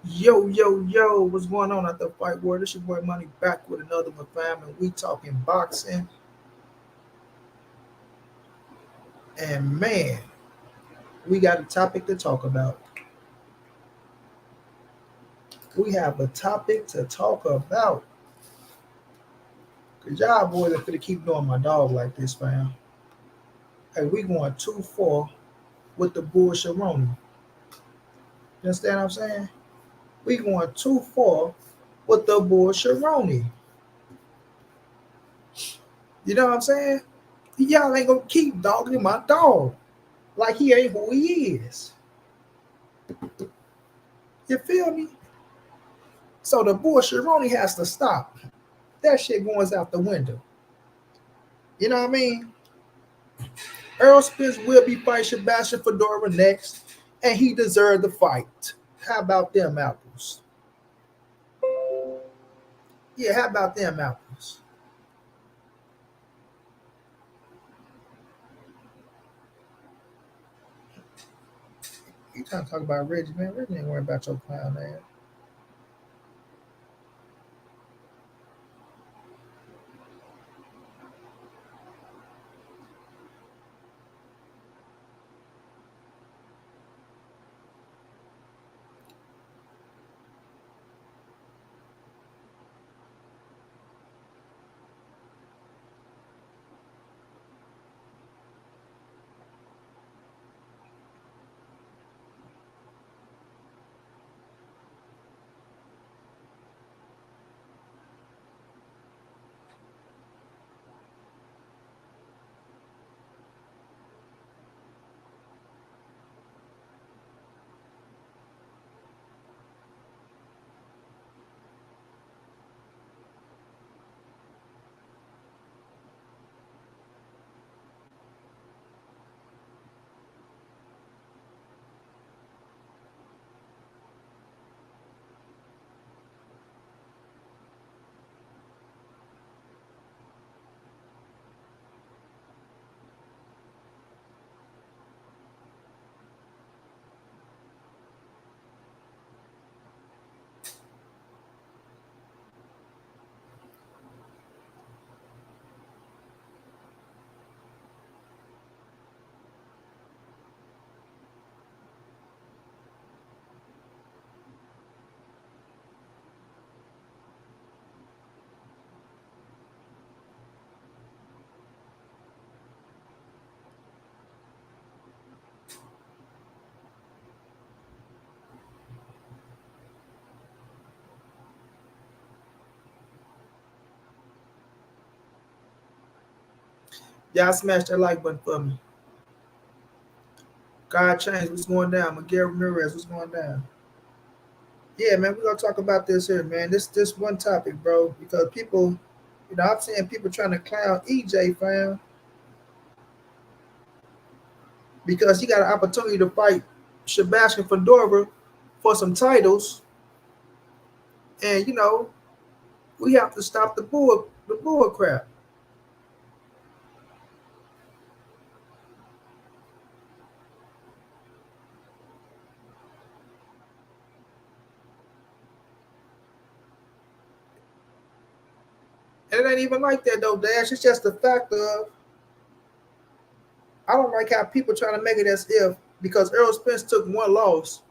Yo, what's going on at the fight world? This your boy Money back with another one, fam, and we talking boxing. And man, we got a topic to talk about. We have a topic to talk about. Cause y'all boys are finna keep doing my dog like this, fam. Hey, we going too far with the bullshit. You understand what I'm saying? We going too far with the bullshit. You know what I'm saying? Y'all ain't gonna keep dogging my dog like he ain't who he is. You feel me? So the bullshit has to stop. That shit goes out the window. You know what I mean? Errol Spence will be fighting Sebastian Fondor next, and he deserved the fight. How about them apples? Yeah, how about them apples? You trying to talk about Reggie, man? Reggie ain't worried about your clown ass. Y'all smash that like button for me. God change, what's going down? Miguel Ramirez, what's going down? Yeah, man, we're gonna talk about this here, man. This one topic, bro, because people, I'm seeing people trying to clown EJ, fam, because he got an opportunity to fight Sebastian Fedorov for some titles, and we have to stop the bull crap. And it ain't even like that though, Dash. It's just the fact of I don't like how people trying to make it as if because Errol Spence took one loss,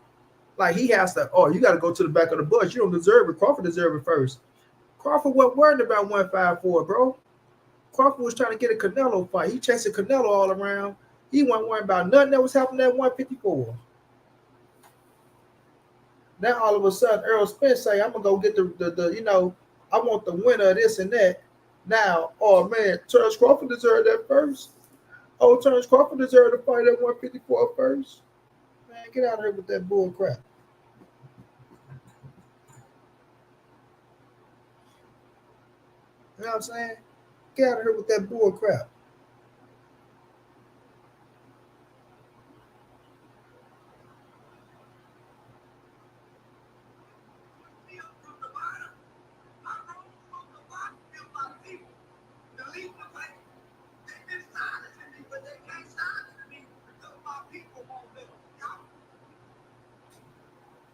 like he has to. Oh, you got to go to the back of the bus. You don't deserve it. Crawford deserved it first. Crawford wasn't worried about 154, bro. Crawford was trying to get a Canelo fight. He chasing Canelo all around. He wasn't worried about nothing that was happening at 154. Now all of a sudden, Errol Spence say, "I'm gonna go get the I want the winner of this and that." Now, oh man, Terence Crawford deserved that first. Oh, Terence Crawford deserved to fight at 154 first. Man, get out of here with that bull crap. You know what I'm saying? Get out of here with that bull crap.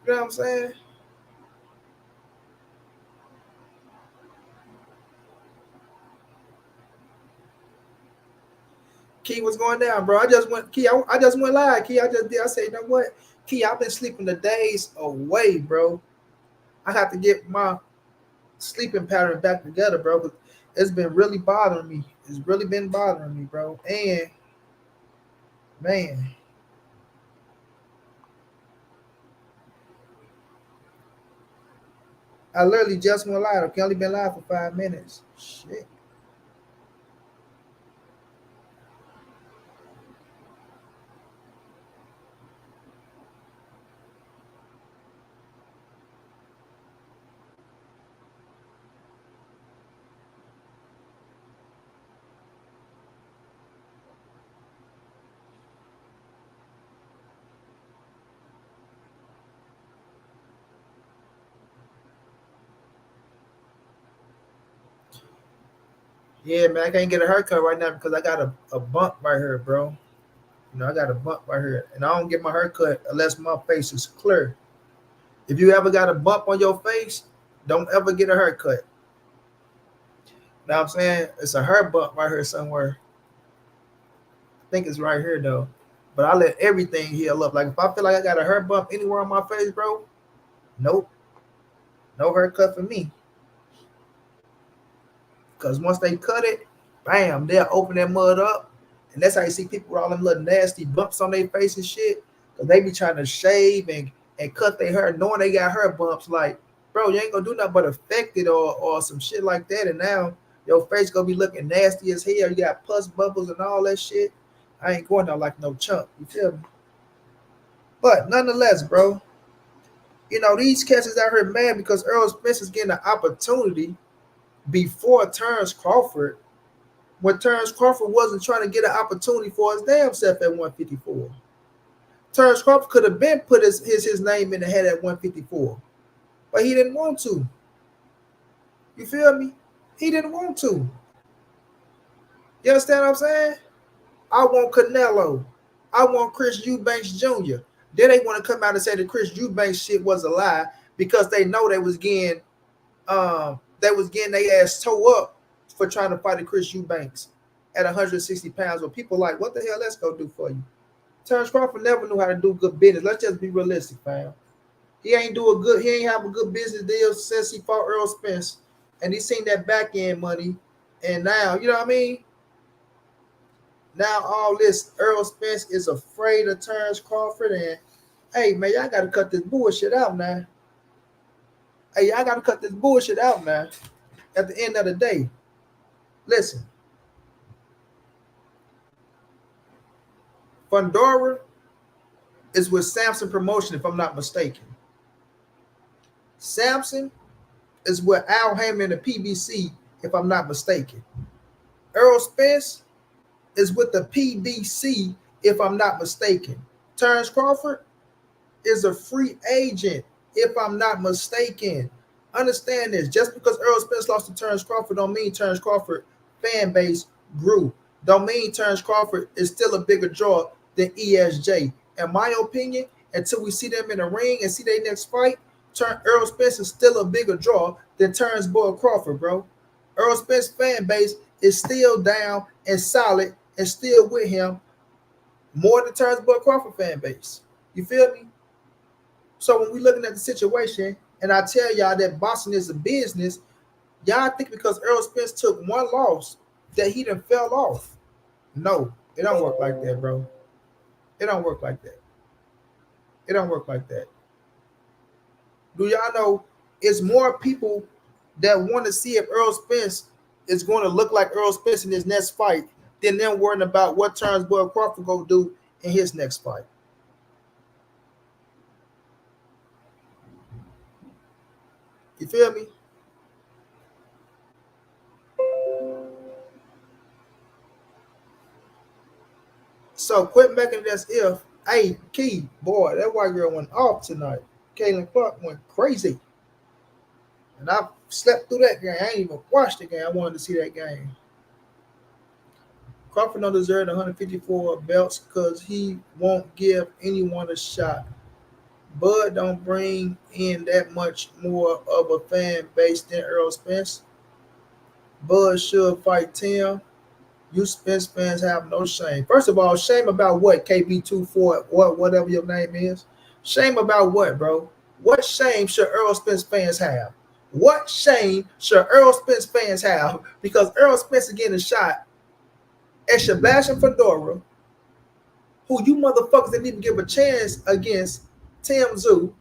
You know what I'm saying? Key, what's going down, bro? I just went Key. I just went live. Key, I just did. I said, you know what? Key, I've been sleeping the days away, bro. I have to get my sleeping pattern back together, bro. But it's been really bothering me. It's really been bothering me, bro. And man, I literally just went live. I've only been live for 5 minutes. Shit. Yeah, man, I can't get a haircut right now because I got a bump right here, bro. You know, I got a bump right here. And I don't get my haircut unless my face is clear. If you ever got a bump on your face, don't ever get a haircut. Know what I'm saying? It's a hair bump right here somewhere. I think it's right here though. But I let everything heal up. Like if I feel like I got a hair bump anywhere on my face, bro, nope. No haircut for me. Because once they cut it, bam, they'll open that mud up. And that's how you see people with all them little nasty bumps on their face and shit. Because they be trying to shave and cut their hair knowing they got hair bumps. Like, bro, you ain't going to do nothing but affect it or some shit like that. And now your face going to be looking nasty as hell. You got pus bubbles and all that shit. I ain't going out like no chump. You feel me? But nonetheless, bro, you know, these cats is out here mad because Errol Spence is getting an opportunity before Terence Crawford, when Terence Crawford wasn't trying to get an opportunity for his damn self at 154. Terence Crawford could have been put his name in the head at 154, but he didn't want to. You feel me? He didn't want to. You understand what I'm saying? I want Canelo. I want Chris Eubanks Jr. Then they want to come out and say that Chris Eubanks shit was a lie because they know they was getting their ass toe up for trying to fight a Chris Eubanks at 160 pounds. Where people like, what the hell let's go do for you? Terence Crawford never knew how to do good business. Let's just be realistic, fam. He ain't have a good business deal since he fought Errol Spence. And he seen that back end money. And now, you know what I mean? Now all this Errol Spence is afraid of Terence Crawford. And hey man, y'all gotta cut this bullshit out now. Hey, y'all gotta cut this bullshit out now. At the end of the day, listen. Fondor is with Samson Promotion, if I'm not mistaken. Samson is with Al Hammond and the PBC, if I'm not mistaken. Errol Spence is with the PBC, if I'm not mistaken. Terence Crawford is a free agent, if I'm not mistaken. Understand this. Just because Errol Spence lost to Terence Crawford don't mean Terence Crawford fan base grew. Don't mean Terence Crawford is still a bigger draw than ESJ. In my opinion, until we see them in the ring and see their next fight, Errol Spence is still a bigger draw than Terence Boy Crawford, bro. Errol Spence fan base is still down and solid and still with him more than Terence Boy Crawford fan base. You feel me? So when we're looking at the situation, and I tell y'all that boxing is a business, y'all think because Errol Spence took one loss that he done fell off. No, it don't work like that, bro. It don't work like that. It don't work like that. Do y'all know it's more people that want to see if Errol Spence is going to look like Errol Spence in his next fight than them worrying about what Terence Boy Crawford going to do in his next fight. You feel me? So quit making this if. Hey, Key, boy, that white girl went off tonight. Caitlin Clark went crazy. And I slept through that game. I ain't even watched the game. I wanted to see that game. Crawford don't deserve 154 belts because he won't give anyone a shot. Bud don't bring in that much more of a fan base than Errol Spence. Bud should fight Tim. You Spence fans have no shame. First of all, shame about what? KB24, whatever your name is. Shame about what, bro? What shame should Errol Spence fans have? What shame should Errol Spence fans have? Because Errol Spence is getting a shot at Sebastian Fondor, who you motherfuckers didn't even give a chance against Tim Tszyu.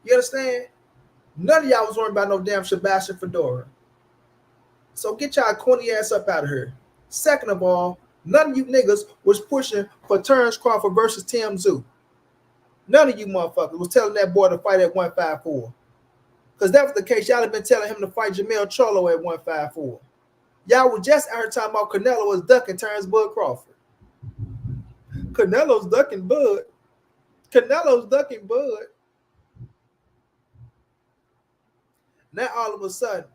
You understand? None of y'all was worrying about no damn Sebastian Fondor. So get y'all corny ass up out of here. Second of all, none of you niggas was pushing for Terence Crawford versus Tim Tszyu. None of you motherfuckers was telling that boy to fight at 154. Because that was the case, y'all have been telling him to fight Charlo at 154. Y'all were just out here talking about Canelo was ducking Terence Bud Crawford. Canelo's ducking Bud. Canelo's ducking Bud. Now all of a sudden,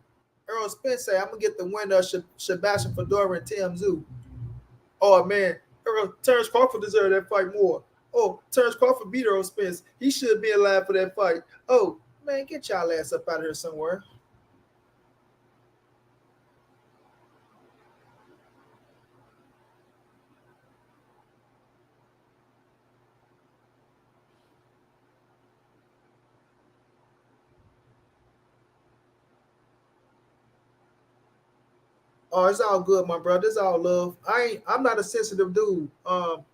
Errol Spence say, I'm going to get the winner of Sebastian Fondor and Tim Tszyu. Oh, man, Terence Crawford deserved that fight more. Oh, Terence Crawford beat Errol Spence. He should be alive for that fight. Oh, man, get y'all ass up out of here somewhere. Oh, it's all good, my brother. It's all love. I'm not a sensitive dude. Odd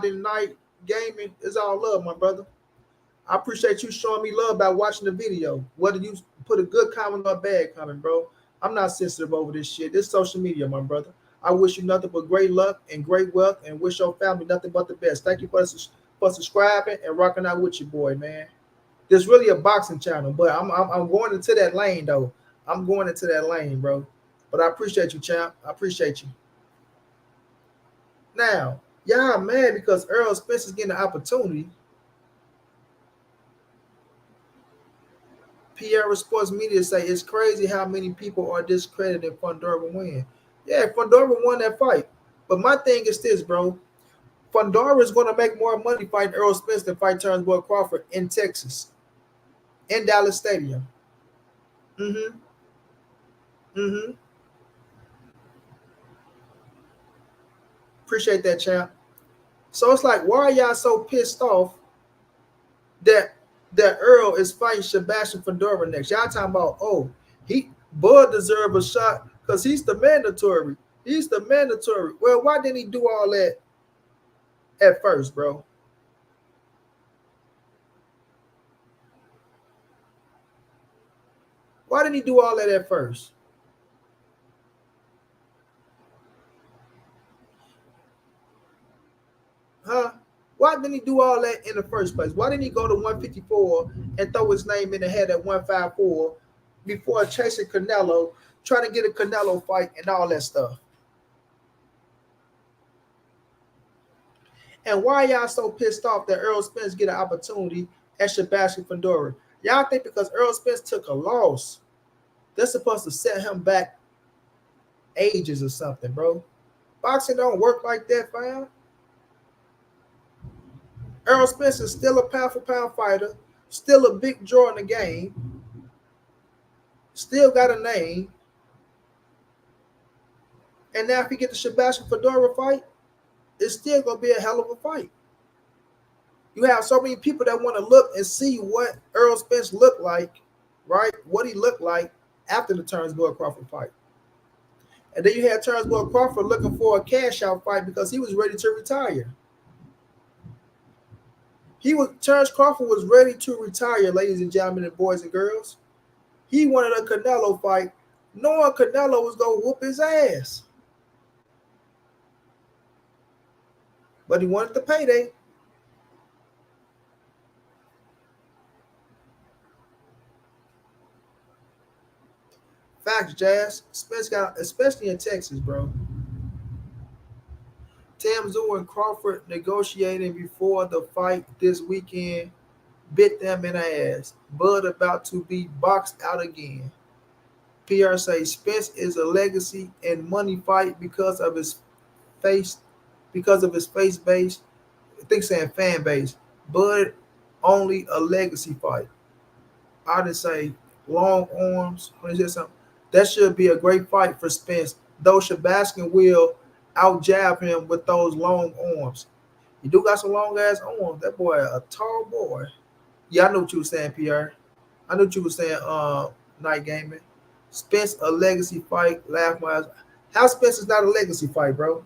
night gaming is all love, my brother. I appreciate you showing me love by watching the video. Whether you put a good comment or a bad comment, bro. I'm not sensitive over this shit. This social media, my brother. I wish you nothing but great luck and great wealth, and wish your family nothing but the best. Thank you for subscribing and rocking out with your boy, man. This really a boxing channel, but I'm going into that lane though. I'm going into that lane, bro. But I appreciate you, champ. I appreciate you. Now, y'all mad because Errol Spence is getting an opportunity. PR Sports Media say it's crazy how many people are discrediting Fondor win. Yeah, Fondor won that fight. But my thing is this, bro. Fondor is going to make more money fighting Errol Spence than fight Terence Bud Crawford in Texas, in Dallas Stadium. Appreciate that, champ. So it's like, why are y'all so pissed off that Errol is fighting Sebastian Fondor next? Y'all talking about, oh, Bud deserve a shot because he's the mandatory. He's the mandatory. Well, why didn't he do all that at first, bro? Why didn't he do all that at first? Huh? Why didn't he do all that in the first place? Why didn't he go to 154 and throw his name in the head at 154 before chasing Canelo, trying to get a Canelo fight and all that stuff? And why y'all so pissed off that Errol Spence get an opportunity at Sebastian Fondor? Y'all think because Errol Spence took a loss, they're supposed to set him back ages or something, bro? Boxing don't work like that, fam. Errol Spence is still a pound-for-pound fighter, still a big draw in the game, still got a name. And now if he get the Sebastian Fondor fight, it's still going to be a hell of a fight. You have so many people that want to look and see what Errol Spence looked like, right? What he looked like after the Terence Bud Crawford fight. And then you had Terence Bud Crawford looking for a cash-out fight because he was ready to retire. Terence Crawford was ready to retire, ladies and gentlemen and boys and girls. He wanted a Canelo fight, knowing Canelo was going to whoop his ass. But he wanted the payday. Facts, Jazz. Spence got, especially in Texas, bro. Tim Tszyu and Crawford negotiating before the fight this weekend bit them in the ass. Bud about to be boxed out again. PR says Spence is a legacy and money fight because of his face base. I think saying fan base. Bud only a legacy fight. I didn't say long arms. What is this? That should be a great fight for Spence. Though Sebastian will out jab him with those long arms. He do got some long ass arms. That boy a tall boy. Yeah, I know what you were saying, Pierre. I know what you were saying, Night Gaming. Spence a legacy fight. Laugh my ass. How Spence is not a legacy fight, bro?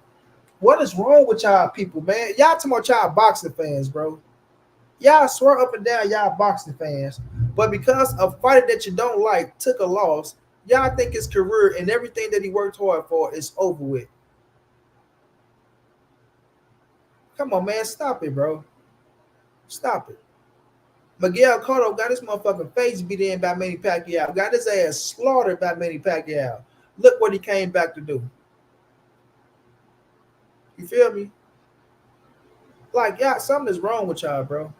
What is wrong with y'all people, man? Y'all talking about y'all boxing fans, bro. Y'all swear up and down y'all boxing fans. But because a fighter that you don't like took a loss, y'all think his career and everything that he worked hard for is over with. Come on, man. Stop it, bro. Stop it. Miguel Cotto got his motherfucking face beat in by Manny Pacquiao. Got his ass slaughtered by Manny Pacquiao. Look what he came back to do. You feel me? Like, y'all, something is wrong with y'all, bro.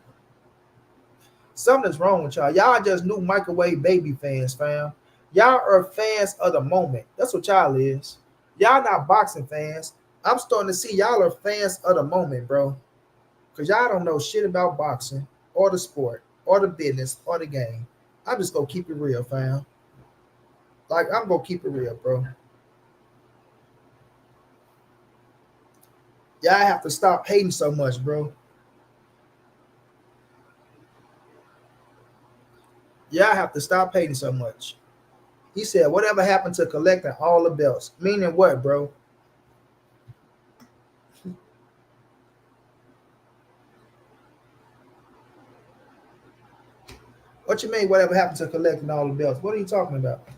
Something is wrong with y'all. Y'all just new microwave baby fans, fam. Y'all are fans of the moment. That's what y'all is. Y'all not boxing fans. I'm starting to see y'all are fans of the moment, bro. Because y'all don't know shit about boxing or the sport or the business or the game. I'm just going to keep it real, fam. Like, I'm going to keep it real, bro. Y'all have to stop hating so much, bro. Y'all have to stop hating so much. He said, whatever happened to collecting all the belts? Meaning what, bro? What you mean, whatever happened to collecting all the belts? What are you talking about?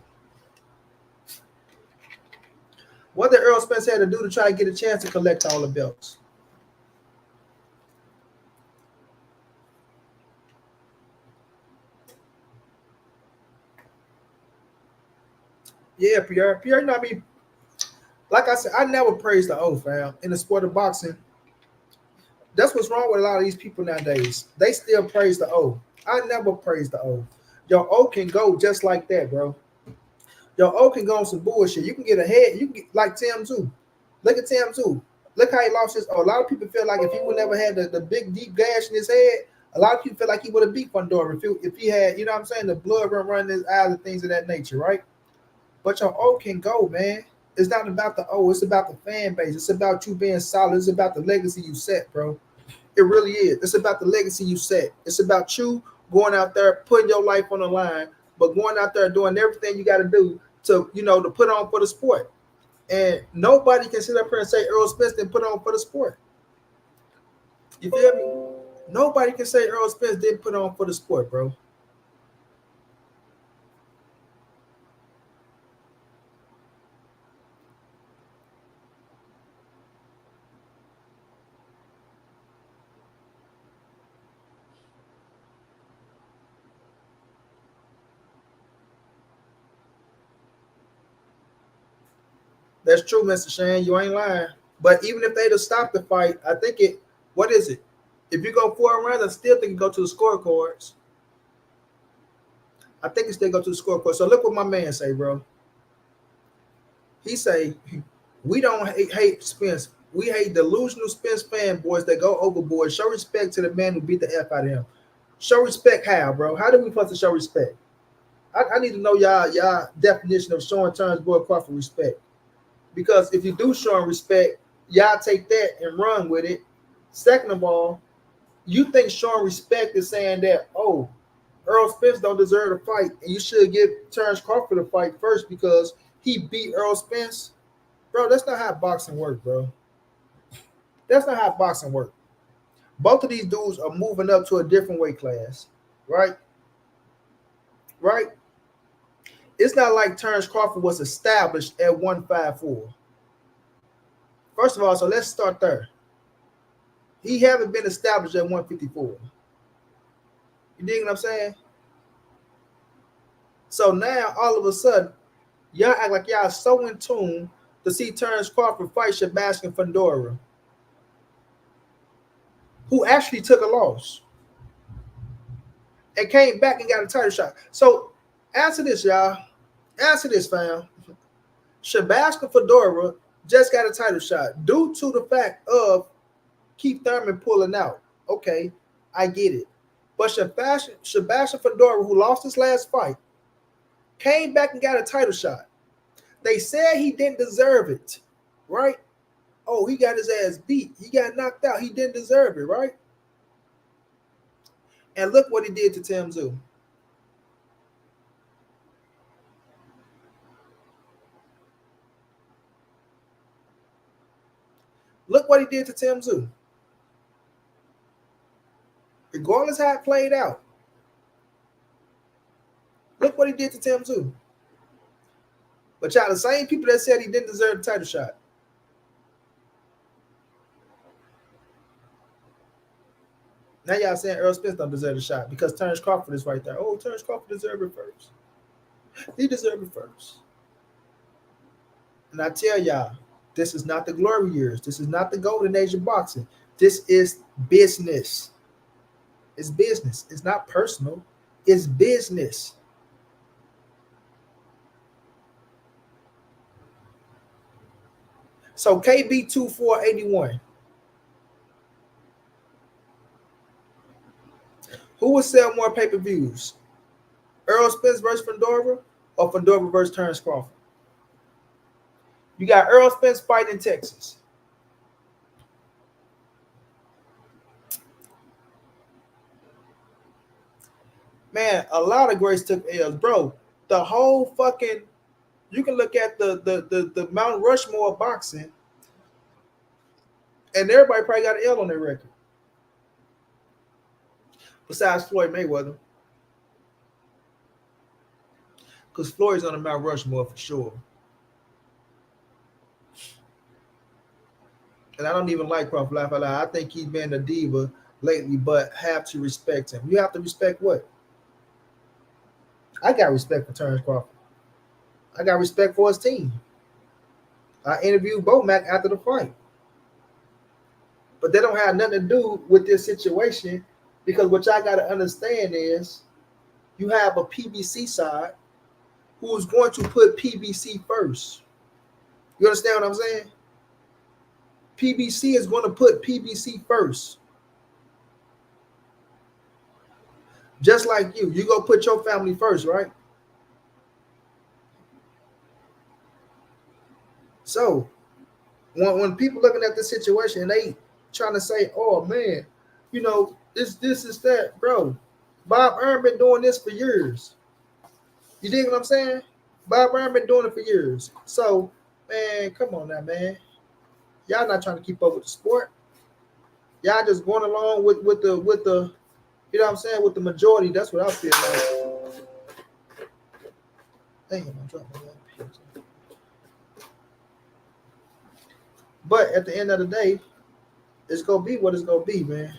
What did Errol Spence have to do to try to get a chance to collect all the belts? Yeah, Pierre. Pierre, you know what I mean? Like I said, I never praised the O, fam. In the sport of boxing, that's what's wrong with a lot of these people nowadays. They still praise the O. I never praised the O. Your O can go just like that, bro. Your O can go on some bullshit. You can get ahead. You can get like Tim too. Look at Tim too. Look how he lost his O. A lot of people feel like if he would never had the big deep gash in his head, a lot of people feel like he would have beat Fondor if he had, you know what I'm saying, the blood running his eyes and things of that nature, right? But your O can go, man. It's not about the O. It's about the fan base. It's about you being solid. It's about the legacy you set, bro. It really is. It's about the legacy you set. It's about you going out there, putting your life on the line, but going out there doing everything you got to do to, you know, to put on for the sport. And nobody can sit up here and say Errol Spence didn't put on for the sport. You feel me? Nobody can say Errol Spence didn't put on for the sport, bro. That's true, Mr. Shane. You ain't lying. But even if they'd have stopped the fight, I think it, what is it? If you go 4 rounds, I still think you go to the scorecards. I think it still go to the scorecard. So look what my man say, bro. He say, we don't hate Spence. We hate delusional Spence fanboys that go overboard. Show respect to the man who beat the F out of him. Show respect how, bro? How do we supposed to show respect? I need to know y'all definition of showing Terence Boy Crawford respect. Because if you do show him respect, y'all take that and run with it. Second of all, you think showing respect is saying that, oh, Errol Spence don't deserve to fight, and you should give Terence Crawford a fight first because he beat Errol Spence? Bro, that's not how boxing works, bro. That's not how boxing works. Both of these dudes are moving up to a different weight class, right? Right? It's not like Terence Crawford was established at 154. First of all, so let's start there. He haven't been established at 154. You dig what I'm saying? So now, all of a sudden, y'all act like y'all so in tune to see Terence Crawford fight Sebastian Fondor, who actually took a loss and came back and got a title shot. So answer this, y'all. Answer this, fam. Sebastian Fondor just got a title shot due to the fact of Keith Thurman pulling out. Okay, I get it. But Sebastian Fondor, who lost his last fight, came back and got a title shot. They said he didn't deserve it, right? Oh, he got his ass beat. He got knocked out. He didn't deserve it, right? And look what he did to Tim Tszyu. Look what he did to Tim Tszyu. Regardless how it played out. Look what he did to Tim Tszyu. But y'all, the same people that said he didn't deserve the title shot. Now y'all saying Errol Spence don't deserve the shot because Terence Crawford is right there. Oh, Terence Crawford deserved it first. He deserved it first. And I tell y'all, this is not the glory years. This is not the golden age of boxing. This is business. It's business. It's not personal. It's business. So KB 2481. Who will sell more pay-per-views? Errol Spence versus Fondor or Fondor versus Terence Crawford? You got Errol Spence fighting in Texas. Man, a lot of greats took L's, bro. The whole fucking, you can look at the Mount Rushmore of boxing, and everybody probably got an L on their record. Besides Floyd Mayweather. Because Floyd's on the Mount Rushmore for sure. And I don't even like Crawford. Laugh out loud. I think he's been a diva lately, but have to respect him. You have to respect what? I got respect for Terence Crawford. I got respect for his team. I interviewed Bomac after the fight. But they don't have nothing to do with this situation because what y'all got to understand is you have a PBC side who's going to put PBC first. You understand what I'm saying? PBC is going to put PBC first. Just like you go put your family first, right? So when people looking at this situation and they trying to say, oh man, you know, this is that, bro. Bob Arum been doing this for years. You dig what I'm saying? Bob Arum been doing it for years. So, man, come on now, man. Y'all not trying to keep up with the sport. Y'all just going along with the you know what I'm saying, with the majority. That's what I feel like. Damn, I'm dropping that. But at the end of the day, it's gonna be what it's gonna be, man.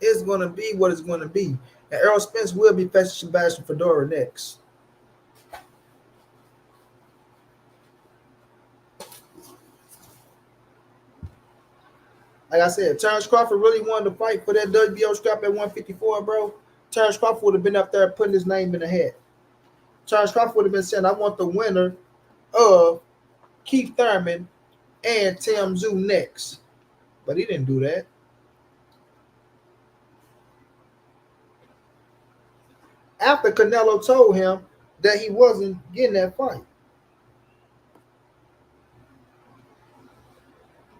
It's gonna be what it's gonna be. And Errol Spence will be facing Sebastian Fondor next. Like I said, Terence Crawford really wanted to fight for that WBO strap at 154, bro. Terence Crawford would have been up there putting his name in the hat. Terence Crawford would have been saying, I want the winner of Keith Thurman and Tim Tszyu next. But he didn't do that. After Canelo told him that he wasn't getting that fight.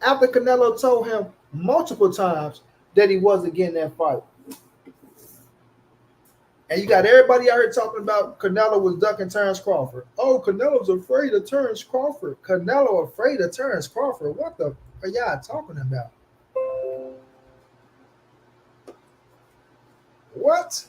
After Canelo told him multiple times that he wasn't getting that fight. And you got everybody out here talking about Canelo was ducking Terence Crawford. Oh, Canelo's afraid of Terence Crawford. Canelo afraid of Terence Crawford. What the are y'all talking about? What?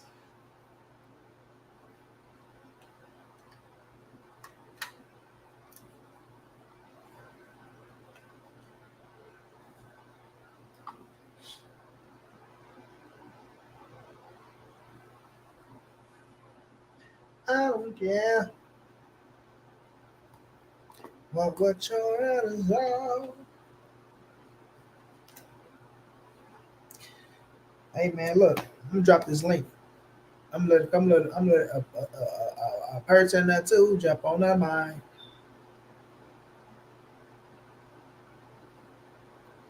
I don't care. What your head is on. Hey man, look, I'm gonna drop this link. I'm gonna let a person that too jump on that mind.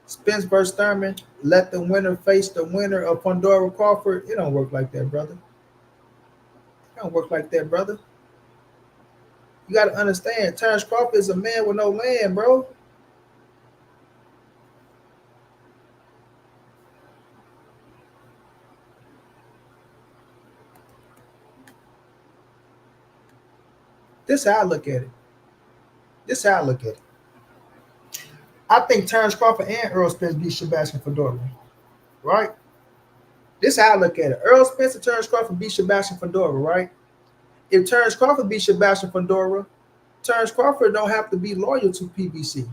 Spence versus Thurman. Let the winner face the winner of Fondor Crawford. It don't work like that, brother. It don't work like that, brother. You got to understand, Terence Crawford is a man with no land, bro. This is how I look at it. This is how I look at it. I think Terence Crawford and Errol Spence beat Sebastian Fondor, right? This is how I look at it. Errol Spence and Terence Crawford beat Sebastian Fondor, right? If Terence Crawford beat Sebastian Fondor, Terence Crawford don't have to be loyal to PBC.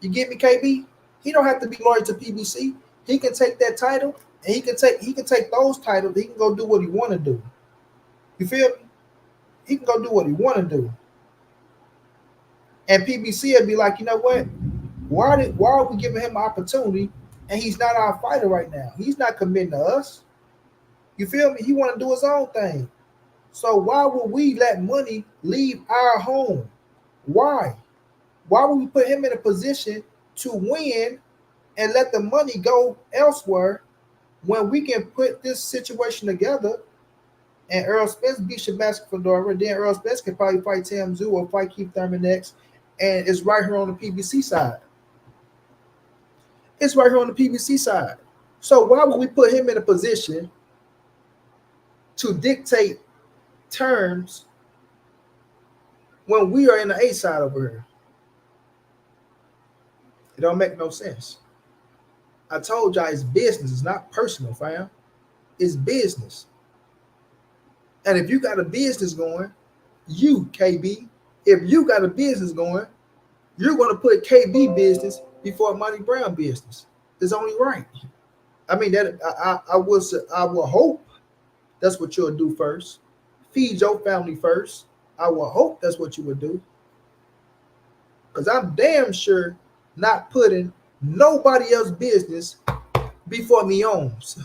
You get me, KB? He don't have to be loyal to PBC. He can take that title and he can take those titles. He can go do what he want to do. You feel me? He can go do what he want to do. And PBC would be like, you know what? Why are we giving him an opportunity and he's not our fighter right now? He's not committing to us. You feel me? He want to do his own thing. So why would we let money leave our home? Why? Why would we put him in a position to win and let the money go elsewhere when we can put this situation together and Errol Spence beat Sebastian Fondor, then Errol Spence can probably fight Tam Tszyu or fight Keith Thurman next, and it's right here on the PBC side. It's right here on the PBC side. So why would we put him in a position to dictate terms when we are in the A side over here? It don't make no sense. I told y'all it's business. It's not personal, fam. It's business. And if you got a business going, you, KB, if you got a business going, you're going to put KB business before montray-brown business. It's only right. I mean, that I will hope that's what you'll do first. Feed your family first. I will hope that's what you would do. Because I'm damn sure not putting nobody else's business before me owns.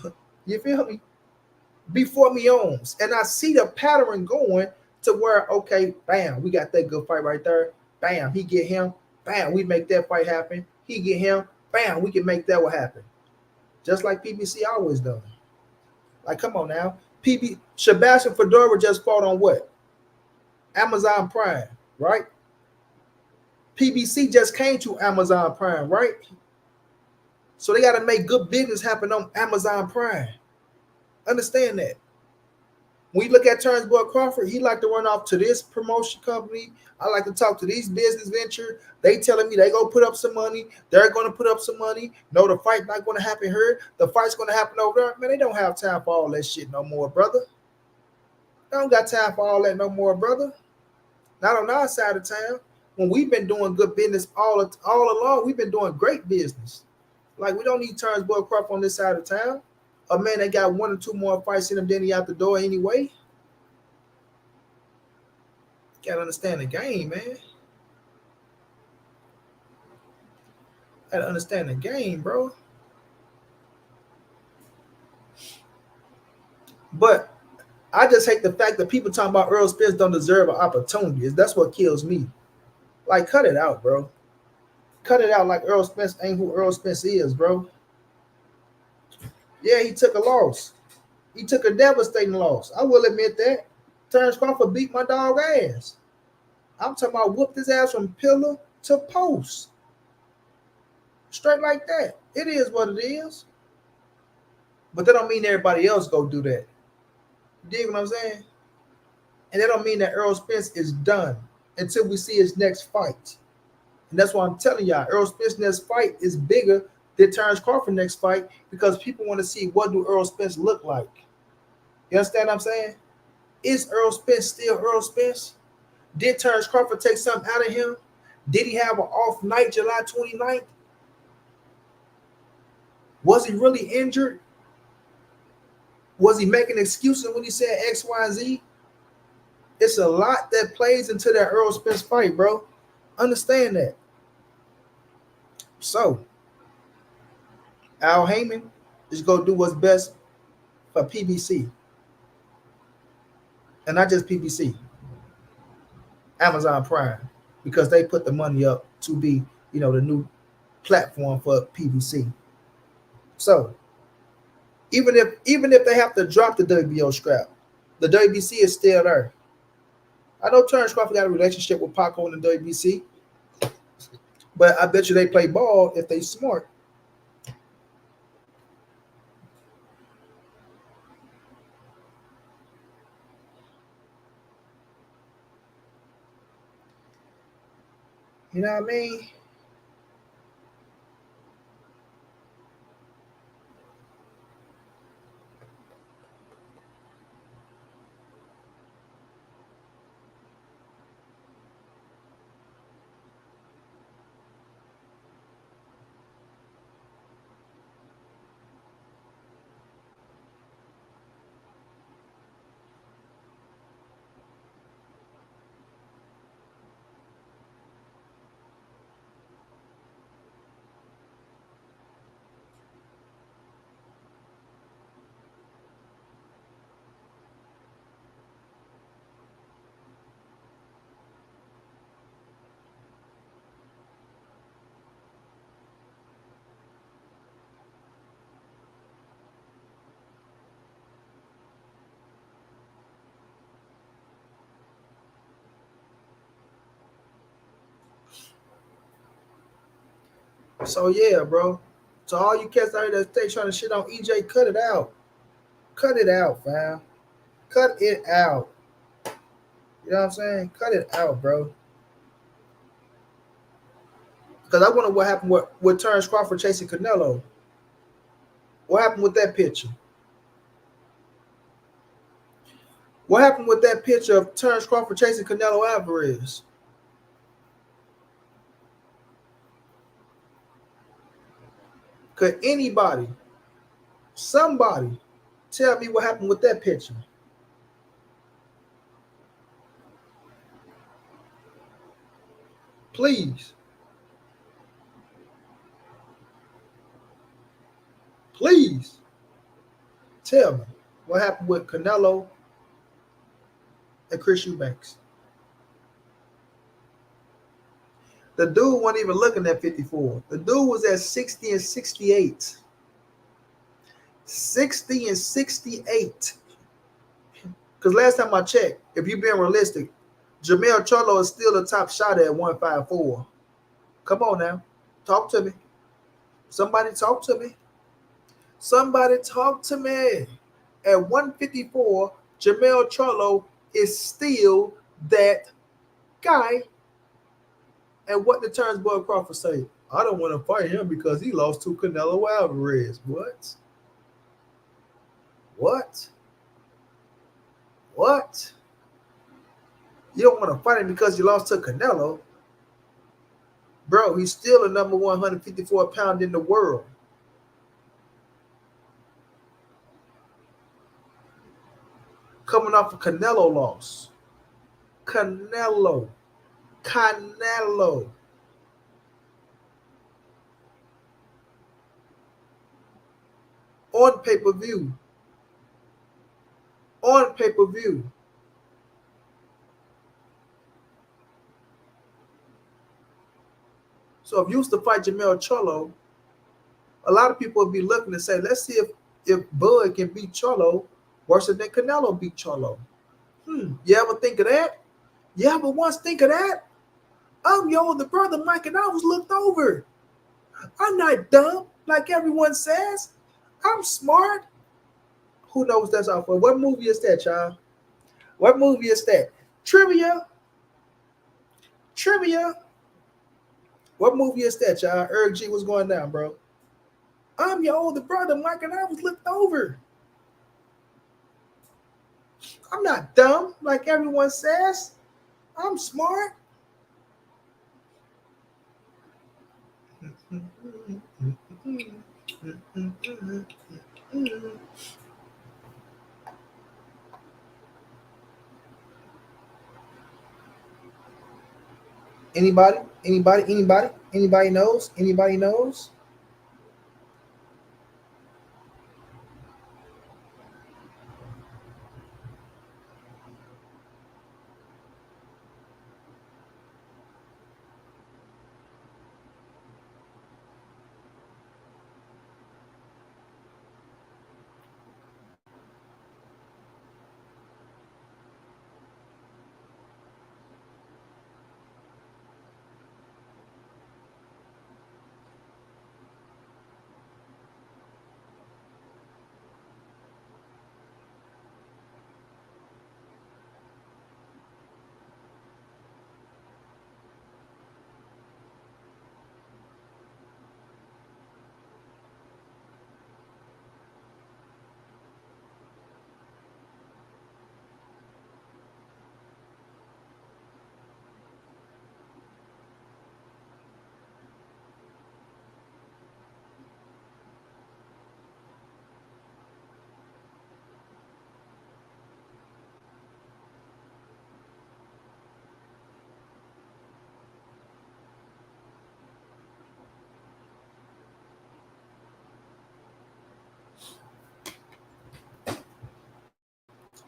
You feel me? Before me owns. And I see the pattern going to where, okay, bam, we got that good fight right there. Bam, he get him. Bam, we make that fight happen. He get him. Bam, we can make that one happen. Just like PBC always done. Like, come on now. Sebastian Fondor just fought on what? Amazon Prime, right? PBC just came to Amazon Prime, right? So they got to make good business happen on Amazon Prime. Understand that. When you look at Terence Crawford, he like to run off to this promotion company. I like to talk to these business venture. They telling me they go put up some money. They're going to put up some money. No, the fight not going to happen here. The fight's going to happen over there. Man, they don't have time for all that shit no more, brother. They don't got time for all that no more, brother. Not on our side of town. When we've been doing good business all along, we've been doing great business. Like, we don't need Terence Crawford on this side of town. A man that got 1 or 2 more fights in him, then he out the door anyway. Gotta understand the game, man. Gotta understand the game, bro. But I just hate the fact that people talking about Errol Spence don't deserve an opportunity. That's what kills me. Like, cut it out, bro. Cut it out like Errol Spence ain't who Errol Spence is, bro. Yeah, he took a loss. He took a devastating loss. I will admit that. Terence Crawford beat my dog ass. I'm talking about whooped his ass from pillar to post. Straight like that. It is what it is. But that don't mean everybody else go do that. You dig what I'm saying? And that don't mean that Errol Spence is done until we see his next fight. And that's why I'm telling y'all, Errol Spence's next fight is bigger than Terence Crawford's next fight because people want to see what do Errol Spence look like. You understand what I'm saying? Is Errol Spence still Errol Spence? Did Terence Crawford take something out of him? Did he have an off night July 29th? Was he really injured? Was he making excuses when he said X, Y, and Z? It's a lot that plays into that Errol Spence fight, bro. Understand that. So, Al Heyman is going to do what's best for PBC. And not just PBC. Amazon Prime. Because they put the money up to be, the new platform for PBC. So, even if they have to drop the WBO scrap, the WBC is still there. I know Terence Crawford got a relationship with Paco in the WBC, but I bet you they play ball if they smart. You know what I mean? So yeah, bro. So all you cats out there that stay trying to shit on EJ, cut it out. Cut it out, fam. Cut it out. You know what I'm saying? Cut it out, bro. Because I wonder what happened with Terence Crawford chasing Canelo. What happened with that picture? What happened with that picture of Terence Crawford chasing Canelo Alvarez? Could anybody, somebody, tell me what happened with that picture? Please. Please tell me what happened with Canelo and Chris Eubanks. The dude wasn't even looking at 54. The dude was at 60 and 68. 60 and 68. Because last time I checked, if you're being realistic, Jamel Charlo is still the top shot at 154. Come on now. Talk to me. Somebody talk to me. Somebody talk to me. At 154, Jamel Charlo is still that guy. And what did Terence Bud Crawford say? I don't want to fight him because he lost to Canelo Alvarez. What? What? What? You don't want to fight him because you lost to Canelo? Bro, he's still the number 154 pound in the world. Coming off a Canelo loss. Canelo. On pay-per-view. On pay-per-view. So if you used to fight Jamel Charlo, a lot of people would be looking and say, let's see if Bud can beat Charlo worse than Canelo beat Charlo. You ever think of that? You ever once think of that? I'm your older brother, Mike, and I was looked over. I'm not dumb, like everyone says. I'm smart. Who knows that's off of? What movie is that, y'all? What movie is that? Trivia. What movie is that, y'all? Erg G, what's going down, bro? I'm your older brother, Mike, and I was looked over. I'm not dumb, like everyone says. I'm smart. Anybody? Anybody knows? Anybody knows?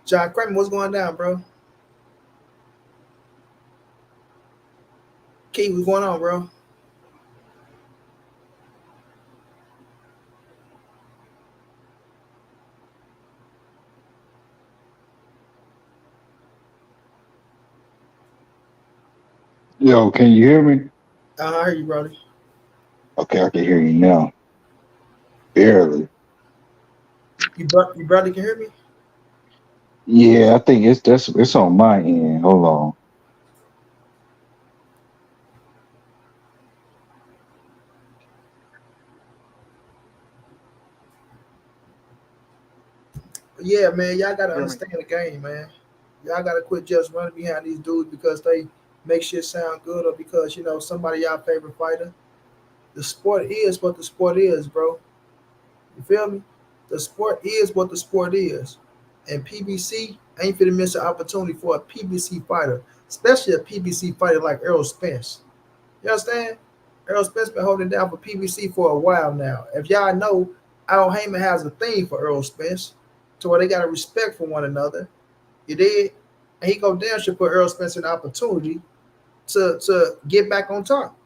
John Kramer, what's going down, bro? Key, what's going on, bro? Yo, can you hear me? I hear you, brother. Okay, I can hear you now. Barely. You brother can hear me? Yeah, I think it's on my end. Hold on. Yeah, man, y'all gotta Hear me? understand the game, man. Y'all gotta quit just running behind these dudes because they make shit sound good or because somebody y'all favorite fighter. The sport is what the sport is, bro. You feel me? The sport is what the sport is, and PBC ain't finna miss an opportunity for a PBC fighter, especially a PBC fighter like Errol Spence. You understand? Errol Spence been holding down for PBC for a while now. If y'all know, Al Heyman has a thing for Errol Spence, to where they got a respect for one another. You did, and he go down should put Errol Spence an opportunity to get back on top.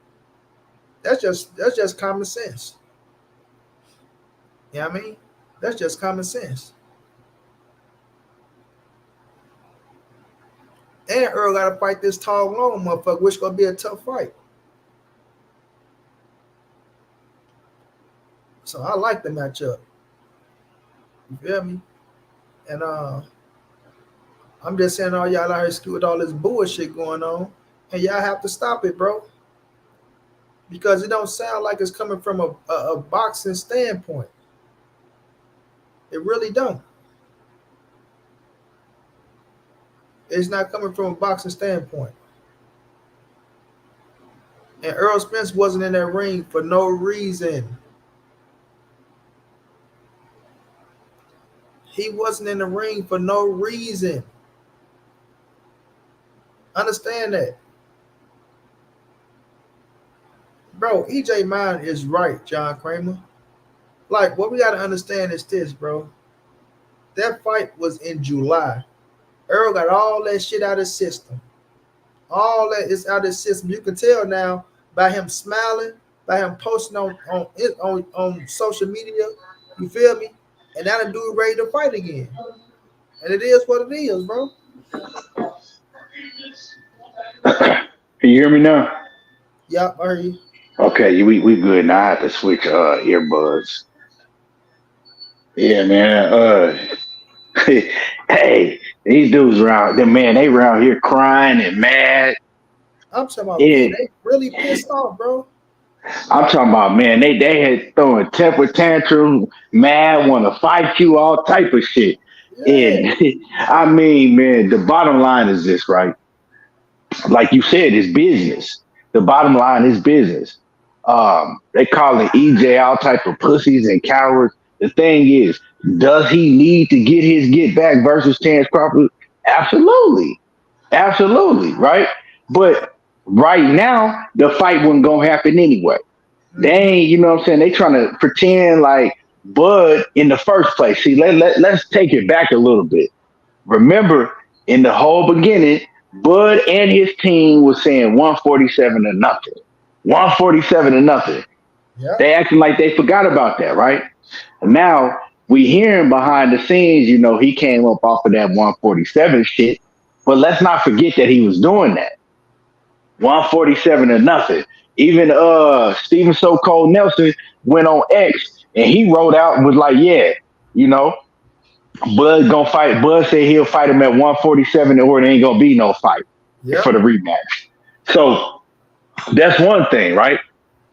That's just common sense. You know what I mean? That's just common sense. And Earl got to fight this tall, long motherfucker, which gonna be a tough fight. So I like the matchup. You feel me? And I'm just saying, all y'all out here with all this bullshit going on, and y'all have to stop it, bro, because it don't sound like it's coming from a boxing standpoint. It really don't. It's not coming from a boxing standpoint. And Earl Spence wasn't in that ring for no reason. He wasn't in the ring for no reason. Understand that. Bro, EJ Mine is right, John Kramer. Like, what we got to understand is this, bro. That fight was in July. Earl got all that shit out of his system. All that is out of his system. You can tell now by him smiling, by him posting on social media. You feel me? And now the dude ready to fight again. And it is what it is, bro. Can you hear me now? Yup, I heard you. Okay, we good now. I have to switch earbuds. Yeah, man. Hey, these dudes around them, man. They around here crying and mad. I'm talking about Yeah, they really pissed off, bro. I'm talking about, man. They had throwing temper tantrum, mad, want to fight you, all type of shit. Yeah. And I mean, man, the bottom line is this, right? Like you said, it's business. The bottom line is business. They calling EJ all type of pussies and cowards. The thing is, does he need to get his get back versus Terence Crawford? Absolutely, absolutely, right. But right now, the fight wasn't gonna happen anyway. They Mm-hmm. ain't, you know what I'm saying? They trying to pretend like Bud in the first place. See, let's take it back a little bit. Remember, in the whole beginning, Bud and his team was saying 147 to nothing. 147 to nothing. Yep. They acting like they forgot about that, right? And now we hearing behind the scenes, he came up off of that 147 shit. But let's not forget that he was doing that. 147 to nothing. Even Stephen So Cold Nelson went on X and he wrote out and was like, yeah, you know, Bud gonna fight. Bud said he'll fight him at 147 or there ain't gonna be no fight for Yep. the rematch. So that's one thing, right?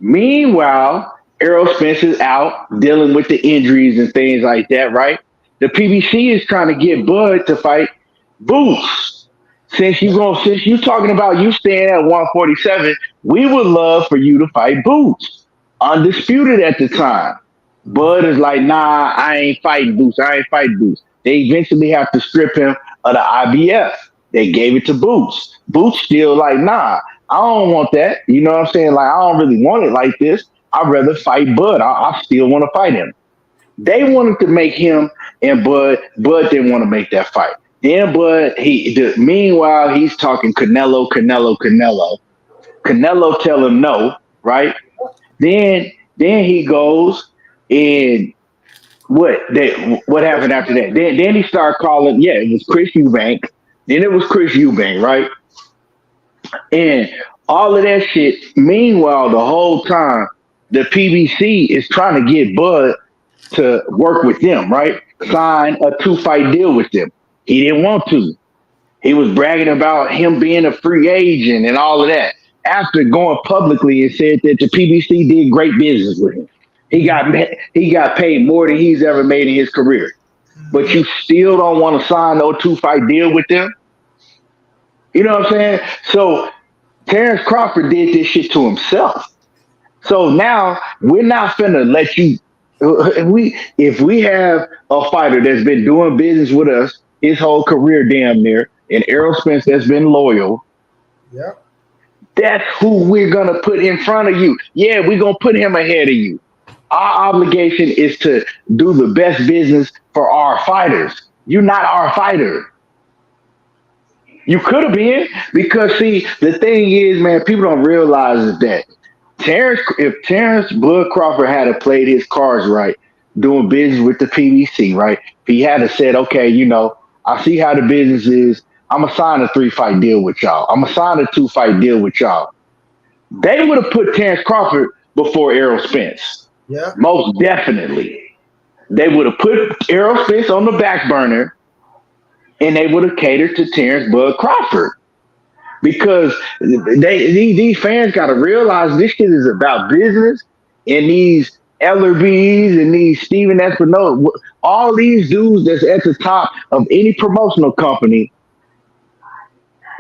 Meanwhile, Errol Spence is out dealing with the injuries and things like that, right? The PBC is trying to get Bud to fight Boots. Since you talking about you staying at 147, we would love for you to fight Boots. Undisputed at the time. Bud is like, nah, I ain't fighting Boots. I ain't fighting Boots. They eventually have to strip him of the IBF. They gave it to Boots. Boots still like, nah, I don't want that. You know what I'm saying? Like, I don't really want it like this. I'd rather fight Bud. I still want to fight him. They wanted to make him and Bud. Bud didn't want to make that fight. Then, but meanwhile, he's talking Canelo, Canelo, Canelo. Canelo tell him no, right? Then, then he goes and what happened after that? Then he started calling. Yeah, it was Chris Eubank. Then it was Chris Eubank, right? And all of that shit. Meanwhile, the whole time, the PBC is trying to get Bud to work with them, right? Sign a 2-fight deal with them. He didn't want to. He was bragging about him being a free agent and all of that. After going publicly and said that the PBC did great business with him, he got paid more than he's ever made in his career. But you still don't want to sign no 2-fight deal with them. You know what I'm saying? So Terence Crawford did this shit to himself. So now we're not finna let you. If we have a fighter that's been doing business with us his whole career, damn near, and Errol Spence that's been loyal, Yeah. that's who we're gonna put in front of you. Yeah, we're gonna put him ahead of you. Our obligation is to do the best business for our fighters. You're not our fighter. You could have been, because see, the thing is, man, people don't realize is that if Terence Bud Crawford had played his cards right, doing business with the PBC, right? If he had said, okay, I see how the business is. I'm gonna sign a 3-fight deal with y'all. I'm gonna sign a 2-fight deal with y'all. They would have put Terence Crawford before Errol Spence. Yeah. Most definitely. They would have put Errol Spence on the back burner, and they would have catered to Terence Bud Crawford. Because these fans got to realize this shit is about business, and these Ellerbys and these Steven Espinosa, all these dudes that's at the top of any promotional company,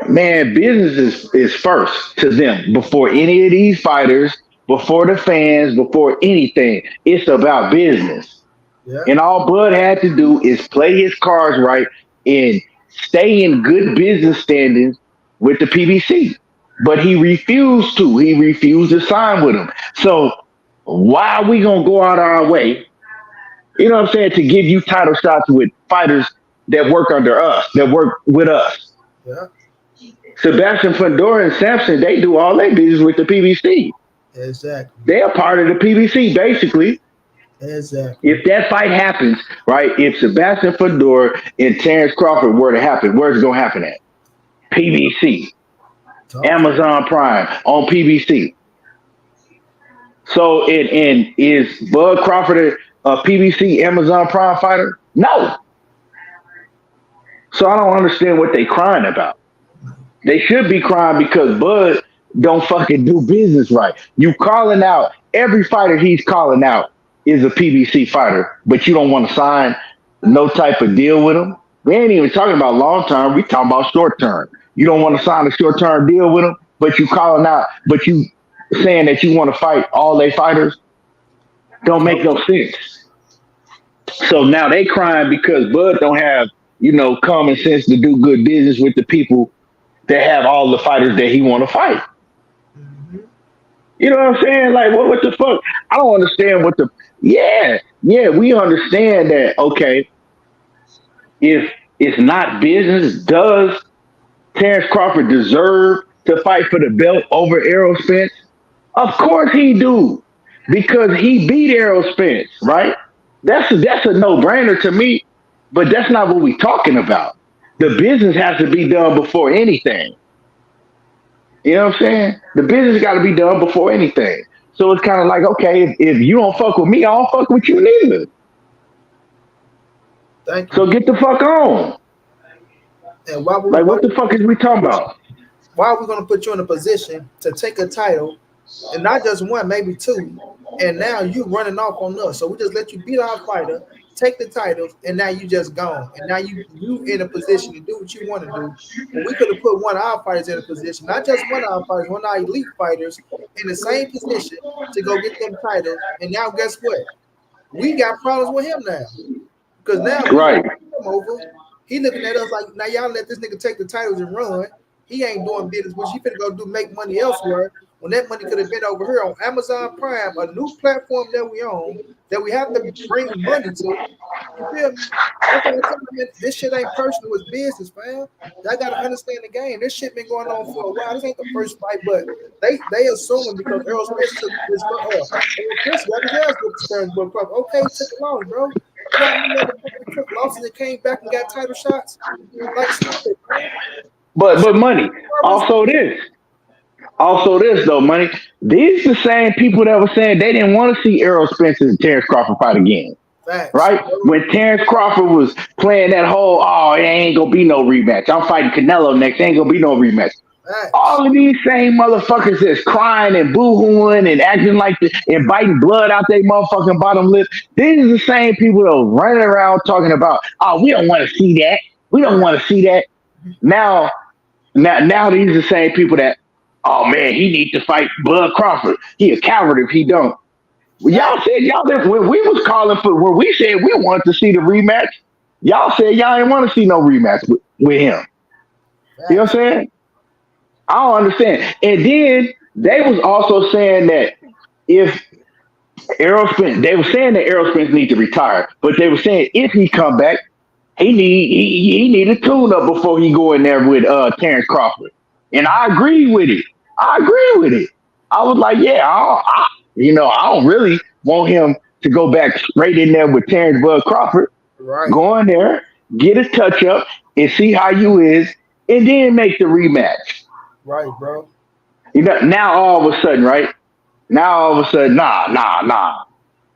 man, business is first to them before any of these fighters, before the fans, before anything. It's about business. Yeah. And all Bud had to do is play his cards right and stay in good business standings with the PBC. But he refused to. He refused to sign with him. So why are we going to go out our way, you know what I'm saying, to give you title shots with fighters that work under us, that work with us? Yeah. Sebastian Fondor and Sampson, they do all their business with the PBC. Exactly. They're part of the PBC, basically. Exactly. If that fight happens, right, if Sebastian Fondor and Terence Crawford were to happen, where's it going to happen at? PBC. Amazon Prime on PBC. So, and is Bud Crawford a PBC Amazon Prime fighter? No. So I don't understand what they crying about. They should be crying because Bud don't fucking do business right. You calling out, every fighter he's calling out is a PBC fighter, but you don't want to sign no type of deal with him. We ain't even talking about long term. We talking about short term. You don't want to sign a short term deal with him, but you calling out, but you saying that you want to fight all they fighters. Don't make no sense. So now they crying because Bud don't have, common sense to do good business with the people that have all the fighters that he want to fight. Mm-hmm. You know what I'm saying? Like, what the fuck? I don't understand what the... Yeah, we understand that, okay, if it's not business, does Terence Crawford deserve to fight for the belt over Errol Spence? Of course he do, because he beat Errol Spence, right? That's a no-brainer to me, but that's not what we talking about. The business has to be done before anything. You know what I'm saying? The business got to be done before anything. So it's kind of like, okay, if you don't fuck with me, I don't fuck with you neither. Thank you. So get the fuck on. And what the fuck is we talking about? Why are we going to put you in a position to take a title, and not just one, maybe two, and now you running off on us? So we just let you beat our fighter, take the titles, and now you just gone. And now you in a position to do what you want to do. And we could have put one of our fighters in a position, not just one of our fighters, one of our elite fighters in the same position to go get them titles. And now guess what? We got problems with him now. Because now right. Him over. He looking at us like, now y'all let this nigga take the titles and run. He ain't doing business, but you finna go make money elsewhere. when that money could have been over here on Amazon Prime, a new platform that we own, that we have to bring money to. You feel me? That's what I'm telling you, man. This shit ain't personal, it's business, man. Y'all gotta understand the game. This shit been going on for a while. This ain't the first fight, but they assuming because Errol Spence took this Errol Spence got his ass whooped to Terence Crawford. Okay, took a loss, bro. You know how many motherfuckers took losses and came back and got title shots? Like stop it, man. But money. Also this. Also this though, money. These the same people that were saying they didn't want to see Errol Spence and Terence Crawford fight again. Facts. Right? When Terence Crawford was playing that whole, oh, it ain't gonna be no rematch. I'm fighting Canelo next, ain't gonna be no rematch. Facts. All of these same motherfuckers that's crying and boo-hooing and acting like and biting blood out their motherfucking bottom lip. These are the same people that was running around talking about, oh, we don't want to see that. We don't want to see that. Now these are the same people that, oh man, he needs to fight Bud Crawford. He a coward if he don't. Well, y'all said when we was calling for when we said we wanted to see the rematch, y'all said y'all didn't want to see no rematch with him. You know what I'm saying? I don't understand. And then they was also saying that if Errol Spence, they were saying that Errol Spence need to retire, but they were saying if he come back, he need a tune up before he go in there with Terence Crawford. And I agree with it. I was like, yeah, I don't really want him to go back straight in there with Terence Bud Crawford. Right. Go in there, get a touch up, and see how you is, and then make the rematch. Right, bro. You know, now all of a sudden, right? Now all of a sudden, nah.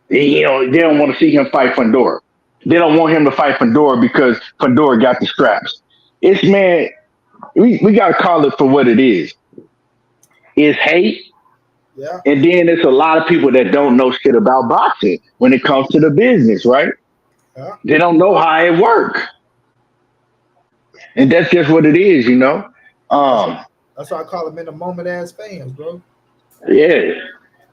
You know, they don't want to see him fight Fondor. They don't want him to fight Fondor because Fondor got the straps. It's man, we gotta call it for what it is. It's hate. Yeah. And then there's a lot of people that don't know shit about boxing when it comes to the business, right? Yeah. They don't know how it works. And that's just what it is, you know? That's why I call them in the moment ass fans, bro. Yeah.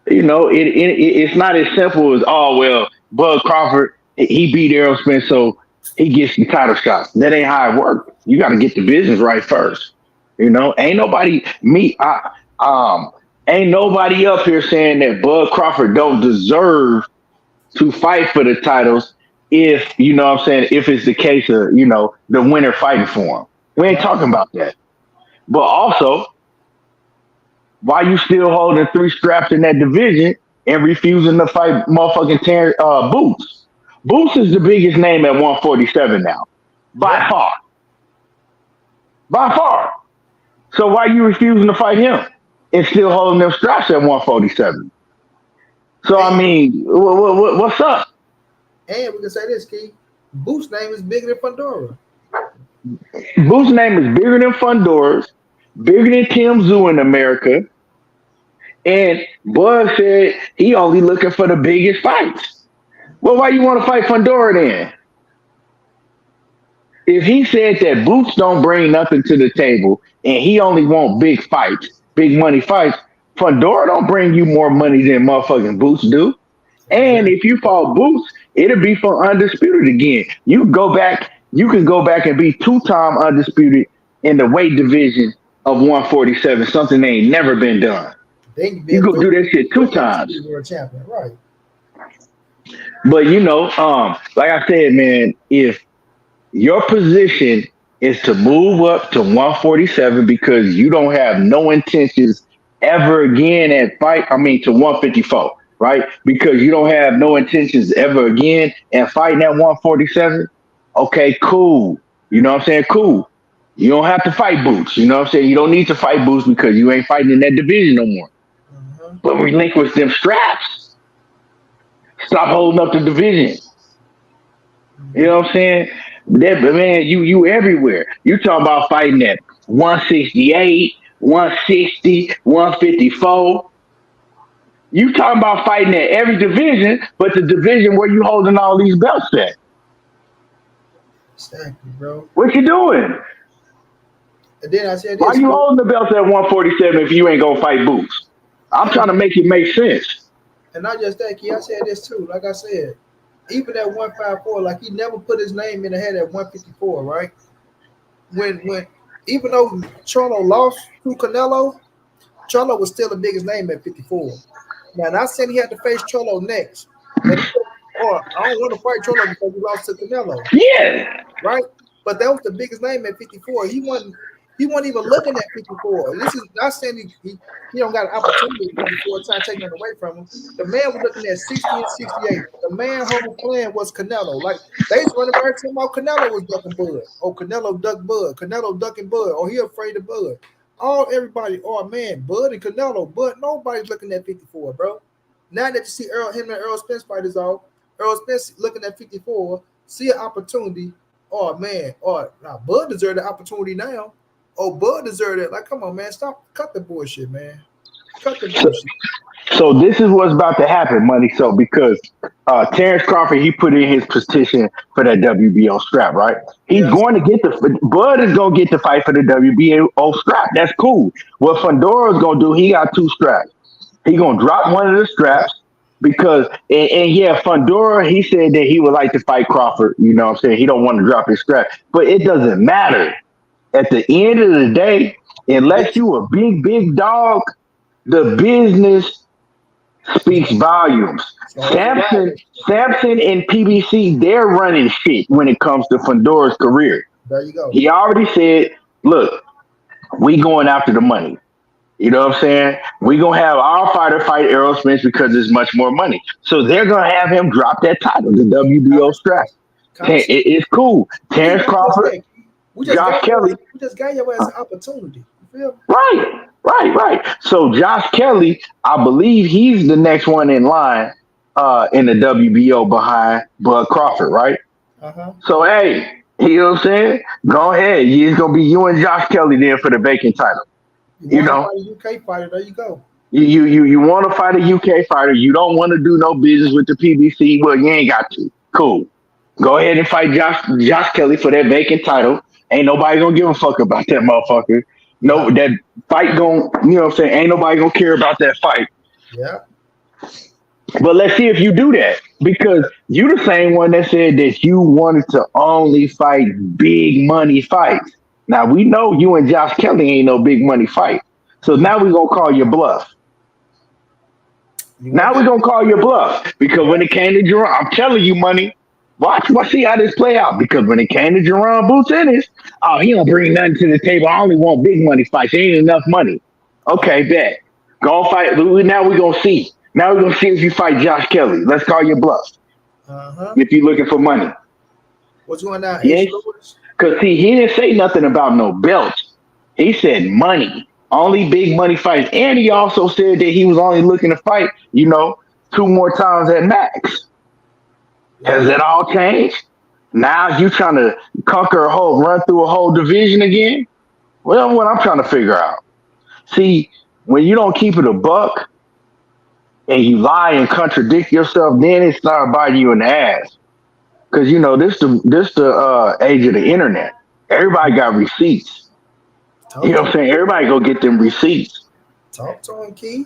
You know, it's not as simple as, oh, well, Bud Crawford, he beat Errol Spence, so he gets the title shot. That ain't how it works. You got to get the business right first. You know, ain't nobody ain't nobody up here saying that Bud Crawford don't deserve to fight for the titles if, you know what I'm saying, if it's the case of, you know, the winner fighting for him. We ain't talking about that. But also, why you still holding 3 straps in that division and refusing to fight motherfucking Boots? Boots is the biggest name at 147 now. By far. By far. So why you refusing to fight him and still holding them straps at 147? So, I mean, what's up? And we can say this, Key. Boots' name is bigger than Fondor. Boots' name is bigger than Fondor's, bigger than Tim Zoo in America. And Bud said he only looking for the biggest fights. Well, why you want to fight Fondor then? If he said that Boots don't bring nothing to the table and he only want big fights, big money fights, Fondor don't bring you more money than motherfucking Boots do. And if you fought Boots, it'll be for undisputed again. You can go back and be 2-time undisputed in the weight division of 147, something that ain't never been done. You go do that shit 2 times. World champion, right? But you know, like I said, man, if your position is to move up to 147 because you don't have no intentions ever again to 154, right? Because you don't have no intentions ever again and fighting at 147. Okay, cool. You know what I'm saying? Cool. You don't have to fight Boots. You know what I'm saying? You don't need to fight Boots because you ain't fighting in that division no more. Mm-hmm. But relinquish them straps. Stop holding up the division. You know what I'm saying? Man, you everywhere. You talking about fighting at 168, 160, 154. You talking about fighting at every division, but the division where you holding all these belts at. Exactly, bro. What you doing? And then I said, why you holding the belts at 147 if you ain't gonna fight Boots? I'm trying to make it make sense. And not just that, Key, I said this too. Like I said, even at 154, like he never put his name in the head at 154, right? When even though Charlo lost to Canelo, Charlo was still the biggest name at 54. Now, not saying he had to face Charlo next, but I don't want to fight Charlo because he lost to Canelo, Yeah. right? But that was the biggest name at 54. He wasn't even looking at 54. This is not saying he don't got an opportunity at 54, trying to take nothing away from him. The man was looking at 60 and 68. The man whole plan was Canelo. Like they was running around talking about Canelo was ducking Bud. Oh, Canelo duck Bud. Canelo ducking Bud. Oh, he afraid of Bud. Everybody, oh man, Bud and Canelo, but nobody's looking at 54, bro. Now that you see him and Errol Spence fight is off, Errol Spence looking at 54, see an opportunity. Oh man, now Bud deserved the opportunity now. Oh, Bud deserved it. Like, come on, man, cut the bullshit, man. Cut the bullshit. So this is what's about to happen, money. So because Terence Crawford, he put in his petition for that WBO strap, right? He's going to get Bud is going to get the fight for the WBO strap. That's cool. What Fondor is going to do, he got 2 straps. He going to drop one of the straps because, and yeah, Fondor, he said that he would like to fight Crawford. You know what I'm saying? He don't want to drop his strap, but it doesn't matter. At the end of the day, unless you a big dog, the business speaks volumes. Sampson and PBC, they're running shit when it comes to Fondor's career. There you go. He already said, look, we going after the money. You know what I'm saying? We going to have our fighter fight Errol Spence because there's much more money. So they're going to have him drop that title, the WBO strap. It's cool. Terence Crawford, Josh Kelly. We just got your ass an opportunity. You feel me? Right. So Josh Kelly, I believe he's the next one in line in the WBO behind Bud Crawford, right? Uh-huh. So, hey, you know what I'm saying? Go ahead. It's going to be you and Josh Kelly there for the vacant title. You know? Fight a UK fighter, there you go. You want to fight a UK fighter. You don't want to do no business with the PBC. Well, you ain't got to. Cool. Go ahead and fight Josh Kelly for that vacant title. Ain't nobody going to give a fuck about that motherfucker. No, that fight gon', you know what I'm saying? Ain't nobody gonna care about that fight. Yeah. But let's see if you do that. Because you the same one that said that you wanted to only fight big money fights. Now we know you and Josh Kelly ain't no big money fight. So now we're gonna call your bluff. Because when it came to Jerome, I'm telling you, money. Watch see how this play out. Because when it came to Jerome Boots Ennis, he don't bring nothing to the table. I only want big money fights. There ain't enough money. Okay, bet. Go fight. Now we're gonna see. Now we're gonna see if you fight Josh Kelly. Let's call your bluff. If you're looking for money. What's going on? Yes. Because see, he didn't say nothing about no belt. He said money. Only big money fights. And he also said that he was only looking to fight, 2 more times at max. Has that all changed? Now you trying to run through a whole division again? Well, what I'm trying to figure out. See, when you don't keep it a buck and you lie and contradict yourself, then it starts biting you in the ass. Because this the age of the internet. Everybody got receipts. You know what I'm saying? Everybody go get them receipts. Talk to him, Key.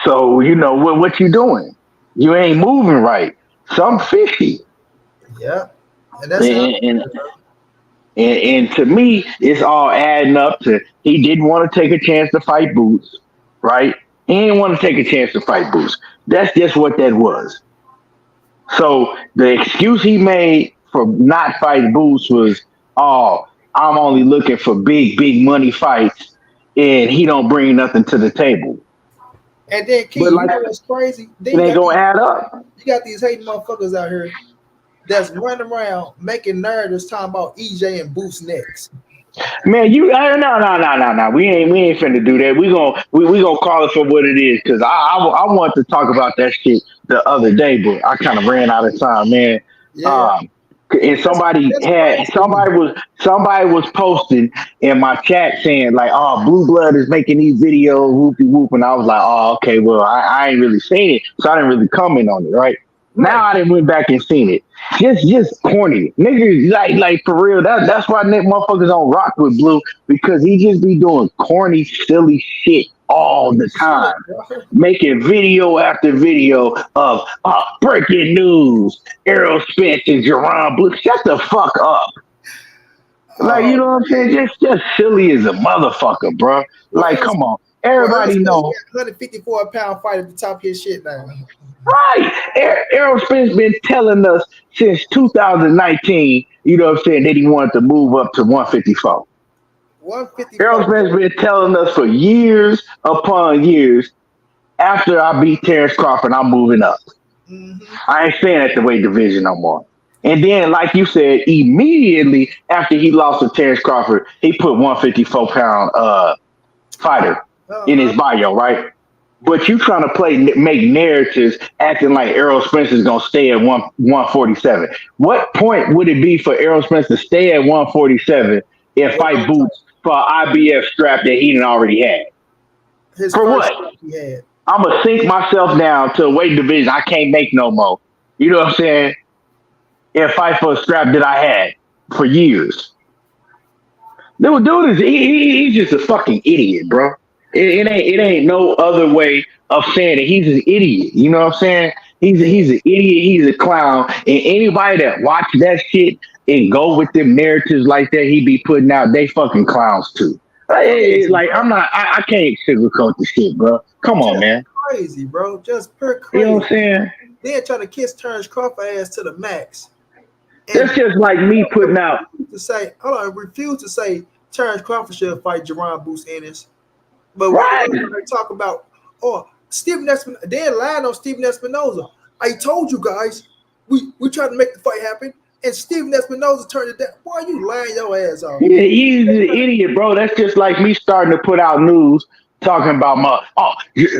So what you doing? You ain't moving right. Something fishy. Yeah. And that's and to me, it's all adding up to he didn't want to take a chance to fight Boots, right? He didn't want to take a chance to fight Boots. That's just what that was. So the excuse he made for not fighting Boots was, I'm only looking for big money fights, and he don't bring nothing to the table. And then, Key, what's crazy? It ain't gonna add up. You got these hating motherfuckers out here that's running around making narratives talking about EJ and Boots next. Man, no. We ain't finna do that. We gonna call it for what it is. Cause I want to talk about that shit the other day, but I kind of ran out of time, man. Yeah. And somebody was posting in my chat saying like, Blue Blood is making these videos, whoopie whoop, and I was like, okay, well, I ain't really seen it, so I didn't really comment on it, right? Now I didn't went back and seen it. Just corny. Niggas like for real. That's why motherfuckers don't rock with Blue, because he just be doing corny, silly shit all the time. Making video after video of breaking news, Errol Spence and Jerome Blue. Shut the fuck up. Like, you know what I'm saying? Just silly as a motherfucker, bro. Like, come on. Everybody know. 154-pound fight at the top of his shit now. Right. Errol Spence been telling us since 2019, you know what I'm saying, that he wanted to move up to 154. Errol 154. Spence been telling us for years upon years, after I beat Terence Crawford, I'm moving up. Mm-hmm. I ain't staying at the weight division no more. And then, like you said, immediately after he lost to Terence Crawford, he put 154-pound fighter in Uh-huh. his bio, right? But you trying to make narratives acting like Errol Spence is gonna stay at 147. What point would it be for Errol Spence to stay at 147 and With fight no title. Boots for an IBF strap that he didn't already had? His For first what? fight he had. I'm gonna sink myself down to a weight division I can't make no more. You know what I'm saying? And fight for a strap that I had for years. Dude is he's just a fucking idiot, bro. It ain't no other way of saying it. He's an idiot. You know what I'm saying? He's an idiot. He's a clown. And anybody that watch that shit and go with them narratives like that he be putting out, they fucking clowns too. Crazy, Like bro. I can't sugarcoat the shit, bro. Come on, Just man. crazy, bro. Just pure You know crazy. what I'm saying? Then trying to kiss Terence Crawford ass to the max. That's And just like me putting out. refuse to say Terence Crawford should fight Jerron Boots Ennis. But when Right. they talk about, Stephen Espinosa, they're lying on Stephen Espinosa. I told you guys, we tried to make the fight happen, and Stephen Espinosa turned it down. Why are you lying your ass off? Yeah, he's an idiot, bro. That's just like me starting to put out news talking about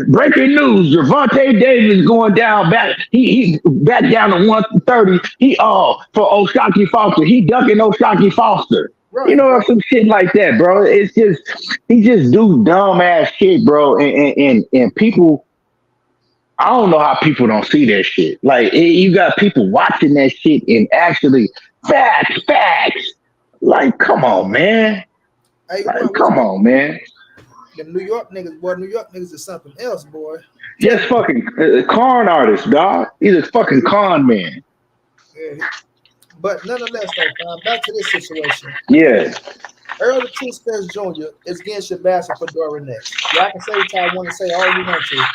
breaking news. Gervonta Davis going down back. He back down to 130. For Oshaki Foster. He ducking Oshaki Foster. You Right, know, bro. some shit like that, bro. It's just he just do dumb ass shit, bro. And people, I don't know how people don't see that shit. Like you got people watching that shit and actually facts. Like, come on, man. Hey, Like, what's come on, man. the New York niggas? Boy, New York niggas is something else, boy. Just fucking con artist, dog. He's a fucking con man. Yeah. But nonetheless, though, back to this situation. Yeah. Errol the True Spence Jr. is getting Shabazz for Fondor next. Y'all can say what y'all want to say all you want to.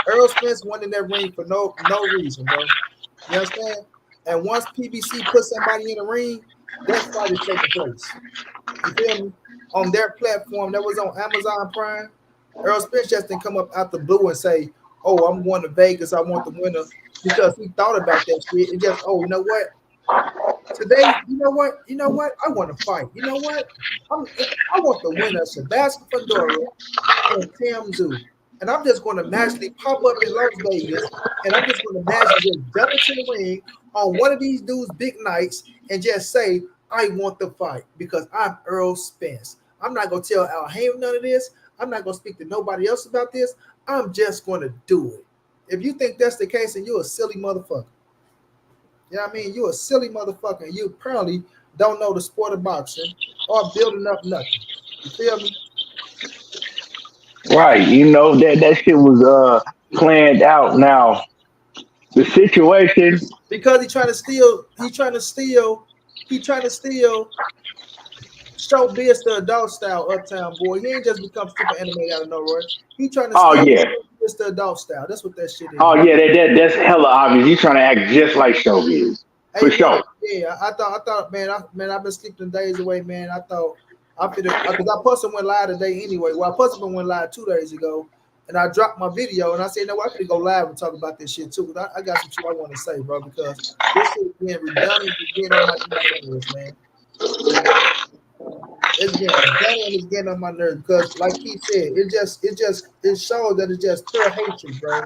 Errol Spence won in that ring for no reason, bro. You understand? And once PBC puts somebody in the ring, that fight is taking place. You feel me? On their platform that was on Amazon Prime, Errol Spence just didn't come up out the blue and say, "Oh, I'm going to Vegas. I want the winner," because he thought about that shit and just, "Oh, you know what? Today, you know what? I want to fight. You know what? I want the winner, Sebastian Fondor and Tim Zoo. And I'm just going to magically pop up in Las Vegas, and I'm just going to magically just jump into the ring on one of these dudes' big nights and just say, I want the fight because I'm Errol Spence. I'm not going to tell Al Haym none of this. I'm not going to speak to nobody else about this. I'm just going to do it. If you think that's the case, then you're a silly motherfucker. You know what I mean? You're a silly motherfucker, and you apparently don't know the sport of boxing or building up nothing. You feel me? Right. You know, that shit was planned out. Now, the situation. Because he trying to steal show biz the adult style uptown boy. He ain't just become super animated out of nowhere. He trying to Oh steal yeah. biz the adult style. That's what that shit is. Oh yeah, that's hella obvious. He's trying to act just like showbiz. For Hey, sure. yeah, I thought, man, I've been sleeping days away, man. I thought because I posted went live today anyway. Well, I posted went live 2 days ago, and I dropped my video, and I said, no, I could go live and talk about this shit too. But I got some shit I want to say, bro, because this shit is being redundant, it's getting on my nerves, man. It's getting redundant, it's getting on my nerves because, like he said, it shows that it's just pure hatred, bro.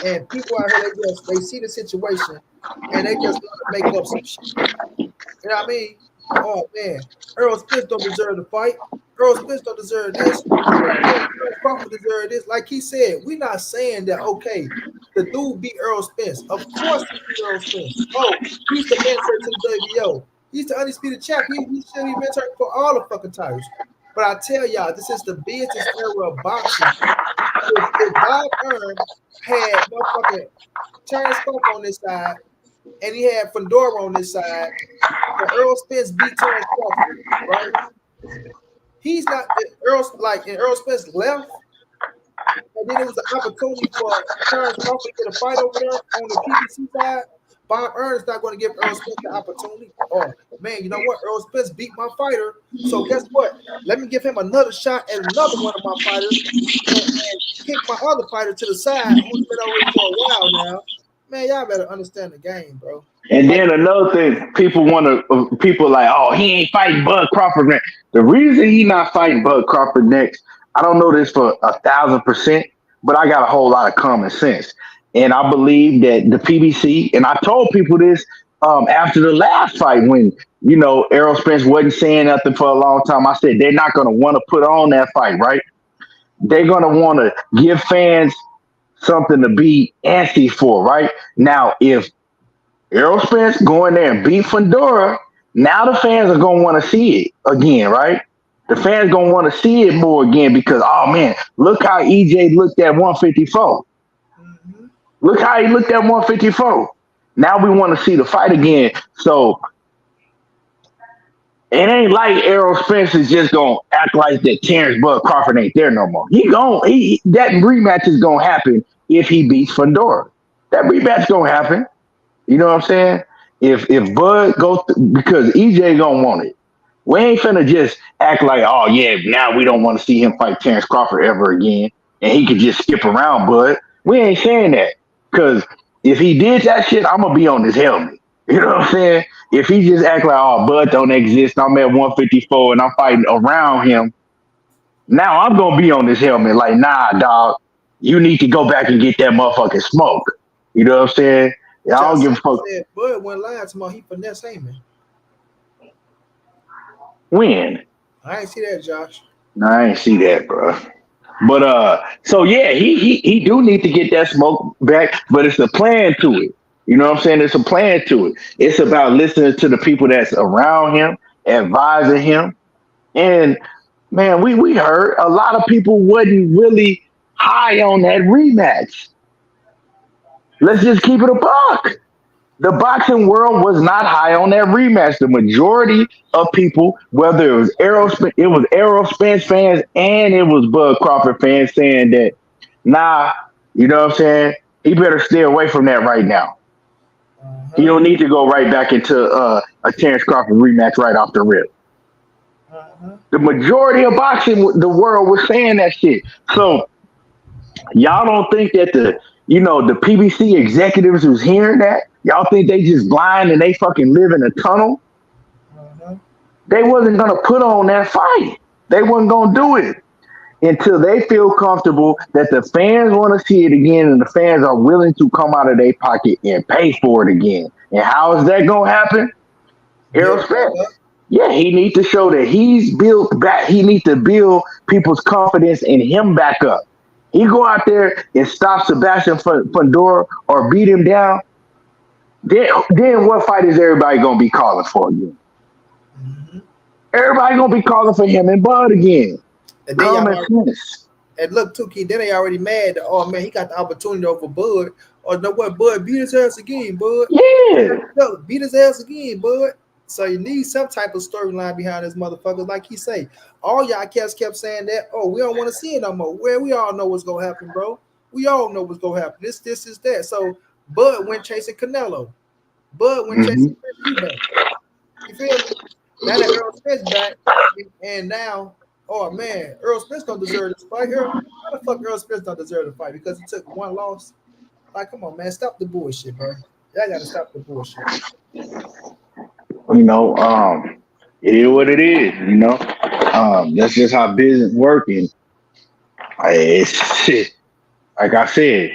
And people out here, they see the situation and they just want to make up some shit. You know what I mean? Oh man, Errol Spence don't deserve the fight. Errol Spence don't deserve this. Crawford deserve this. Like he said, we're not saying that okay, the dude beat Errol Spence. Of course he beat Errol Spence. Oh, he's the mentor to the WBO. He's the undisputed champ. He should be mentor for all the fucking titles. But I tell y'all, this is the business era of boxing. If Bob Earn had motherfucking Terence Crawford on this side, and he had Fondor on this side, and Errol Spence beat Terence Crawford, right? He's not Errol Spence left. And then it was an opportunity for Terence Crawford to get a fight over there on the PBC side. Bob Ernst not going to give Errol Spence the opportunity. Oh, man, you know what? Errol Spence beat my fighter. So guess what? Let me give him another shot at another one of my fighters and kick my other fighter to the side who's been over here for a while now. Man, y'all better understand the game, bro. And Like, then another thing, people like, oh, he ain't fighting Bud Crawford next. The reason he not fighting Bud Crawford next, I don't know this for 1,000%, but I got a whole lot of common sense. And I believe that the PBC, and I told people this after the last fight when, Errol Spence wasn't saying nothing for a long time. I said, they're not going to want to put on that fight, right? They're going to want to give fans something to be antsy for, right? Now, if Errol Spence go in there and beat Fondor, now the fans are going to want to see it again, right? The fans going to want to see it more again because, oh, man, look how EJ looked at 154. mm-hmm. Look how he looked at 154. Now we want to see the fight again. So it ain't like Errol Spence is just going to act like that Terence Bud Crawford ain't there no more. That rematch is going to happen if he beats Fondor. That rematch going to happen. You know what I'm saying? If Bud goes because EJ gonna want it. We ain't finna just act like, oh yeah, now we don't want to see him fight Terence Crawford ever again, and he could just skip around Bud. We ain't saying that because if he did that shit, I'm gonna be on his helmet. You know what I'm saying? If he just act like, oh, Bud don't exist, I'm at 154 and I'm fighting around him. Now I'm gonna be on this helmet like, nah, dog, you need to go back and get that motherfucking smoke. You know what I'm saying? I don't give a fuck. Said Bud went live tomorrow. He finesse Heyman. When? I ain't see that, Josh. No, I ain't see that, bro. But so yeah, he do need to get that smoke back, but it's a plan to it. You know what I'm saying? It's a plan to it. It's about listening to the people that's around him, advising him. And man, we heard a lot of people wasn't really high on that rematch. Let's just keep it a buck. The boxing world was not high on that rematch. The majority of people, whether it was Errol Spence fans and it was Bud Crawford fans saying that, nah, you know what I'm saying? He better stay away from that right now. Uh-huh. He don't need to go right back into a Terence Crawford rematch right off the rip. Uh-huh. The majority of boxing, the world was saying that shit. So y'all don't think that the PBC executives who's hearing that, y'all think they just blind and they fucking live in a tunnel? Uh-huh. They wasn't going to put on that fight. They wasn't going to do it until they feel comfortable that the fans want to see it again and the fans are willing to come out of their pocket and pay for it again. And how is that going to happen? Errol Spence. Yeah, he needs to show that he's built back. He needs to build people's confidence in him back up. He go out there and stop Sebastian Fondor or beat him down. Then what fight is everybody gonna be calling for again? Mm-hmm. Everybody gonna be calling for him and Bud again. And look, too, Key, then they already mad that, oh man, he got the opportunity over Bud. Or know what, Bud beat his ass again, Bud. Yeah. Look, beat his ass again, Bud. So you need some type of storyline behind this motherfucker. Like he say, all y'all cats kept saying that, oh, we don't want to see it no more. Well, we all know what's gonna happen, bro. We all know what's gonna happen. This is that. So Bud went chasing Canelo. Bud went chasing Chris Eubank. You feel me? Now that Errol Spence back, and now, oh man, Errol Spence don't deserve this fight here. How the fuck Errol Spence don't deserve the fight? Because he took one loss? Like, come on, man, stop the bullshit, bro. Y'all gotta stop the bullshit. It is what it is, that's just how business working. It's shit. Like I said,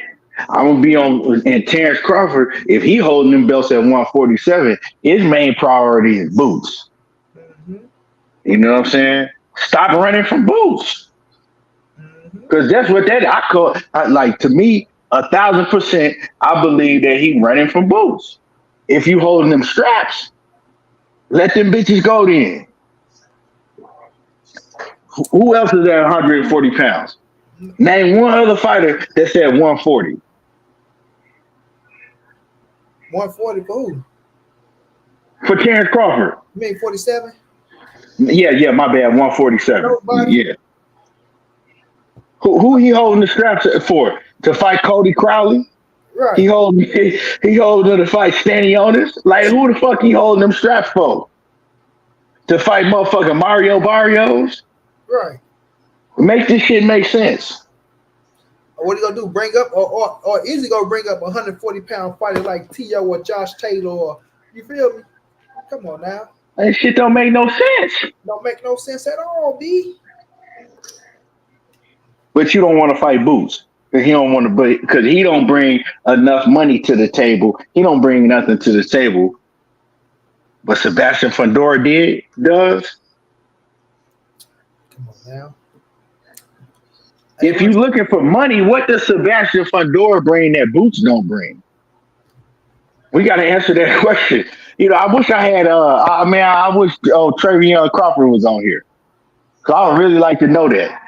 I'm gonna be on and Terence Crawford, if he holding them belts at 147, his main priority is boots. Mm-hmm. You know what I'm saying? Stop running from boots. Because that's what I call, like, to me, 1,000%, I believe that he running from boots. If you holding them straps, let them bitches go then. Who else is at 140 pounds? Name one other fighter that's at 140. 140 for who? For Terence Crawford. You mean 47? Yeah, my bad. 147. Nobody? Yeah. Who he holding the straps for? To fight Cody Crowley? He Right. holding he holding to fight Stanionis? Like who the fuck he holding them straps for? To fight motherfucking Mario Barrios? Right. Make this shit make sense. Or what he gonna do? Bring up or is he gonna bring up a 140-pound fighter like T.O. or Josh Taylor? Or, you feel me? Come on now. That shit don't make no sense. Don't make no sense at all, B. But you don't want to fight Boots. Because he don't want to, because he don't bring enough money to the table. He don't bring nothing to the table. But Sebastian Fondor does. Come on now. If you're looking for money, what does Sebastian Fondor bring that Boots don't bring? We got to answer that question. You know, I wish I had. I wish Travion Crawford was on here. Cause I would really like to know that.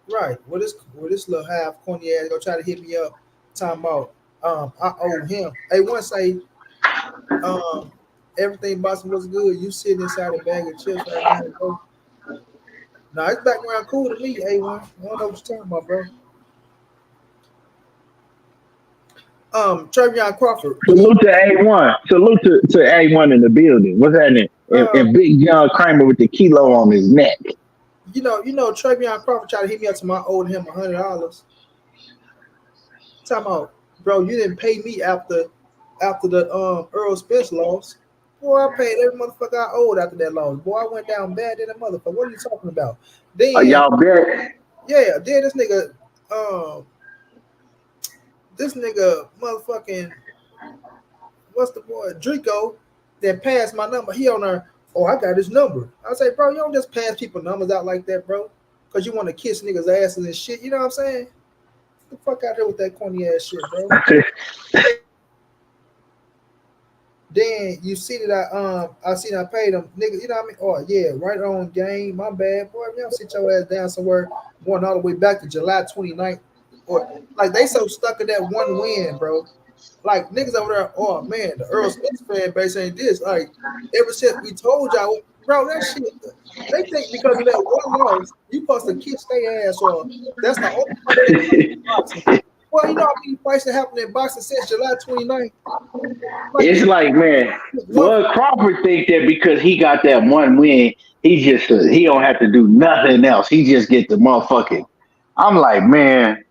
Right. Well, this little half corny ass gonna try to hit me up, talking about I owe him. Hey, once everything Boston was good. You sitting inside a bag of chips right now, bro. Nah, it's background cool to me, A1. I don't know what you're talking about, bro. Travion Crawford. Salute to A1. Salute to A1 in the building. What's happening? And Big John Kramer with the kilo on his neck. You know, Travion Crawford tried to hit me up to my owed him $100. Talking about, bro, you didn't pay me after the Errol Spence loss. Boy, I paid every motherfucker I owed after that loss. Boy, I went down bad in a motherfucker. What are you talking about? Then y'all bet? Yeah, then this nigga motherfucking what's the boy Drico that passed my number. He on there. Oh, I got his number. I say, bro, you don't just pass people numbers out like that, bro, because you want to kiss niggas' asses and shit. You know what I'm saying? Get the fuck out here with that corny ass shit, bro. Then you see that I seen I paid him, nigga. You know what I mean? Oh yeah, right on game. My bad, boy. You don't sit your ass down somewhere going all the way back to July 29th. Or like they so stuck in that one win, bro. Like niggas over there, oh man, the Errol Spence fan base ain't this. Like ever since we told y'all, bro, that shit. They think because of that one loss, you supposed to kiss their ass, or that's the only fight in boxing. Well, you know how many fights that happened in boxing since July 29th? It's like, man, Bud Crawford think that because he got that one win, he don't have to do nothing else. He just get the motherfucking. I'm like, man,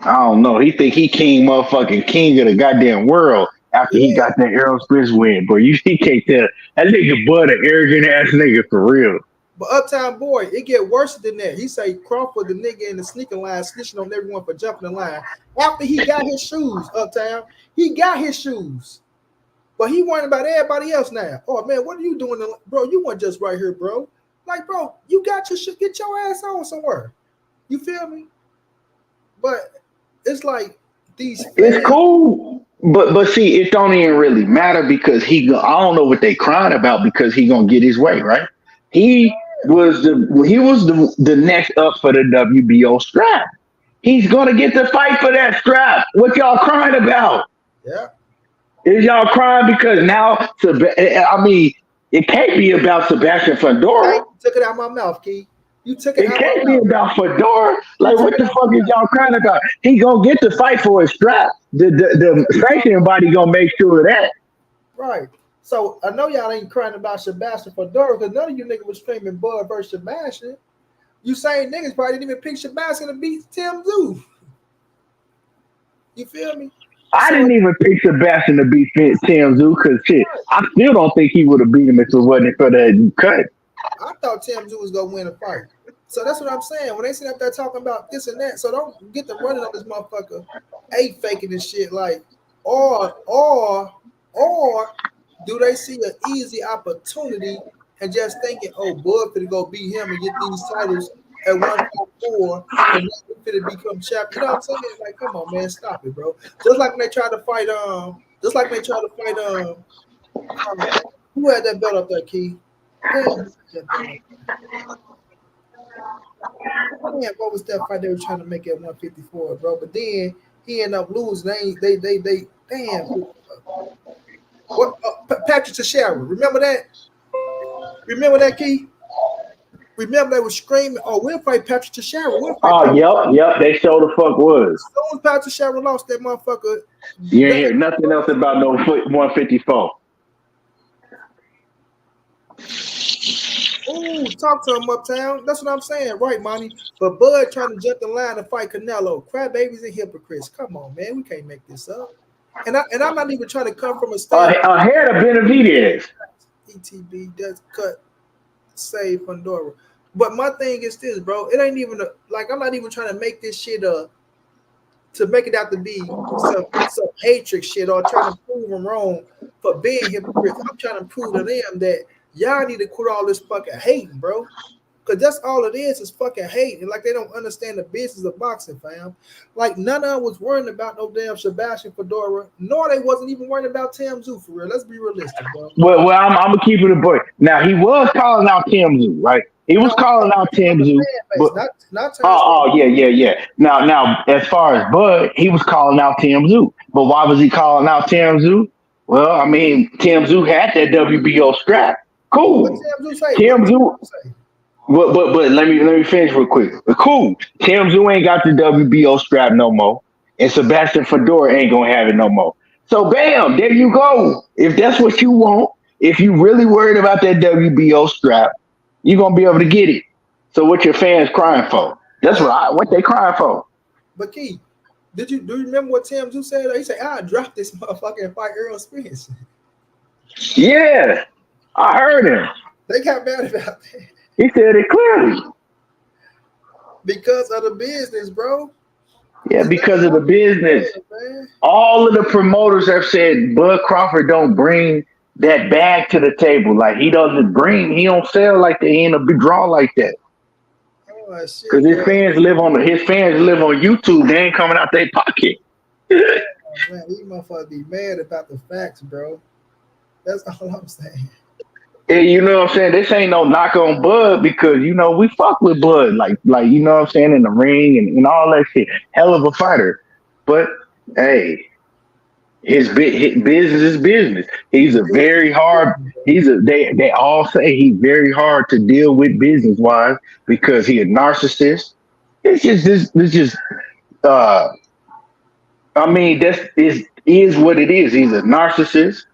I don't know. He think he motherfucking king of the goddamn world after he got that Errol Spence win. But he can't tell that nigga Bud an arrogant ass nigga for real. But Uptown Boy, it get worse than that. He say Crawford, the nigga in the sneaker line, snitching on everyone for jumping the line. After he got his shoes, Uptown, he got his shoes. But he worrying about everybody else now. Oh, man, what are you doing? Bro, you weren't just right here, bro. Like, bro, you got your shit. Get your ass on somewhere. You feel me? But it's like these fans. It's cool. But see, it don't even really matter because I don't know what they crying about because he gonna get his way, right? He was the next up for the WBO strap. He's gonna get the fight for that strap. What y'all crying about? Yeah. Is y'all crying because now? I mean, it can't be about Sebastian Fondor. You took it out of my mouth, Key. You took it. It can't be about Fondor. Like, what the fuck is y'all crying about? He gonna get the fight for his strap. The sanctioning body gonna make sure of that. Right. So I know y'all ain't crying about Sebastian Fondor because none of you niggas was screaming Bud versus Sebastian. You same niggas probably didn't even pick Sebastian to beat Tim Zoo. You feel me? I didn't even pick Sebastian to beat Tim Zoo because shit, I still don't think he would have beat him if it wasn't for that cut. I thought Tim Zoo was gonna win a fight. So that's what I'm saying. When they sit up there talking about this and that, so don't get the running on this motherfucker, faking and shit like, or do they see an easy opportunity and just thinking, oh, Bud finna go beat him and get these titles at 144 and then finna become champion. You know what I'm saying? Like, come on, man, stop it, bro. Just like when they tried to fight, who had that belt up there, Key? Man, what was that fight they were trying to make at 154, bro? But then he ended up losing. They damn. What Patrick Teixeira? Remember that? Remember that, Key? Remember they were screaming, "Oh, we'll fight Patrick Teixeira. We'll fight Oh, Patrick." yep. They sure the fuck was. As soon as Patrick Teixeira lost that motherfucker, You ain't hear nothing else about no 154. Ooh, talk to him uptown. That's what I'm saying, right, Monty? But Bud trying to jump the line to fight Canelo. Crybabies and hypocrites. Come on, man. We can't make this up. And I'm not even trying to come from a standpoint. Ahead of Benavidez. ETB does cut save Fondor. But my thing is this, bro. It ain't even like I'm not even trying to make this shit to make it out to be some hatred shit or trying to prove them wrong for being hypocrites. I'm trying to prove to them that y'all need to quit all this fucking hating, bro. Because that's all it is fucking hate. And like they don't understand the business of boxing, fam. Like none of them was worrying about no damn Sebastian Fedora, nor they wasn't even worrying about Tam Tszyu for real. Let's be realistic, bro. Well, I'm gonna keep it a boy. Now he was calling out Tam Tszyu, right? He was calling out Tam Tszyu, but not yeah. Now, as far as Bud, he was calling out Tam Tszyu. But why was he calling out Tam Tszyu? Well, I mean, Tam Tszyu had that WBO strap. Cool. Tam Tszyu. But let me finish real quick. Cool. Tam Tszyu ain't got the WBO strap no more, and Sebastian Fedora ain't gonna have it no more. So bam, there you go. If that's what you want, if you really worried about that WBO strap, you're gonna be able to get it. So what your fans crying for? That's what they crying for. But Key, do you remember what Tam Tszyu said? He said, "I dropped this motherfucker and fight Errol Spence." Yeah, I heard him. They got mad about that. He said it clearly. Because of the business, bro. Yeah, because of the business. All of the promoters have said Bud Crawford don't bring that bag to the table. Like he don't sell like that. He ain't a big draw like that. Oh, shit. Because his fans live on YouTube. They ain't coming out their pocket. Oh, man, these motherfuckers be mad about the facts, bro. That's all I'm saying. Yeah, you know what I'm saying? This ain't no knock on Bud because we fuck with Bud, like you know what I'm saying, in the ring and all that shit. Hell of a fighter, but hey, his business is business. He's a very hard. They all say he's very hard to deal with business wise because he a narcissist. It's just I mean is what it is. He's a narcissist.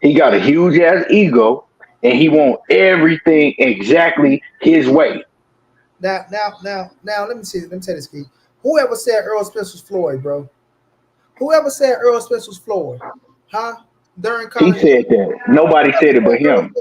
He got a huge ass ego. And he want everything exactly his way. Now, let me say this, Keith. Whoever said Errol Spence was Floyd, bro? Whoever said Errol Spence was Floyd? Huh? During he said that. Nobody said it but him.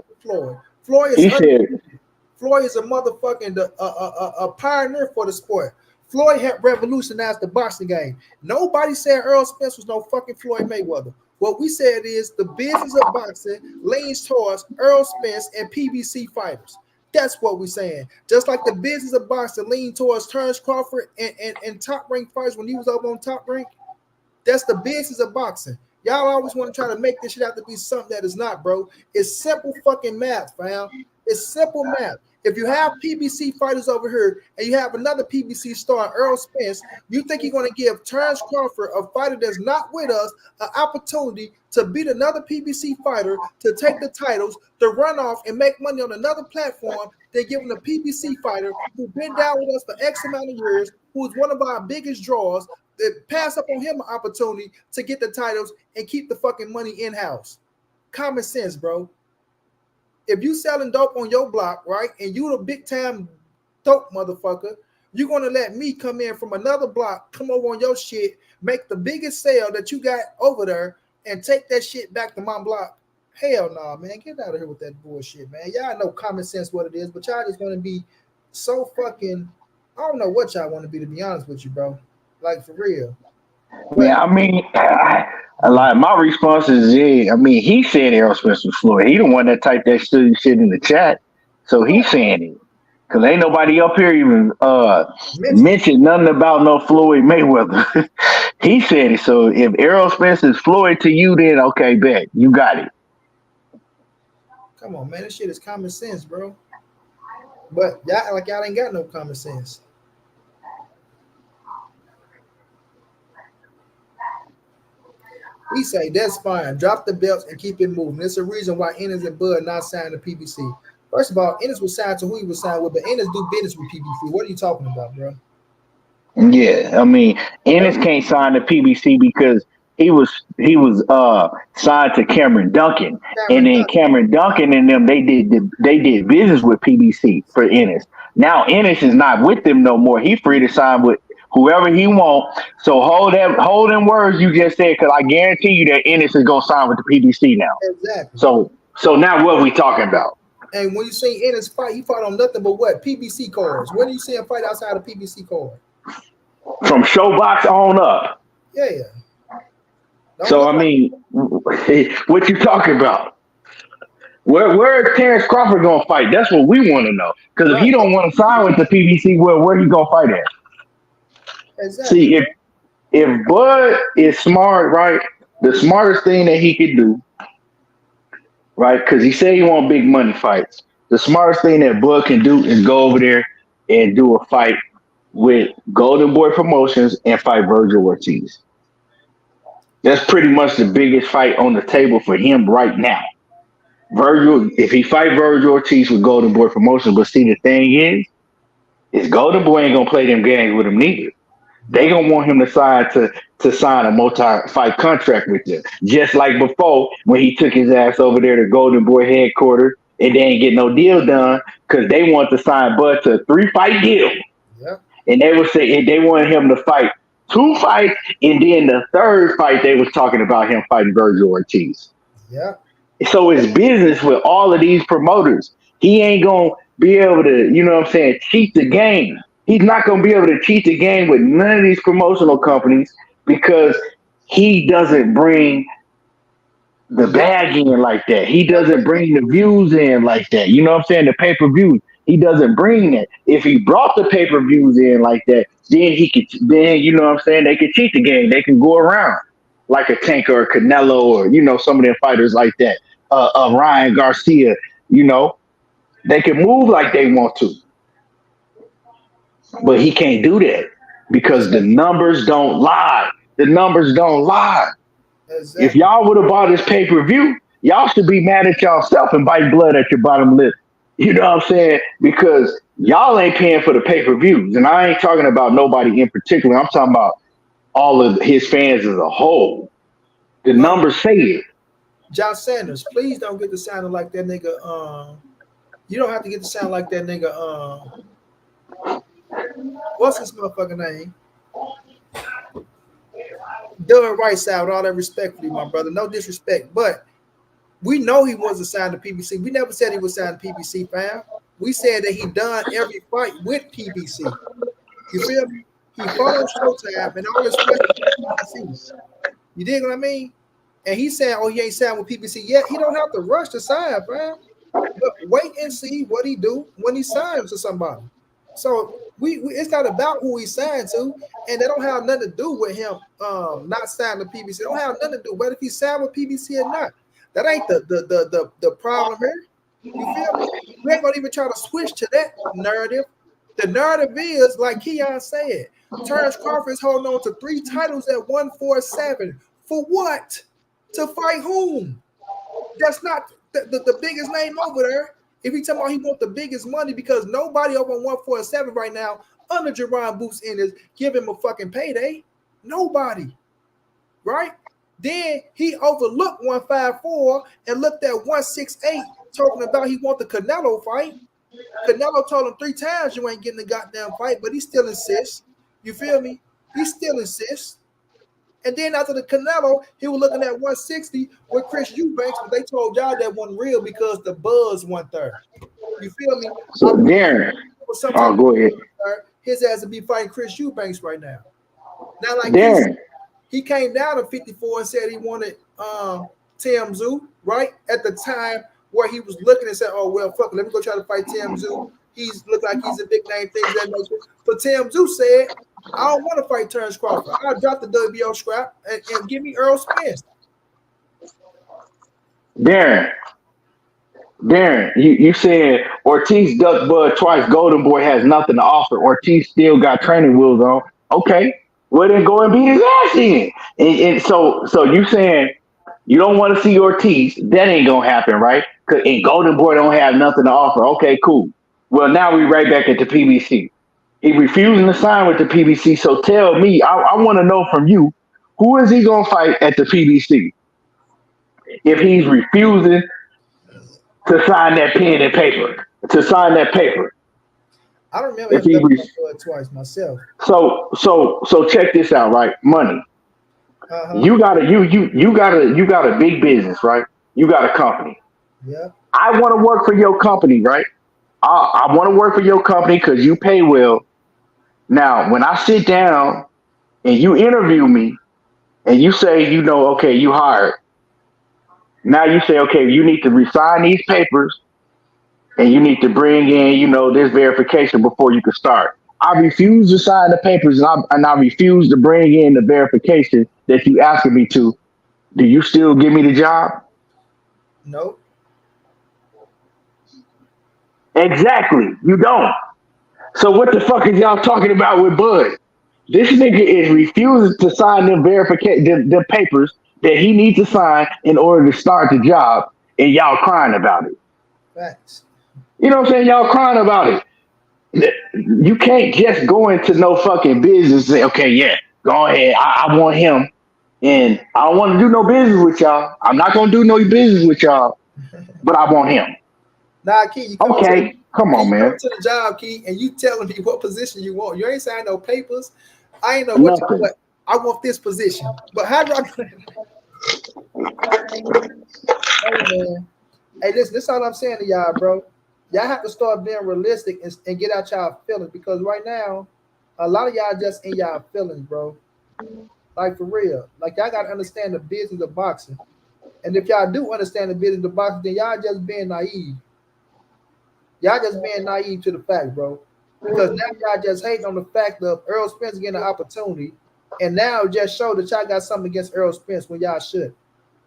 Floyd is a motherfucking a pioneer for the sport. Floyd had revolutionized the boxing game. Nobody said Errol Spence was no fucking Floyd Mayweather. What we said is the business of boxing leans towards Errol Spence and PBC fighters. That's what we're saying. Just like the business of boxing leaned towards Terence Crawford and top rank fighters when he was up on top rank. That's the business of boxing. Y'all always want to try to make this shit out to be something that is not, bro. It's simple fucking math, fam. It's simple math. If you have PBC fighters over here and you have another PBC star, Errol Spence, you think you're going to give Terence Crawford, a fighter that's not with us, an opportunity to beat another PBC fighter, to take the titles, to run off and make money on another platform than giving a PBC fighter who's been down with us for X amount of years, who's one of our biggest draws, that pass up on him an opportunity to get the titles and keep the fucking money in-house. Common sense, bro. If you selling dope on your block, right, and you the big time dope motherfucker, you're gonna let me come in from another block, come over on your shit, make the biggest sale that you got over there, and take that shit back to my block. Hell no, man. Get out of here with that bullshit, man. Y'all know common sense what it is, but y'all just want to be so fucking, I don't know what y'all want to be honest with you, bro. Like, for real. But, yeah, I mean, like my response is, yeah, I mean, he said Errol Spence was Floyd. He the one that typed that shit in the chat. So he's saying it. Because ain't nobody up here even mentioned nothing about no Floyd Mayweather. He said it. So if Errol Spence is Floyd to you, then okay, bet. You got it. Come on, man. This shit is common sense, bro. But y'all ain't got no common sense. We say that's fine. Drop the belts and keep it moving. There's a reason why Ennis and Bud not signed to PBC. First of all, Ennis was signed to who he was signed with, but Ennis do business with PBC. What are you talking about, bro? Yeah, I mean, Ennis can't sign to PBC because he was signed to Cameron Duncan, and Cameron then Dunn. Cameron Duncan and them they did business with PBC for Ennis. Now Ennis is not with them no more. He free to sign with whoever he want. So hold them words you just said, because I guarantee you that Ennis is gonna sign with the PBC now. Exactly. So now what we talking about? And when you see Ennis fight, he fought on nothing but what? PBC cards. When do you see him fight outside of PBC card? From Showbox on up. Yeah, yeah. Don't So look I like mean, what you talking about? Where is Terence Crawford gonna fight? That's what we want to know. Because if he right. don't want to sign with the PBC, where he gonna fight at? Exactly, See, bro. if Bud is smart, right, the smartest thing that he could do, right, because he said he want big money fights. The smartest thing that Bud can do is go over there and do a fight with Golden Boy Promotions and fight Virgil Ortiz. That's pretty much the biggest fight on the table for him right now. Virgil, if he fight Virgil Ortiz with Golden Boy Promotions, but see the thing is Golden Boy ain't gonna play them games with him neither. They Nope. gonna want him to sign a multi-fight contract with them, just like before when he took his ass over there to Golden Boy headquarters and they ain't get no deal done because they want to sign Bud to a 3-fight deal, Yep. and they would say they wanted him to fight 2 fights, and then the third fight they was talking about him fighting Virgil Ortiz. Yep. So it's business with all of these promoters. He ain't gonna be able to, you know what I'm saying, cheat the game. He's not gonna be able to cheat the game with none of these promotional companies because he doesn't bring the Yep. bag in like that. He doesn't bring the views in like that. You know what I'm saying? The pay-per-views. He doesn't bring that. If he brought the pay-per-views in like that, then you know what I'm saying, they could cheat the game. They can go around like a Tank or a Canelo or, some of them fighters like that. Ryan Garcia, they can move like they want to. But he can't do that because the Exactly. numbers don't lie. The numbers don't lie. If Exactly. y'all would have bought this pay-per-view, y'all should be mad at y'allself and bite blood at your bottom lip. You know what I'm saying? Because y'all ain't paying for the pay-per-views. And I ain't talking about nobody in particular. I'm talking about all of his fans as a whole. The numbers say it. John Sanders, please don't get to sounding like that nigga. You don't have to get to sound like that nigga. What's his motherfucking name? Doug Right side, with all that respect for you, my brother. No disrespect, but we know he wasn't signed to PBC. We never said he was signed to PBC, fam. We said that he done every fight with PBC. You feel me? He fought on Showtime and all his fights with PBC. You dig what I mean? And he said, "Oh, he ain't signed with PBC yet." He don't have to rush to sign, fam. But wait and see what he do when he signs to somebody. So we it's not about who he signed to, and they don't have nothing to do with him not signing to PBC. They don't have nothing to do whether if he signed with PBC or not. That ain't the problem here. You feel me? We ain't gonna even try to switch to that narrative. The narrative is like Keon said, Terence Crawford is holding on to 3 titles at 147. For what? To fight whom? That's not the biggest name over there. If he talking about he want the biggest money, because nobody over 147 right now under Jerron Boots in is give him a fucking payday. Nobody. Right? Then he overlooked 154 and looked at 168, talking about he want the Canelo fight. Canelo told him 3 times you ain't getting the goddamn fight, but he still insists. You feel me? He still insists. And then after the Canelo, he was looking at 160 with Chris Eubanks, but they told y'all that wasn't real because the buzz went there. You feel me? So Darren, go ahead. His ass would be fighting Chris Eubanks right now. Now, like Darren, he came down to 54 and said he wanted Tim Tszyu, right? At the time where he was looking and said, "Oh well, fuck it, let me go try to fight Tim Tszyu. He's look like he's a big name, things that nature." But Tim Tszyu said, "I don't want to fight Terence Crawford. I'll drop the WBO scrap and give me Errol Spence." Darren, you said Ortiz ducked Bud twice. Golden Boy has nothing to offer. Ortiz still got training wheels on. Okay, well then go and beat his ass in. And so you saying You don't want to see Ortiz. That ain't gonna happen, right? And Golden Boy don't have nothing to offer. Okay, cool. Well, now we right back at the PBC. He refusing to sign with the PBC. So tell me, I want to know from you, who is he gonna fight at the PBC if he's refusing to sign that pen and paper? To sign that paper. I don't remember If him he ducking re- my blood twice myself. so check this out, right? Money. Uh-huh. You got a big business, right? You got a company. Yeah. I want to work for your company, right? I want to work for your company because you pay well. Now, when I sit down and you interview me and you say, okay, you hired. Now you say, okay, you need to resign these papers and you need to bring in, this verification before you can start. I refuse to sign the papers and I refuse to bring in the verification that you asking me to. Do you still give me the job? Nope. Exactly. You don't. So what the fuck is y'all talking about with Bud? This nigga is refusing to sign them verification, the papers that he needs to sign in order to start the job, and y'all crying about it. Facts. You know what I'm saying? Y'all crying about it. You can't just go into no fucking business and say, okay, yeah, go ahead. I want him, and I don't want to do no business with y'all. I'm not gonna do no business with y'all, but I want him. Nah, Key, you Okay, come on, man. come to the job, Key, and you telling me what position you want. You ain't signing no papers. I ain't know what you Nothing. want. I want this position. But how do I Hey man. Hey, listen, this is all I'm saying to y'all, bro. Y'all have to start being realistic and get out y'all feelings because right now, a lot of y'all just in y'all feelings, bro. Like for real. Like y'all gotta understand the business of boxing. And if y'all do understand the business of boxing, then y'all just being naive. Y'all just being naive to the fact, bro. Because now y'all just hating on the fact of Errol Spence getting an opportunity, and now just show that y'all got something against Errol Spence when y'all should.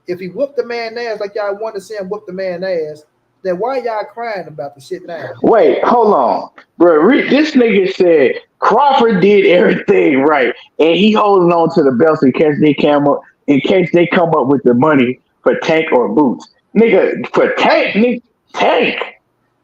If he whooped the man ass like y'all want to see him whoop the man ass, then why y'all crying about the shit now? Wait, hold on, bro. This nigga said Crawford did everything right, and he holding on to the belts in case they come up with the money for Tank or Boots. Nigga, for Tank, nigga, Tank.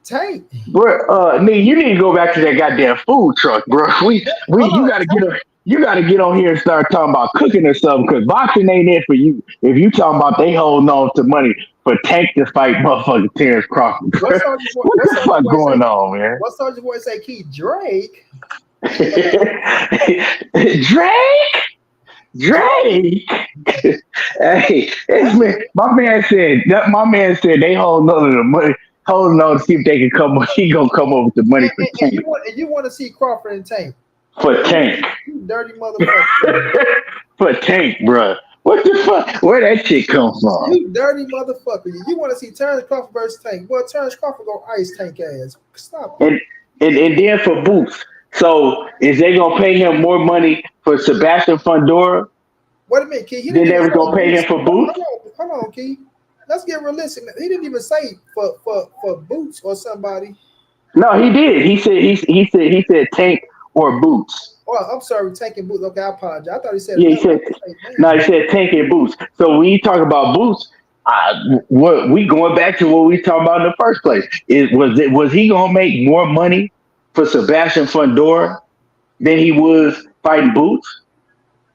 Tank. Bro, nigga, you need to go back to that goddamn food truck, bro. Hold You on. gotta get on. You gotta get on here and start talking about cooking or something, because boxing ain't it for you. If you talking about they holding on to money for Tank to fight motherfucking Terence Crawford, bro. What the fuck going on, man? What Soldier Boy say, Keith? Drake? Drake, Drake. Hey, man, my man said they holding on to the money, holding on to see if they can come. He gonna come up with the money for And Tank. you want to see Crawford and Tank. For Tank. You dirty motherfucker. For Tank, bro. What the fuck? Where that shit come from? You dirty motherfucker. You want to see Terence Crawford versus Tank. Well, Terence Crawford gonna ice Tank ass. Stop it. And then for Boots. So is they gonna pay him more money for Sebastian Fondor Wait a minute, Key. He than didn't they even was say gonna pay him boots. for Boots? Hold on, Key. Let's get realistic. He didn't even say for Boots or somebody. No, he did. He said Tank or Boots. Oh, I'm sorry, taking Boots. Okay, I apologize. I thought he said Yeah, he another. said no. He said Tank and Boots. So when you talk about Boots, what we going back to what we talking about in the first place? Was he gonna make more money for Sebastian Fondor than he was fighting Boots?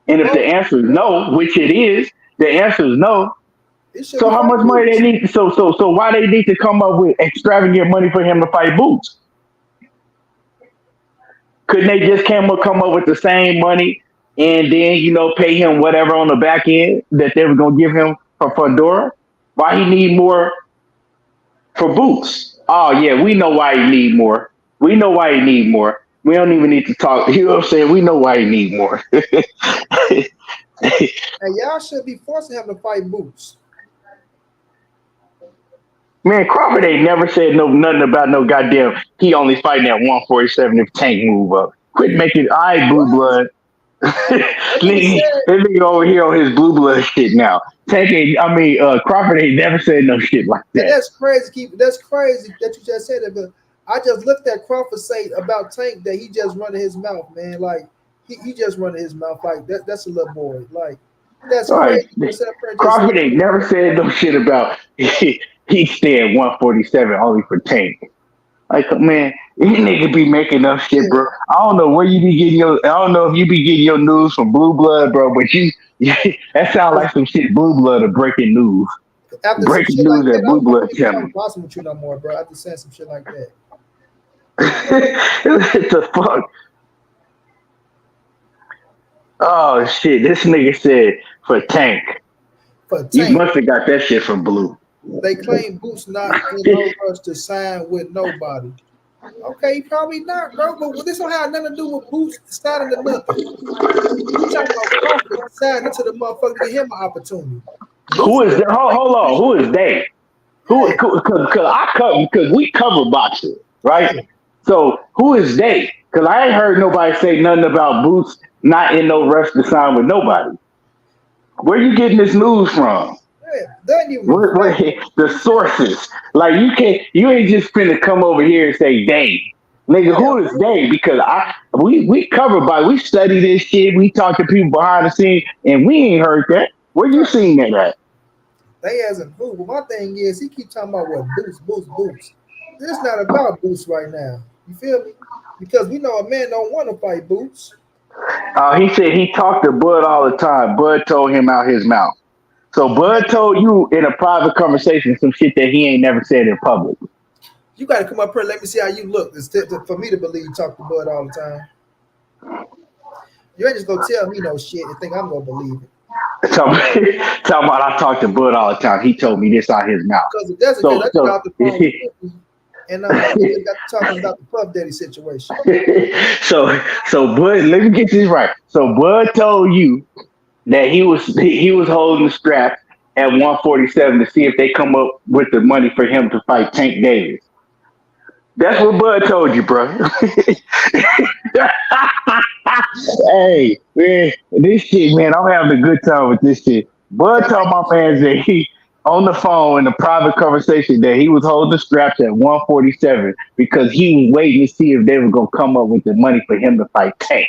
And if the Well, answer is no, which it is, the answer is no. it should So be how fighting much money they Boots. need? So why they need to come up with extravagant money for him to fight Boots? Couldn't they just come up with the same money and then pay him whatever on the back end that they were gonna give him for Fedora? Why he need more for Boots? Oh yeah, we know why he need more. We know why he need more. We don't even need to talk. You know what I'm saying? We know why he need more. And y'all should be forcing him to fight Boots. Man, Crawford ain't never said nothing about no goddamn. He only fighting at 147 if Tank move up. Quit making blue What? blood. That nigga said, That nigga over here on his blue blood shit now. Tank ain't. Crawford ain't never said no shit like and that. that's crazy. That's crazy that you just said it. But I just looked at Crawford say about Tank that he just running his mouth, man. Like he just running his mouth like that. That's a little boy. Like That's All right. crazy. You sit up there and just Crawford ain't never said no shit about he stay at 147 only for Tank. Like, man, you nigga be making up shit, bro. yeah. I don't know where you be getting your. I don't know if you be getting your news from Blue Blood, bro. But you that sounds like some shit. Blue Blood or breaking news. After some Breaking shit like news that, at Blue I Blood don't even channel. talk boxing with you no more, bro. After saying some shit like that. What the fuck? Oh shit! This nigga said for Tank. For You Tank, must have got that shit from Blue. they claim Boots not in no rush to sign with nobody. Okay, probably not, bro. But this don't have nothing to do with Boots signing to nothing. We talking about Crawford signing to the motherfucker to get him an opportunity. Boots Who is is that? Hold on. Who is they? Who? yeah, Because we cover boxing, right? yeah, So who is they? Because I ain't heard nobody say nothing about Boots not in no rush to sign with nobody. Where you getting this news from? yeah. That ain't even a Where fact. the sources? Like you ain't just finna come over here and say they. Nigga, Yeah, who is they? Because we cover by we study this shit. We talk to people behind the scenes, and we ain't heard that. Where you right. seen that at? They hasn't moved. But my thing is, he keep talking about what Boots, Boots, Boots. It's not about Boots right now. You feel me? Because we know a man don't want to fight Boots. He said he talked to Bud all the time. Bud told him out his mouth. So Bud told you in a private conversation some shit that he ain't never said in public. You got to come up here. Let me see how you look. For me to believe you talk to Bud all the time. You ain't just gonna tell me no shit and think I'm gonna believe it. Talking about I talk to Bud all the time. He told me this out his mouth. Because if that's the case, So I just got so off the phone with 50 and we just got to talking about the Puff Daddy situation. so Bud, let me get this right. So Bud told you that he was holding the strap at 147 to see if they come up with the money for him to fight Tank Davis. That's what Bud told you, bro. Hey, man, this shit, man, I'm having a good time with this shit. Bud That told my fans that he on the phone in a private conversation that he was holding the straps at 147 because he was waiting to see if they were gonna come up with the money for him to fight Tank.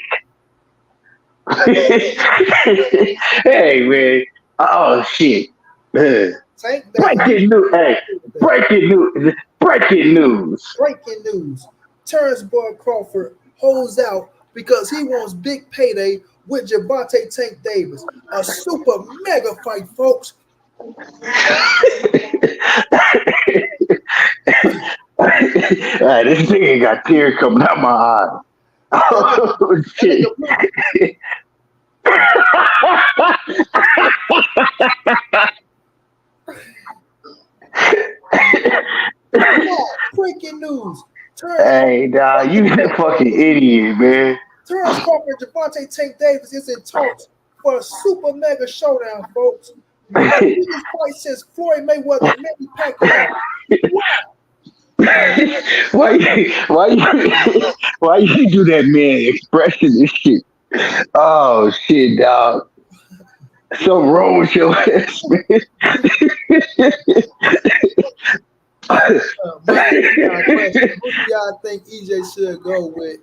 Hey, man. Oh shit. Tank Davis. Breaking news. Hey, breaking news. Breaking news. Breaking news. Terence Boy Crawford holds out because he wants big payday with Javante Tank Davis. A super mega fight, folks. This nigga got tears coming out my eye. That nigga, Oh that shit. nigga blue. Yeah, breaking news. Terence Hey, nah, you a fucking idiot, man. Terence Crawford and Javante Tank Davis is in talks for a super mega showdown, folks. The biggest fight since Floyd Mayweather and Manny Pacquiao. Why you do that, man? Expressing this shit. Oh shit, dog. Something wrong with your ass, My man. question: who do y'all think EJ should go with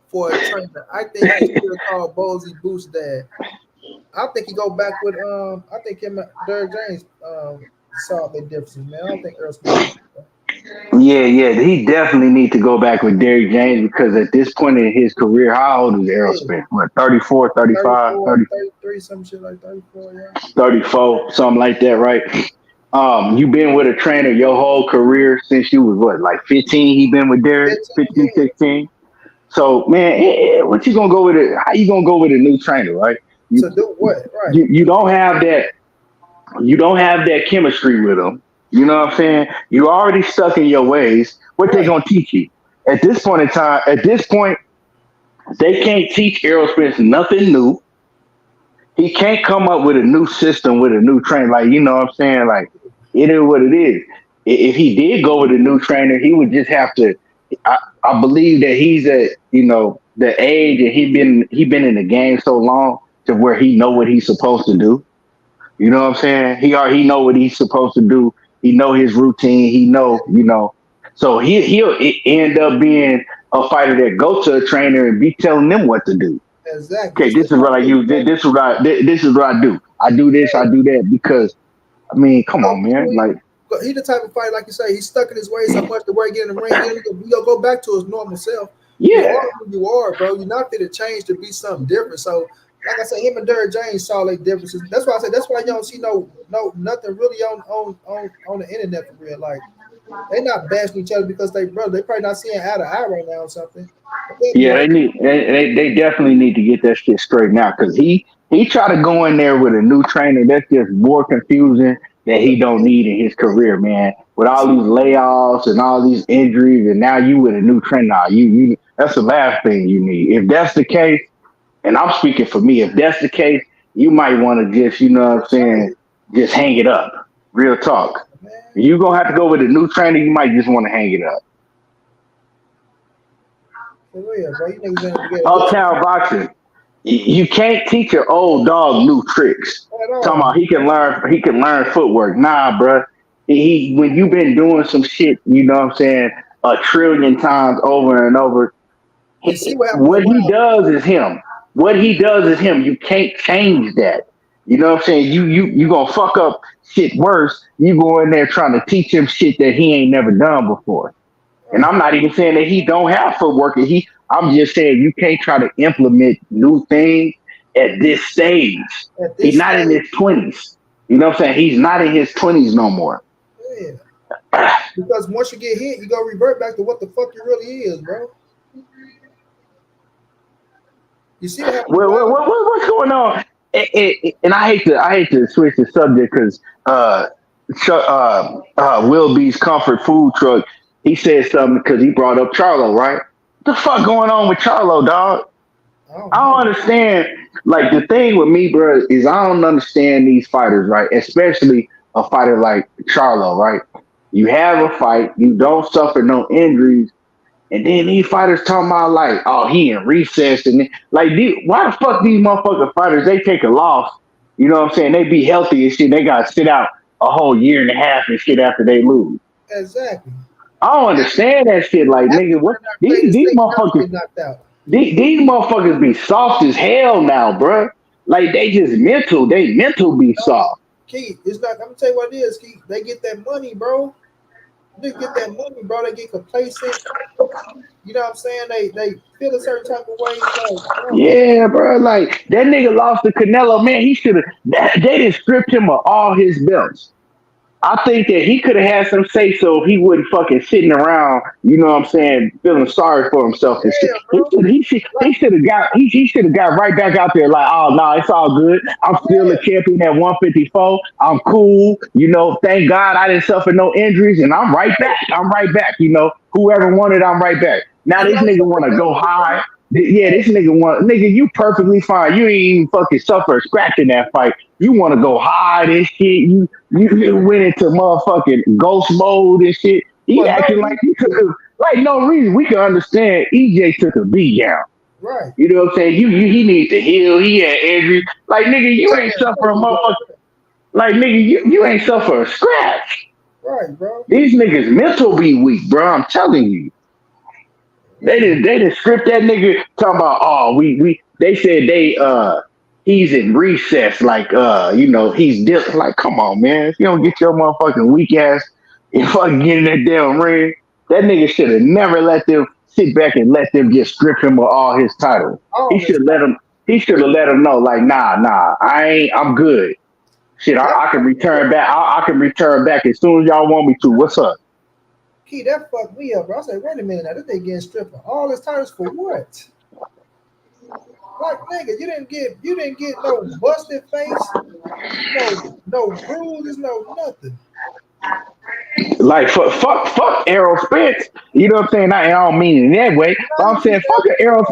for a trainer? I think he should call Bozy Boots dad. I think he go back with I think him and Derrick James solve their differences, man. I don't think Earl Spence. Yeah. He definitely need to go back with Derrick James because at this point in his career, how old is Errol Yeah, Spence? What, 34, 35, 34, 30, 33, some shit like 34, yeah. 34, something like that, right? You've been with a trainer your whole career since you was what, like 15? He been with Derrick, 15, 15, yeah. 16. So, man, what you gonna go with it? How you gonna go with a new trainer, right? You To do what? Right. you don't have that. You don't have that chemistry with them. You know what I'm saying? You already stuck in your ways. What they Right. gonna teach you? At this point in time, at this point, they can't teach Errol Spence nothing new. He can't come up with a new system with a new trainer. Like, you know what I'm saying? Like, it is what it is. If he did go with a new trainer, he would just have to. I believe that he's at the age and he been in the game so long to where he know what he's supposed to do. You know what I'm saying? He know what he's supposed to do. He know his routine. He know. So he'll end up being a fighter that go to a trainer and be telling them what to do. Exactly. Okay, That's this what is I what I mean, use. bro. This is what I do. I do this, I do that because I mean, come No, on, man. Like, he the type of fighter, like you say, he's stuck in his ways so much the way he get in the ring. He'll go back to his normal self. You yeah, are who you are, bro. You're not fit to change to be something different. So, like I said, him and Derrick James saw like differences. That's why I said that's why you don't see nothing really on the internet for real. Like they not bashing each other because they brother. They probably not seeing eye to eye right now or something. But then, yeah, they definitely need to get that shit straightened out because he tried to go in there with a new trainer that's just more confusing that but he let me don't tell need in his you, career, man. With you all see, these layoffs and all these injuries, and now you with a new trainer, nah, you that's the last thing you need. If that's the case, and I'm speaking for me, if that's the case, you might want to just, you know what I'm saying, right, just hang it up. Real talk. man. You gonna have to go with a new trainer. You might just want to hang it up. For real, bro. You niggas gonna get a good Uptown boxing. You can't teach your old dog new tricks. at Talking all. about he can learn footwork. Nah, bruh. He when you been doing some shit, you know what I'm saying, a trillion times over and over. You see what happened with What he Wild? does is him. What he does is him. You can't change that. You know what I'm saying? You gonna fuck up shit worse. You go in there trying to teach him shit that he ain't never done before. And Right. I'm not even saying that he don't have footwork. I'm just saying you can't try to implement new things at this stage. At He's this not in stage, his 20s. You know what I'm saying? He's not in his 20s no more. yeah. Because once you get hit, you go revert back to what the fuck you really is, bro. You see what happened to Wild? What's going on? And I hate to switch the subject because Will B's comfort food truck. He said something because he brought up Charlo, right? What the fuck going on with Charlo, dog? I I don't don't know. understand. Like the thing with me, bro, is I don't understand these fighters, right? Especially a fighter like Charlo, right? You have a fight, you don't suffer no injuries, and then these fighters talking about like, oh, he in recess, and like, why the fuck these motherfucking fighters? They take a loss, you know what I'm saying? They be healthy and shit. They got to sit out a whole year and a half and shit after they lose. Exactly. I don't understand that shit. Like, nigga, Athletes what better not play to these stay healthy motherfuckers? get knocked out. These motherfuckers be soft as hell now, bruh. Like they just mental. They mental be No, soft. Keith, it's not. I'm gonna tell you what it is, Keith. They get that money, bro. They get that money, bro. They get complacent. You know what I'm saying? They feel a certain type of way. Like, bro, Yeah, bro. Like that nigga lost to Canelo. Man, he should have. They didn't stripped him of all his belts. I think that he could have had some say so if he wasn't fucking sitting around, you know what I'm saying, feeling sorry for himself and shit. yeah, bro. He Like, should have got he should have got right back out there like, oh no, it's all good. I'm still a yeah, champion at 154. I'm cool. You know, thank God I didn't suffer no injuries and I'm right back. I'm right back. You know, whoever wanted, I'm right back. Now he this lost nigga to wanna go Canelo, bro. high. Yeah, this nigga want nigga, you perfectly fine. You ain't even fucking suffer a scratch in that fight. You want to go high and shit. You went into motherfucking ghost mode and shit. He For no acting like he took reason. no reason. We can understand EJ took a beat down. Right. You know what I'm saying? He needs to heal. He had injury. Like nigga, you ain't Yeah, suffer a totally, bro. motherfucker. Like nigga, you ain't suffer a scratch. Right, bro. These niggas mental be weak, bro. I'm telling you. Yeah. They didn't script that nigga talking about oh we they said they he's in recess like you know he's like come on man if you don't get your motherfucking weak ass and fucking get in that damn ring that nigga should have never let them sit back and let them just strip him of all his titles. He All this should time. let him know like nah I'm good shit That I can fucked me return up. back I can return back as soon as y'all want me to what's up. Key, that fucked me up, bro. I said, wait a minute now, this nigga getting stripped of all his titles for what? Like nigga, you didn't get no busted face, no bruises, no nothing. Like fuck Errol Spence. You know what I'm saying? I don't mean it in that way, but Not I'm even saying that,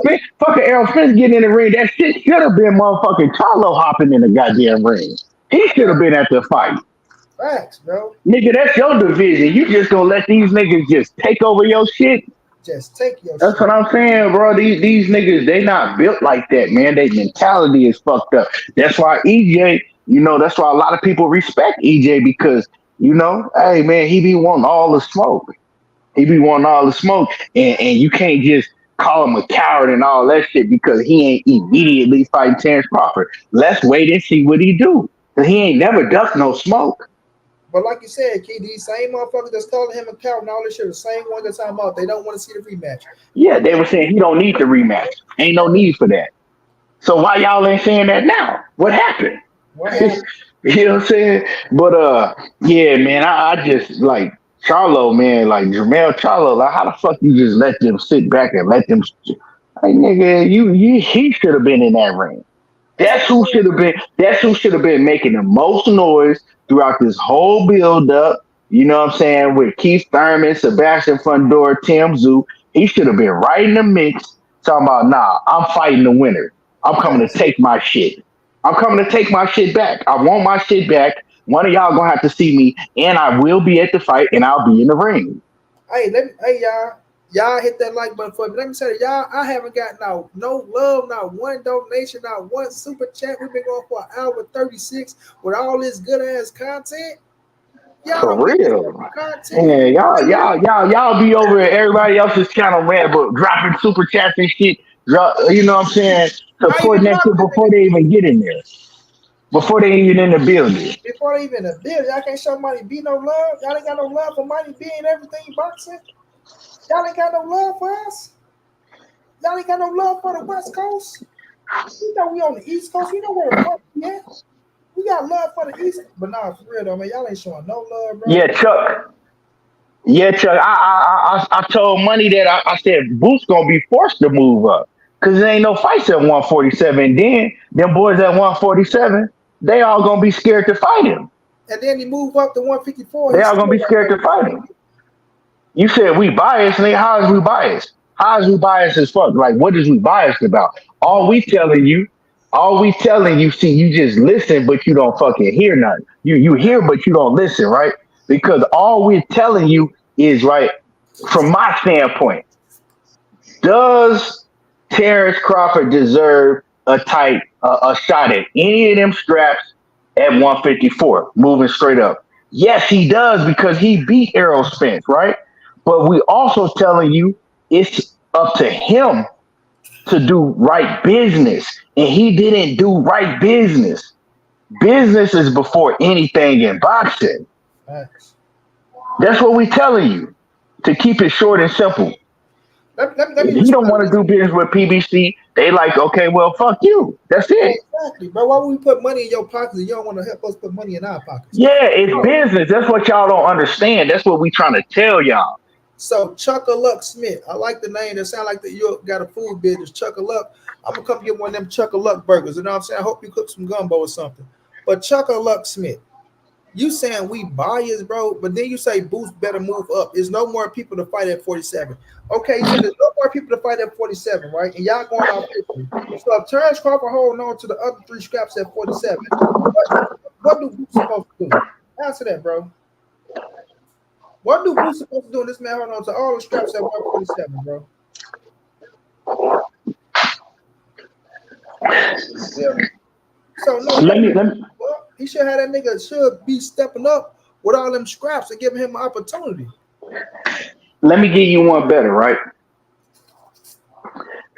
right. Fuck a Errol Spence getting in the ring. That shit should have been motherfucking Charlo hopping in the goddamn ring. He should have been at the fight. Facts, bro. Nigga, that's your division. You just gonna let these niggas just take over your shit? Just take your That's shit. what I'm saying, bro. These niggas, they not built like that, man. Their mentality is fucked up. That's why EJ, you know, that's why a lot of people respect EJ because, you know, hey man, he be wanting all the smoke. He be wanting all the smoke, and you can't just call him a coward and all that shit because he ain't immediately fighting Terence Crawford. Let's wait and see what he do. Cause he ain't never ducked no smoke. But like you said, Key, these same motherfuckers that's calling him a coward and all this shit, the same one that's talking about they don't want to see the rematch. Yeah, they were saying he don't need the rematch. Ain't no need for that. So why y'all ain't saying that now? What happened? What happened? You know what I'm saying? But yeah, man, I just like Charlo, man, like Jermell Charlo, like how the fuck you just let them sit back and let them like nigga, you he should have been in that ring. That's what That's I'm who saying. should have been. That's who should have been making the most noise throughout this whole build up. You know what I'm saying? With Keith Thurman, Sebastian Fondor, Tim Zoo, he should have been right in the mix. Talking about, nah, I'm fighting the winner. I'm coming to Facts. take my shit. I'm coming to take my shit back. I want my shit back. One of y'all gonna have to see me, and I will be at the fight, and I'll be in the ring. Hey, hey y'all hit that like button for me. Let me say, y'all, I haven't got no love, not one donation, not one super chat. We've been going for an hour 36 with all this good ass content. Y'all For don't give us no real. content. Yeah, y'all be over at everybody else's channel, man, but dropping super chats and shit. You know what I'm saying? I even Supporting that dropped shit this before nigga they even get in there. Before they even in the building. before they even a bill. Y'all can't show Money B no love. Y'all ain't got no love for Money B and everything boxing. Y'all ain't got no love for us. Y'all ain't got no love for the West Coast. You know we on the East Coast. We know where the fuck we at. We got love for the East, but nah, for real though, man. Y'all ain't showing no love, bro. Yeah, Chuck. Yeah, Chuck. I told Money that I said Boots gonna be forced to move up because there ain't no fights at 147. Then them boys at 147, they all gonna be scared to fight him. And then he moved up to 154. They He's all gonna still be right scared there to with fight Money him. B. You said we biased, nigga. How is we biased? How is we biased as fuck? Like, what is we biased about? All we telling you, all we telling you, see, you just listen, but you don't fucking hear nothing. You hear, but you don't listen, right? Because all we're telling you is right from my standpoint. Does Terence Crawford deserve a shot at any of them straps at 154, moving straight up? Yes, he does because he beat Errol Spence, right? But we also telling you it's up to him to do right business, and he didn't do right business. Business is before anything in boxing. Facts. That's what we telling you to keep it short and simple. Let me If he don't respond to want to this. do business with PBC, they like, okay, well, fuck you. That's it. Exactly, bro. Why would we put money in your pockets and you don't want to help us put money in our pockets? Yeah, it's Oh, business. That's what y'all don't understand. That's what we trying to tell y'all. so Chuck-a-Luck Smith. I like the name. That sound like that you got a food business. Chuck-a-Luck. I'm gonna come get one of them Chuck-a-Luck burgers. You know what I'm saying? I hope you cook some gumbo or something. But Chuck-a-Luck Smith. You saying we biased, bro, but then you say Boost better move up. There's no more people to fight at 47. Okay, you said there's no more people to fight at 47, right? And y'all going off history. So if Terence Crawford holding on to the other three scraps at 47, what, what do Boost supposed to do? Answer that, bro. What do Boost supposed to do? This man holding on to all the scraps at 147, bro. You feel me? So no, he Let don't me need to let me move up. He should have that nigga should be stepping up with all them scraps and giving him an opportunity. let me give you one better, right?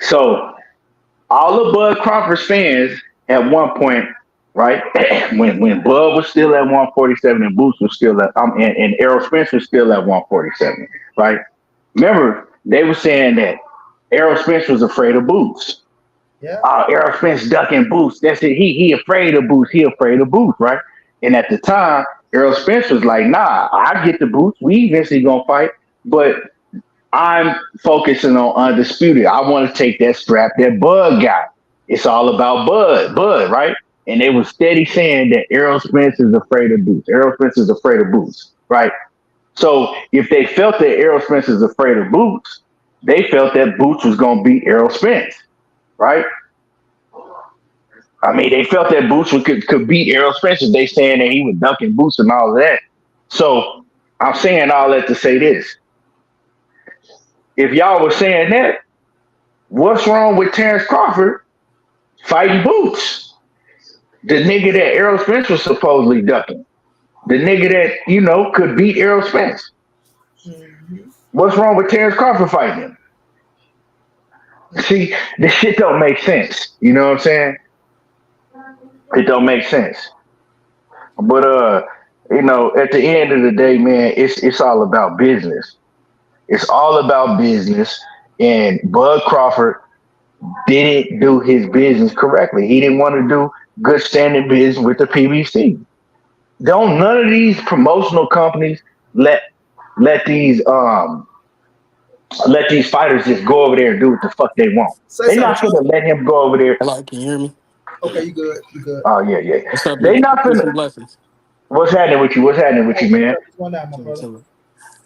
So all of Bud Crawford's fans at one point, right, when Bud was still at 147 and Boots was still at and Errol Spence was still at 147, right? Remember, they were saying that Errol Spence was afraid of Boots. Yeah. Errol Spence ducking Boots. That's it. He afraid of Boots. He afraid of Boots, right? And at the time, Errol Spence was like, nah, I get the Boots. We eventually gonna fight, but I'm focusing on undisputed. I want to take that strap that Bud got. It's all about Bud, right? And they were steady saying that Errol Spence is afraid of Boots. Errol Spence is afraid of Boots, right? So if they felt that Errol Spence is afraid of Boots, they felt that Boots was going to beat Errol Spence, right? I mean, they felt that Boots could beat Errol Spence. They saying that he was ducking Boots and all of that. So I'm saying all that to say this. If y'all were saying that, what's wrong with Terence Crawford fighting Boots? The nigga that Errol Spence was supposedly ducking. The nigga that, could beat Errol Spence. Mm-hmm. What's wrong with Terence Crawford fighting him? See, this shit don't make sense. You know what I'm saying? It don't make sense. But at the end of the day, man, it's all about business. It's all about business. And Bud Crawford didn't do his business correctly. He didn't want to do good standing business with the PBC. Don't none of these promotional companies let let these um let these fighters just go over there and do what the fuck they want. Say They something, not Chuck. gonna let him go over there. Hello, can you hear me? Okay, you good? You good? Oh yeah, yeah. What's up, They dude? not Peace gonna. and blessings. What's happening with you? What's happening with Oh, you, what's man? up? What's going on, my Chilling, brother? chilling.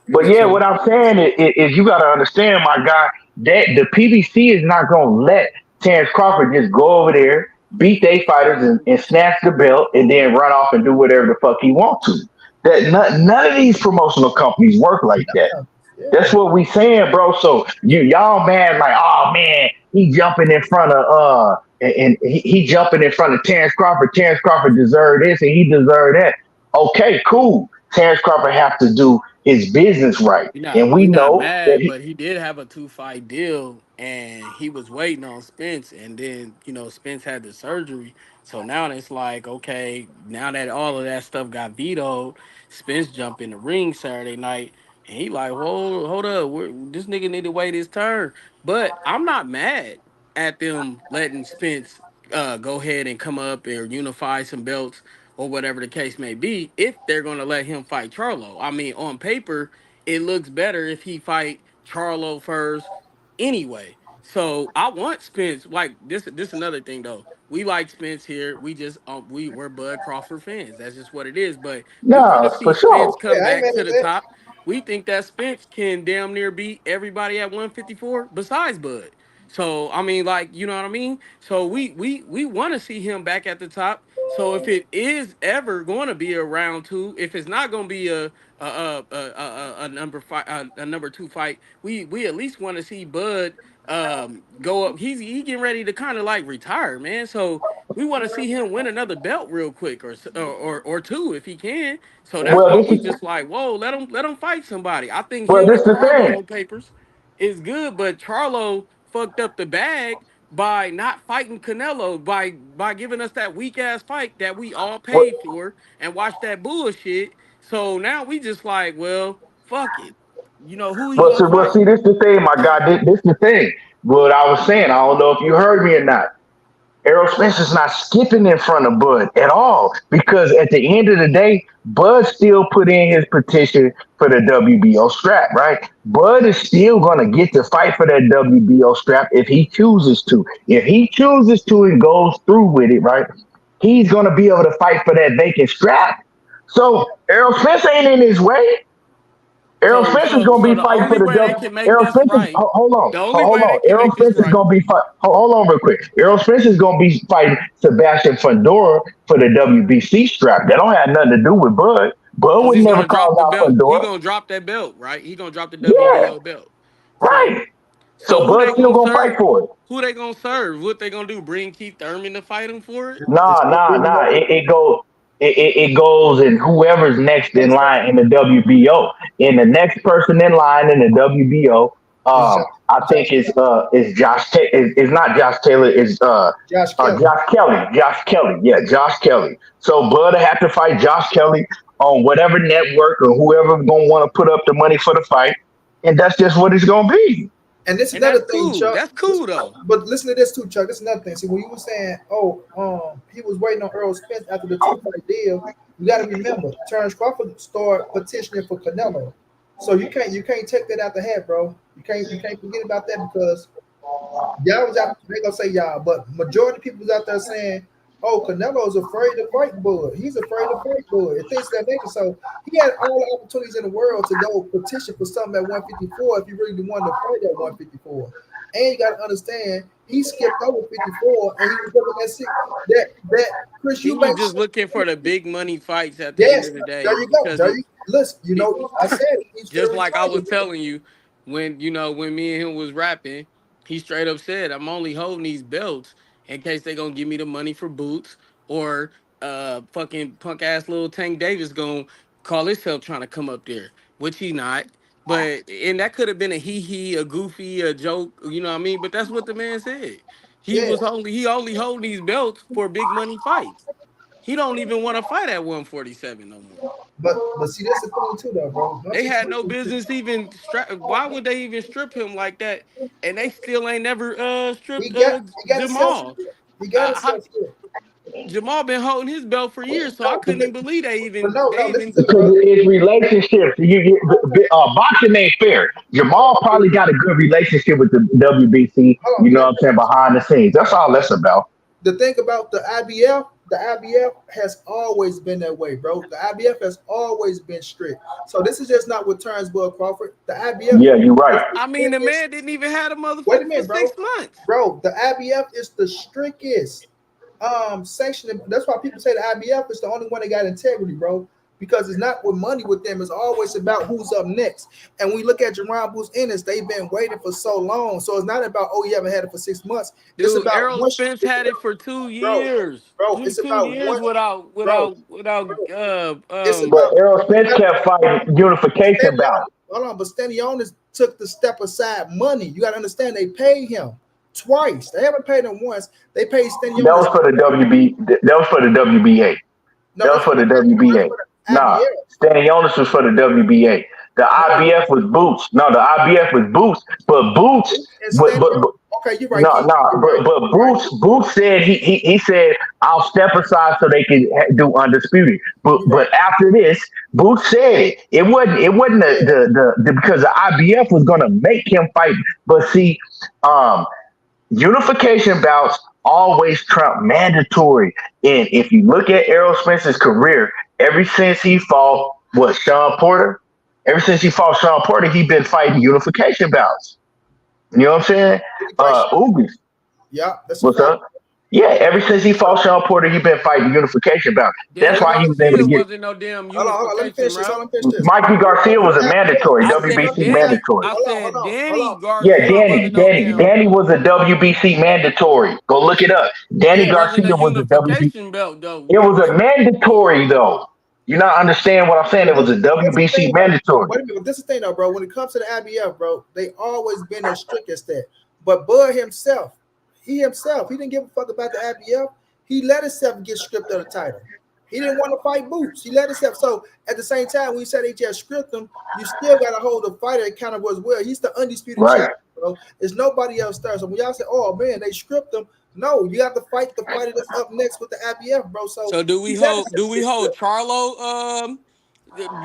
But Just yeah, what chilling. I'm saying is you got to understand, my guy, that the PBC is not going to let Terence Crawford just go over there, beat they fighters, and snatch the belt, and then run off and do whatever the fuck he wants to. That none of these promotional companies work like that. Yeah, yeah. That's what we saying, bro. So y'all mad like, oh man, he jumping in front of and he jumping in front of Terence Crawford. Terence Crawford deserved this and he deserved that. Okay, cool. Terence Crawford have to do his business right, and we We not know that mad, he. but he did have a 2 fight deal, and he was waiting on Spence, and then Spence had the surgery, so now it's like, okay, now that all of that stuff got vetoed, Spence jumped in the ring Saturday night, and he like, whoa, hold up, this nigga need to wait his turn. But I'm not mad at them letting Spence go ahead and come up and unify some belts or whatever the case may be, if they're gonna let him fight Charlo. I mean, on paper it looks better if he fight Charlo first anyway. So I want Spence. Like this another thing though. We like Spence here. We just we're Bud Crawford fans. That's just what it is. But we want to Nah, see for Spence sure. come Yeah, I ain't back mad to at the that. top. We think that Spence can damn near beat everybody at 154 besides Bud. So I mean, like, you know what I mean. So we want to see him back at the top. So if it is ever going to be a round two, if it's not going to be a number five, a number two fight, we at least want to see Bud go up. He getting ready to kind of like retire, man. So we want to see him win another belt real quick, or two if he can. So that's Well, why this we is just like, whoa, let him fight somebody. I think well, him this and the Charlo thing. on papers is good, but Charlo fucked up the bag by not fighting Canelo, by giving us that weak ass fight that we all What, paid for and watched that bullshit. So now we just like, well, fuck it. Who he gonna see, fight? this the thing, my God. This the thing. What I was saying, I don't know if you heard me or not. Errol Spence is not skipping in front of Bud at all because at the end of the day, Bud still put in his petition for the WBO strap, right? Bud is still going to get to fight for that WBO strap if he chooses to. If he chooses to and goes through with it, right? He's going to be able to fight for that vacant strap. So Errol Spence ain't in his way. Errol So Spence is so going to so be the fighting for only the way they W. can make Errol this Spence is right, the only hold way they on. can Errol make this Spence is right. going to be hold on real quick. Errol Spence is going to be fighting Sebastian Fondor for the WBC strap. That don't have nothing to do with Bud. Bud Cause would he's never gonna drop call the out belt. He Fondor. gonna drop that belt, right? He gonna drop the Yeah, WBO belt. So right. so So who they Bud's still gonna going to fight serve? for it. Who they gonna serve? What they gonna do? Bring Keith Thurman to fight him for it? It's Nah, gonna nah, be nah. another It goes and whoever's next in next line in the WBO. And the next person in line in the WBO, is I think is Josh. Is not Josh Taylor. Is Josh Kelly. Josh Kelly. Josh Kelly. Yeah, Josh Kelly. So Bud have to fight Josh Kelly on whatever network or whoever gonna want to put up the money for the fight, and that's just what it's gonna be. And this is And that's another thing, cool. Chuck. That's cool though. But listen to this too, Chuck. This is another thing. See, when you were saying, oh, he was waiting on Errol Spence after the 2 fight deal, you got to remember, Terence Crawford started petitioning for Canelo. So you can't take that out the hat, bro. You can't forget about that because y'all was out. They gonna say y'all, but majority of people was out there saying, "Oh, Canelo's afraid to fight Bud. He's afraid to fight Bud." And things of that nature. So he had all the opportunities in the world to go petition for something at 154 if he really wanted to fight at 154. And you got to understand, he skipped over 54 and he was looking at that Chris He was Eubanks. just looking for the big money fights at the end Yes, of the day there you go. because There you listen. he I said it. He's just finna like I was retire. telling you, when me and him was rapping, he straight up said, "I'm only holding these belts in case they gonna give me the money for boots or fucking punk ass little Tank Davis gonna call himself trying to come up there, which he not." But and that could have been a hee hee, a goofy, a joke, you know what I mean? But that's what the man said. Yeah. He only holding these belts for big money fights. he don't even want to fight at 147 no more. But see, that's the thing too, though, bro. They had no business even why would they even strip him like that? And they still ain't never He stripped got he got himself Jamal. stripped. He got How, himself stripped. Jamal been holding his belt for years, so I No, couldn't even believe but no, they listen even to me, Because bro. it's relationships. Boxing ain't fair. Jamal probably got a good relationship with the WBC. Hold You on, know what I'm saying, behind the scenes. That's all that's about. the thing about the IBF has always been that way, bro. The IBF has always been strict. So this is just not with Terence Crawford. The IBF Yeah, you're right. is the I mean the strictest. man didn't even have a Wait a motherfucker for minute, bro. 6 months. Bro, the IBF is the strictest sanctioning. That's why people say the IBF is the only one that got integrity, bro. Because it's not with money with them. It's always about who's up next. And we look at Jerron Bruce Ennis, they've been waiting for so long. So it's not about, oh, you haven't had it for 6 months. It's Dude, about Errol once Spence it's had it about, for 2 bro, years. bro, Two it's two about years one, bro, without bro. It's But about Errol Spence kept fighting unification bouts. Hold on, but Stanionis took the step aside money. You got to understand, they paid him twice. They haven't paid him once. They paid That Stanionis. was for the WB. That was for the WBA. No, That was that's for for the that's WBA. for the Nah, IBF. Stanionis was for the WBA. The No, IBF was Boots. No, the IBF was Boots. But Boots, and but okay, you're right, no, Keith. no, You're right. but You're right. Boots said he said I'll step aside so they can do undisputed. You're right. But after this, Boots said it wasn't Yeah, the because the IBF was gonna make him fight. But see, um, unification bouts always trump mandatory. And if you look at Errol Spence's career, ever since he fought Sean Porter, ever since he fought Sean Porter, he been fighting unification bouts. You know what I'm saying? did he fight Sean? Ugas, Yeah, that's a what's fact. up? Yeah, ever since he fought Sean Porter, he been fighting unification bouts. That's Danny why he was able to Garcia get wasn't no damn Hold on. Let me unification finish this. route. Hold on, let me finish this. Mikey Garcia For was the a IBF, mandatory, I for said WBC the Danny. mandatory. I hold said on, hold Danny on. Yeah, Garcia Danny, wasn't no damn. Danny was a WBC mandatory. Go look it up. Danny Yeah, it wasn't a Garcia was a WBC. unification belt though. It was a mandatory though. You not understand what I'm saying? But It was a this the WBC thing, though. mandatory. Wait a minute. This is the thing, though, bro. When it comes to the IBF, bro, they always been as strict as that. But Bud himself, he didn't give a fuck about the IBF. He let himself get stripped of the title. He didn't want to fight Boots. He let himself. So at the same time, when you said they just stripped him, you still got to hold the fighter that kind of was well. He's the undisputed Right. champion, bro. There's nobody else there. So when y'all say, "Oh man, they stripped him," no, you have to fight the fighter that's up next with the IBF, bro. So So he let do himself we get hold stripped. Charlo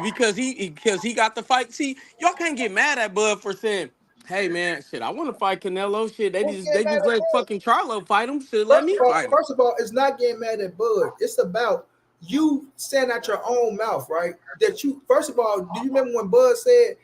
because he got the fight? See, y'all can't get mad at Bud for saying, "Hey man, shit, I want to fight Canelo." Shit, Who's they getting mad just at let Bud? fucking Charlo fight him. Shit, let me fight him. First of all, it's not getting mad at Bud. It's about you saying out your own mouth, right? That you first of all, do you remember when Bud said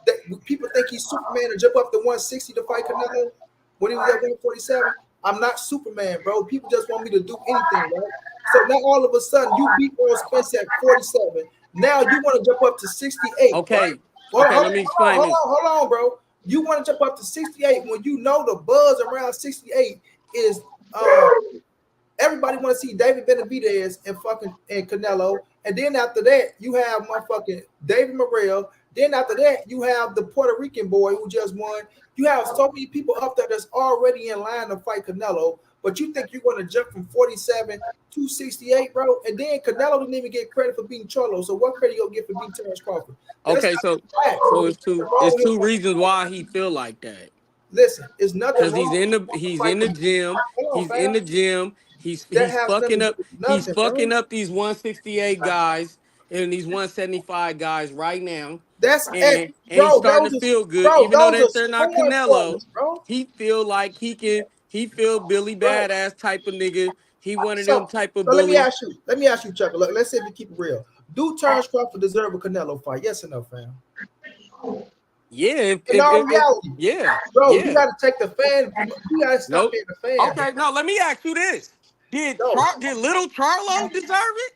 that people think he's Superman and jump up to 160 to fight Canelo when he was at 147? I'm not Superman, bro. People just want me to do anything, right? So now all of a sudden you beat Errol Spence at 47. Now you want to jump up to 68, right? Okay, okay, let me explain this. Hold on, bro. You want to jump up to 68 when you know the buzz around 68 is everybody want to see David Benavidez and Canelo, and then after that you have motherfucking David Morrell. Then after that you have the Puerto Rican boy who just won. You have so many people up there that's already in line to fight Canelo, but you think you're going to jump from 47 to 68, bro? And then Canelo didn't even get credit for beating Charlo. So what credit you gonna get for beating Terence Crawford? That's Okay, not the fact. so Nothing wrong it's with him two fighting reasons why he Canelo. feel like that. Listen, it's nothing Cause wrong with him he's in the fighting. gym. Hold He's on, in the fam. gym. That He's has nothing fucking to do up. with He's nothing, bro. fucking up these 168 guys and these 175 guys right now. That's it, And he's bro. starting to Those are feel good, bro. even though Those are that they're not sparring Canelo. partners, bro. He feel like he feel Billy Bro. Badass type of nigga. He one of them So, type of so let me bullies. ask you. Let me ask you, Chuck. Look, let's see if we keep it real. Do Terence Crawford deserve a Canelo fight? Yes or no, fam? Yeah, In all reality, yeah, bro, you yeah. got to take the fan. You got to stop Nope. being a fan, bro. Okay, no, let me ask you this. No, Did little Charlo deserve it?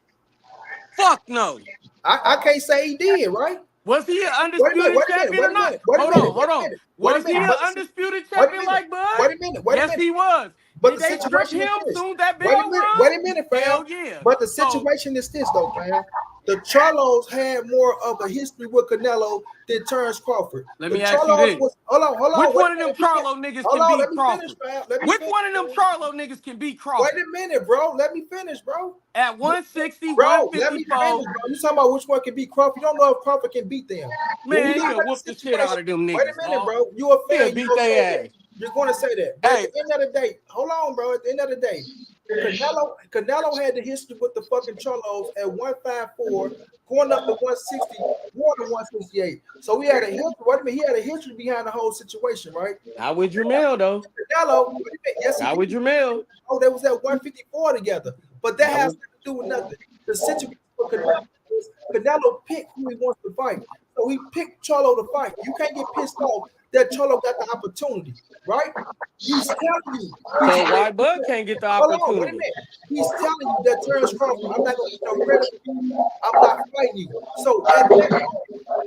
Fuck no. I can't say he did, right? Was he an Wait a minute. undisputed Wait a minute. champion Wait or a not? minute. Wait a minute. Wait Hold a on. minute. Wait a Was he minute. an undisputed Wait a champion minute. like Bud? Wait a minute. Wait a Yes, minute. he was. But Did the they strip situation is him this. soon as that Wait a bell minute. rung? Wait a minute, fam. Hell yeah. But the So situation is this, though, fam. The Charlos had more of a history with Canelo than Terence Crawford. Let The me ask you Charlos this. was hold on. Which one of them Charlo niggas Hold can on, beat let me finish, Crawford? man. Let me Which finish. one of them Charlo niggas can beat Crawford? Wait a minute, bro. Let me finish, bro. At 160, Bro, let me 154, finish, bro. You talking about which one can beat Crawford? You don't know if Crawford can beat them. When we man, look he'll at whoop the the shit out situation, of them wait a niggas, minute, dog. bro. You a He'll fan? beat You gonna say their that? ass. You're going to say that. But Hey. at the end of the day, hold on, bro. At the end of the day, Canelo had the history with the fucking Charlos at 154, going up to 160, going to 168. So he had a history. Wait a minute, he had a history behind the whole situation, right? Not with Jamel, though. Canelo, yes, he Not with did. Jamel. Oh, they was at 154 together. But that That has was, nothing to do with nothing. The situation for Canelo is Canelo picked who he wants to fight. So he picked Charlo to fight. You can't get pissed off that Charlo got the opportunity, right? He's telling you. so why Bud can't get the Hold on, wait a opportunity? minute. He's telling you that Terence Crawford, I'm not gonna get no credit for you. I'm not fighting you. So at that point,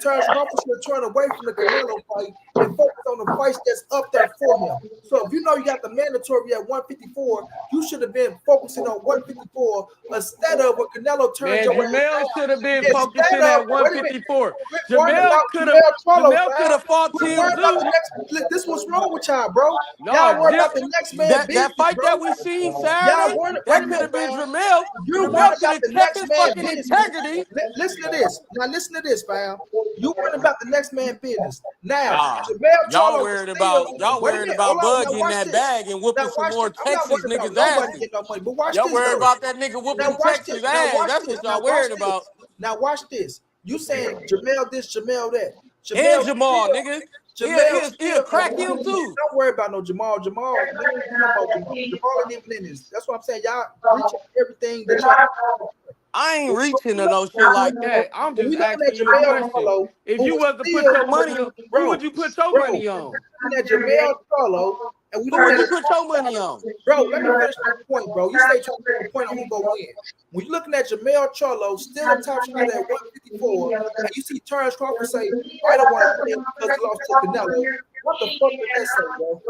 Terence Crawford should turn away from the Canelo fight and focus on the fights that's up there for him. So if you know you got the mandatory at 154, you should have been focusing on 154 instead of when Canelo turned Man, your ass Jamel down. should have been Instead focusing of, at wait a minute, 154. quit worrying about Jamel Charlo, Jamel could fam. have fought Quit Tim worrying about the Zoo. next. This what's wrong with y'all, bro. No, Y'all worry Jim, about the next man business, that fight bro. that we seen Y'all Saturday, worry. Wait a that could minute, have been fam. Jamel. You're worrying Jamel should about have the kept next his man fucking business. integrity. Listen to this. Now listen to this, fam. You worrying about the next man business. Now, Nah, Jamel y'all Charlo was worried still. about y'all Wait a worried minute. Hold about on. Bud Now getting watch that this. bag and Now whooping some watch more this. I'm not Texas worried about niggas' nobody asses. getting no money, but watch Y'all this worried though. about that nigga Now whooping watch this. Texas Now ass. watch That's this. what Now y'all watch worried this. about. Now watch this. You saying Jamel this, Jamel that. And Jamel Jamal, still. nigga. Jamel He'll still. crack him too. Don't worry about no Jamal. Jamal, we ain't talking about Jamal. Jamal ain't even in this. That's what I'm saying. Y'all reaching everything that y'all. I ain't When reaching to no shit like that. I'm we just looking at asking you a Jamel question. Charlo, If who you was was to put still, your money on, who would bro, you put your bro, money on? looking at Jamel Charlo, and we Who looking would at you it. put your money on? Bro, let me finish my point, bro. You stay trying to make a point on who go win. When you're looking at Jamel Charlo, still a top shot at 154, and you see Terence Crawford say, I don't want to fight him because he lost to Canelo. What the fuck did that say, bro?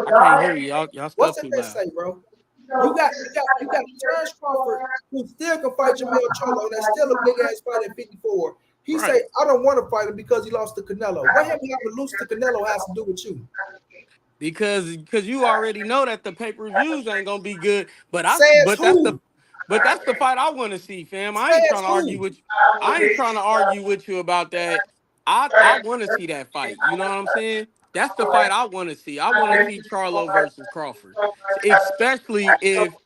I can't hear you. Y'all What's stuff that too that loud. say, bro? You got Terence Crawford who still can fight Jamel Charlo, and that's still a big ass fight at 54. He Right. say, I don't want to fight him because he lost to Canelo. What him having to lose to Canelo has to do with you? Because you already know that the pay-per-views ain't gonna be good. But Says who? that's the fight I want to see, fam. I ain't Says trying to argue who? with you. I ain't trying to argue with you about that. I want to see that fight. You know what I'm saying? That's the fight I want to see. I want to see Charlo versus Crawford, especially if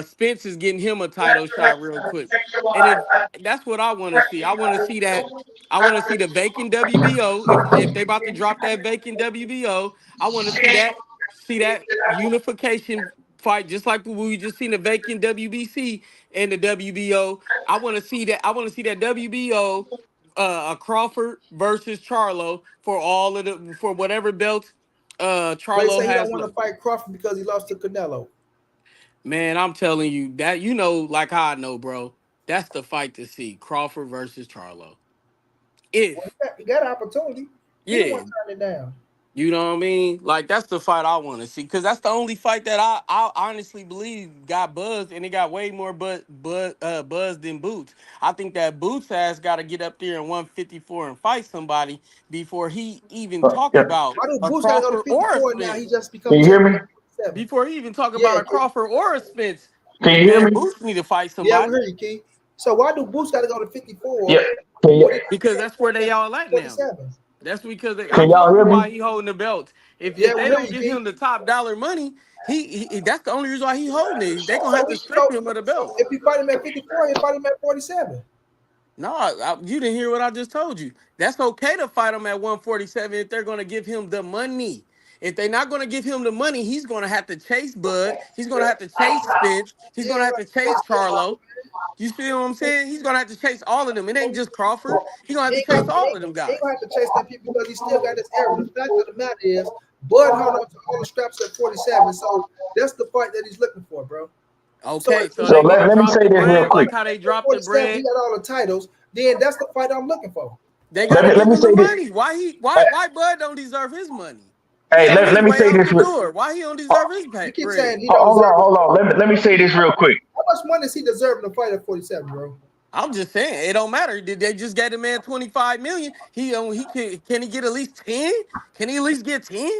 Spence is getting him a title shot real quick. And if that's what I want to see. I want to see that. I want to see the vacant WBO. If they about to drop that vacant WBO, I want to see that unification fight, just like we just seen the vacant WBC and the WBO. I want to see that. I want to see that WBO, a Crawford versus Charlo for all of the for whatever belts They Charlo say he don't has want to left. fight Crawford because he lost to Canelo. Man, I'm telling you that like how I know, bro. That's the fight to see. Crawford versus Charlo. Well, If he got an opportunity. He the yeah, one turning it down. you know what I mean? Like that's the fight I want to see because that's the only fight that I honestly believe got buzz and it got way more buzz than Boots. I think that Boots ass got to get up there in 154 and fight somebody before he even talk Yeah. about Why do a Boots got to go to Crawford or a 54 and now he Spence. just Can become you hear champion me? at 47? Before he even talk Yeah, about a Crawford or a Spence, Can you hear man, me? Boots need to fight yeah, we somebody. heard you, King. So why do Boots got to go to 54 Yeah. Can when you, he Because that's where they all at now. 47? That's because I can y'all told you hear why me? he holding the belt. If Yeah, we they heard don't you, give King. him the top dollar money, he that's the only reason why he holding it. They gonna So have we to strip him of the so belt. if he fight him at 54, he fight him at 47. No, you didn't hear what I just told you. That's okay to fight him at 147 if they're gonna give him the money. If they're not gonna give him the money, he's gonna have to chase Bud. He's gonna have to chase Spence. He's He gonna ain't have gonna to chase chase nobody, Charlo. You see what I'm saying? He's gonna have to chase all of them. It ain't just man. Crawford. He's gonna have He to ain't gonna, chase all of them he ain't guys. gonna have to chase them people because he still got this error. The fact of the matter is, Bud hung on to all the straps at 47, so that's the fight that he's looking for, bro. So Okay, if so So they gonna let me drop say the this real bread quick. like how they at dropped the 47, he bread. got all the titles, then that's the fight I'm looking for. They Let gotta me let give me him the say this. money. Why Bud don't deserve his money? He Hey, on his let me way say out this the real. door. Why he don't deserve his You keep bread? saying he don't Hold deserve on, it. hold on. Let me say this real quick. much money is he deserving to fight at 47, bro? I'm just saying, it don't matter. Did they just get the man 25 million? He can he get at least 10? Can he at least get 10?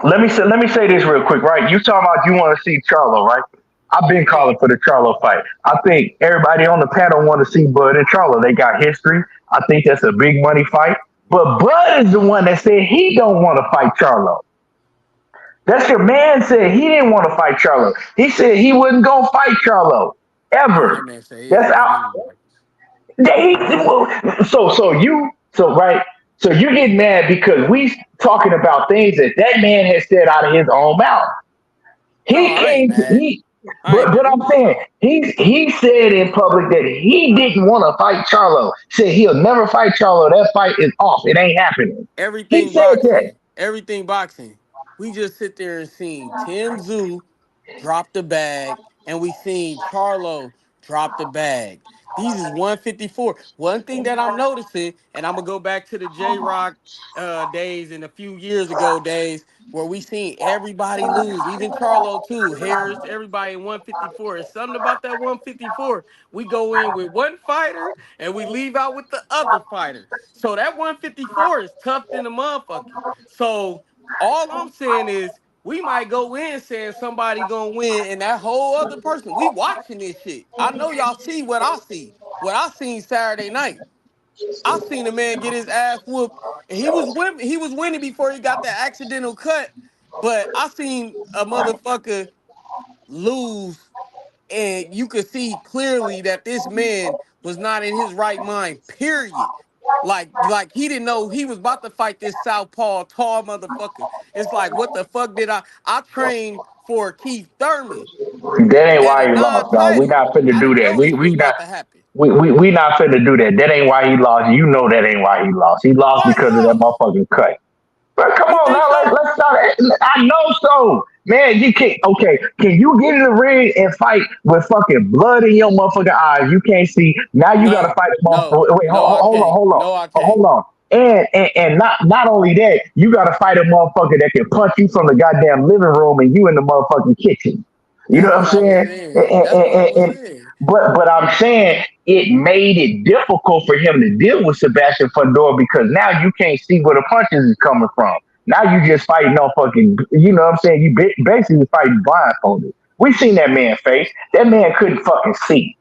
Let me say this real quick, right? You talking about you want to see Charlo, right? I've been Yeah. calling for the Charlo fight. I think everybody on the panel want to see Bud and Charlo. They got history. I think that's a big money fight. But Bud is the one that said he don't want to fight Charlo. That's your man said he didn't want to fight Charlo. He said he wasn't gonna fight Charlo Man, that ever. man say That's anything out. anyway. Right. So you get mad because we talking about things that man has said out of his own mouth. No, He I ain't came. mad. He. I ain't But mad. I'm saying he said in public that he didn't want to fight Charlo. Said he'll never fight Charlo. That fight is off. It ain't happening. He Everything said that. boxing. Everything boxing. We just sit there and seen Tim Zoo drop the bag, and we seen Charlo drop the bag. These is 154. One thing that I'm noticing, and I'm gonna go back to the J Rock days and a few years ago days where we seen everybody lose, even Charlo too, Harris, everybody in 154. It's something about that 154. We go in with one fighter and we leave out with the other fighter. So that 154 is tough than a motherfucker. So all I'm saying is we might go in saying somebody gonna win, and that whole other person, we watching this shit. I know y'all see what I see. What I seen Saturday night. I seen a man get his ass whooped, and he was winning before he got that accidental cut. But I seen a motherfucker lose, and you could see clearly that this man was not in his right mind. Period. Like he didn't know he was about to fight this southpaw tall motherfucker. It's like, what the fuck did I trained for Keith Thurman That ain't at why a he lost, dog. We non-title. not finna I do didn't that. know We this was we not about to happen. we not finna do that. That ain't why he lost. You know that ain't why he lost. He lost Why he because of that lost? motherfucking cut. But come You on think now, so? let's start. I know so. Man, you can't. Okay, can you get in the ring and fight with fucking blood in your motherfucking eyes? You can't see. Now you got to No, fight a no, motherfucker. Wait, no, I can't. hold on, No, I can't. hold on. And not only that, you got to fight a motherfucker that can punch you from the goddamn living room and you in the motherfucking kitchen. You know That's what I'm what I was saying? saying. That's what I was saying. But I'm saying it made it difficult for him to deal with Sebastian Fondor because now you can't see where the punches is coming from. Now you just fighting no fucking, you know what I'm saying? You basically fighting blindfolded. We seen that man face. That man couldn't fucking see.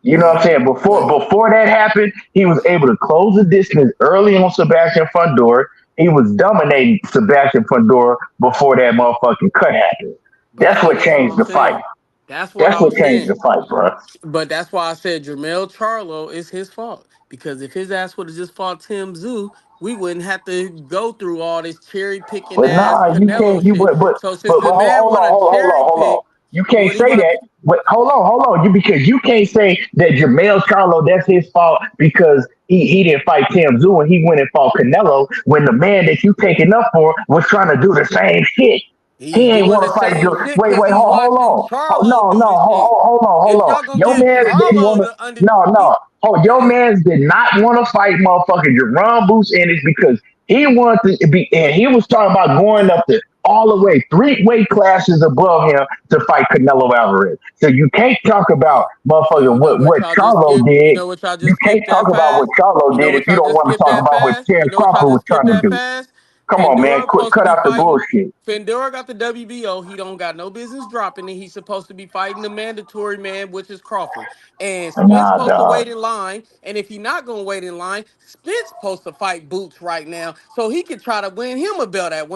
You know what I'm But saying? but Before that happened, he was able to close the distance early on Sebastian Fondor. He was dominating Sebastian Fondor before that motherfucking cut happened. but That's see, what this is what changed I'm the fight. saying. That's what That's I'm what changed saying. the fight, bro. But that's why I said Jermell Charlo is his fault. Because if his ass would have just fought Tim Zoo, we wouldn't have to go through all this cherry picking But ass nah, you Canelo can't. You shit. So since but the man want to cherry hold on. pick, You can't what he say want that. to, But hold on. You because you can't say that Jamel Charlo that's his fault because he didn't fight Tim Zoo and he went and fought Canelo when the man that you taking up for was trying to do the same shit. he's He ain't doing want the to fight. same shit Wait, because he's hold watching on. Charlo do No, the shit. hold If on. y'all gonna Your give man didn't want Charlo to. the under, No. he Oh, go your ahead. man did not want to fight motherfucking Jerome Boots Ennis because he wanted to be, and he was talking about going up to all the way 3 weight classes above him to fight Canelo Alvarez. So you can't talk about You motherfucking know what what y'all just Charlo skipped? You did. know what y'all You just can't skipped talk that about what fast? Charlo You know did if what you y'all don't just want to skipped talk that about what fast? You Terence know what y'all Crawford was just skipped trying to that do. fast? Come on, man. Fandora supposed to Cut be out the fighting. bullshit. Fandora got the WBO. He don't got no business dropping it. He's supposed to be fighting the mandatory man, which is Crawford. And Spence Nah, supposed to dog. wait in line. And if he not gonna wait in line, Spence supposed to fight Boots right now, so he could try to win him a belt at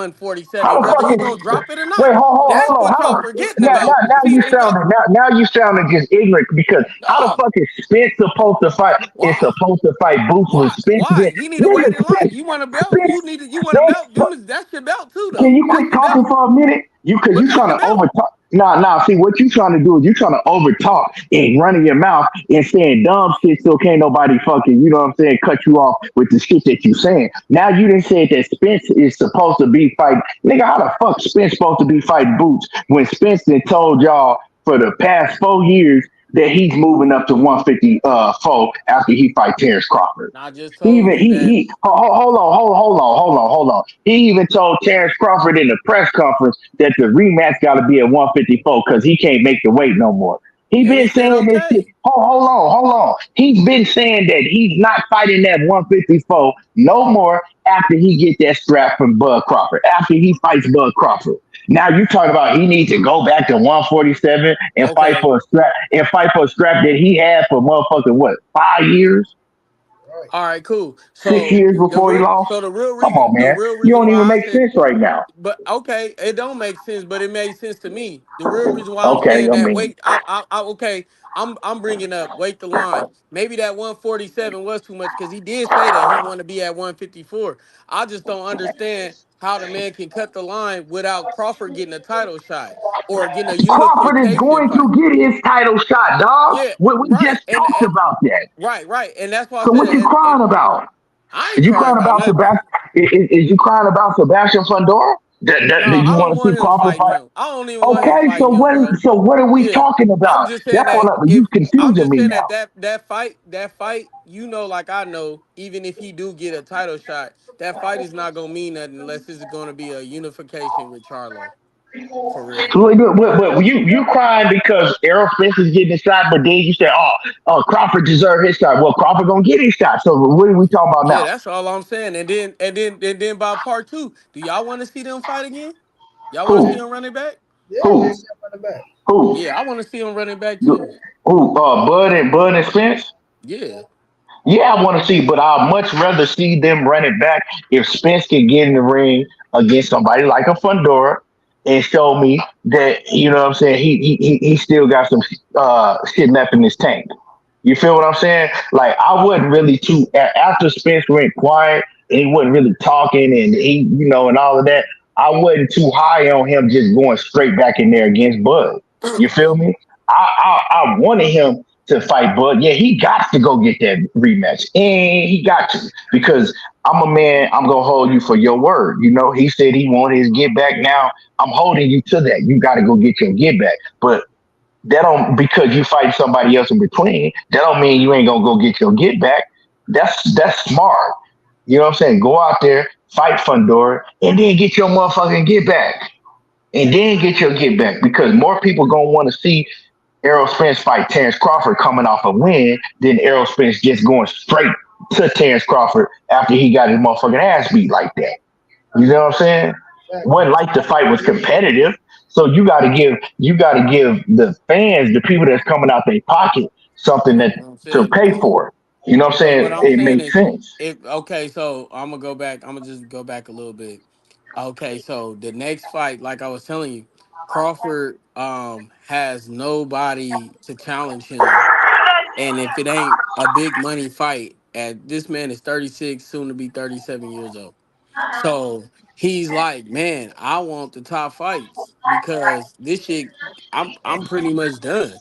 How 147, the whether fuck he is gonna drop it or not. wait, That's hold on. what y'all How forgetting about. now See, you if y'all now you sounding just ignorant because how the no, fuck is Spence supposed to fight is why? supposed to fight Boots when Why? Spence Why? did He need to nigga wait in line. Spence You want a belt? Spence You want a Spence belt? That's your belt too, can though. you That's quit your talking belt. for a minute? Because But you that's trying your to belt. over talk. Nah. See what you trying to do is you trying to over talk and running your mouth and saying dumb shit so can't nobody fucking, you know what I'm saying, cut you off with the shit that you saying. Now you didn't say that Spence is supposed to be fighting. Nigga, how the fuck Spence supposed to be fighting Boots when Spence done told y'all for the past 4 years that he's moving up to 154 after he fight Terence Crawford. I just He told even you that. hold on. He even told Terence Crawford in the press conference that the rematch got to be at 154 because he can't make the weight no more. He and been is that saying this shit. okay? Hold on. He's been saying that he's not fighting that 154 no more after he get that strap from Bud Crawford. After he fights Bud Crawford. Now you talking about he needs to go back to 147 and fight Okay. for a strap that he had for motherfucking what 5 years, Right. All right, cool. 6 years before he lost. So Come on, the man. real You reason don't even why I make said, sense right now. but okay, it don't make sense, but it made sense to me. The real reason why I'm Okay, saying I that, mean, wait, okay, I'm bringing up wait the line. Maybe that 147 was too much because he did say that he wanted to be at 154. I just don't understand how the man can cut the line without Crawford getting a title shot or getting a Crawford is unification going fight. to get his title shot, dog. Yeah, We right, just talked about that. right, and that's why I So said what you that. And crying about? I ain't Is you crying crying about about nothing. Sebastian? Is you crying about Sebastian Fondor? No, That you I want don't to see want him Crawford fighting fight? him. I don't even want him Okay, fighting him, bro. so what are we Yeah, talking I'm about? just saying That's that all. You if I'm confusing just me saying now. that fight, you know, like I know, even if he do get a title shot, that fight is not gonna mean nothing unless it's gonna be a unification with Charlo for real. But you crying because Errol Spence is getting a shot, but then you say, Crawford deserved his shot. Well, Crawford gonna get his shot. So what are we talking about Yeah, now? that's all I'm saying. And then by part two, do y'all want to see them fight again? Y'all want to see Who? them running back? Yeah, I want Who? to see him running back. Who? Yeah, I want to see them running back too. Who? Bud and Spence. Yeah. Yeah, I want to see, but I'd much rather see them run it back if Spence can get in the ring against somebody like a Fondor and show me that you know what I'm saying. He still got some shit left in his tank. You feel what I'm saying? Like I wasn't really too after Spence went quiet and he wasn't really talking and he and all of that. I wasn't too high on him just going straight back in there against Bud. You feel me? I wanted him to fight Bud. Yeah, he got to go get that rematch. And he got to because I'm a man, I'm gonna hold you for your word. He said he wanted his get back. Now I'm holding you to that. You gotta go get your get back. But that don't because you fight somebody else in between, that don't mean you ain't gonna go get your get back. That's smart. You know what I'm saying? Go out there, fight Fundora, and then get your motherfucking get back. And then get your get back because more people gonna want to see Errol Spence fight Terence Crawford coming off a win than Errol Spence just going straight to Terence Crawford after he got his motherfucking ass beat like that. You know what I'm saying? Facts. Wasn't like the fight was competitive. So you gotta give the fans, the people that's coming out their pocket, something that You know what I'm to saying? pay for. You know what I'm So what saying? I'm It saying makes is, sense. if okay, so I'm gonna go back. I'm gonna just go back a little bit. Okay, so the next fight, like I was telling you, Crawford has nobody to challenge him, and if it ain't a big money fight, at this man is 36, soon to be 37 years old. So he's like, man, I want the top fights because this shit, I'm pretty much done.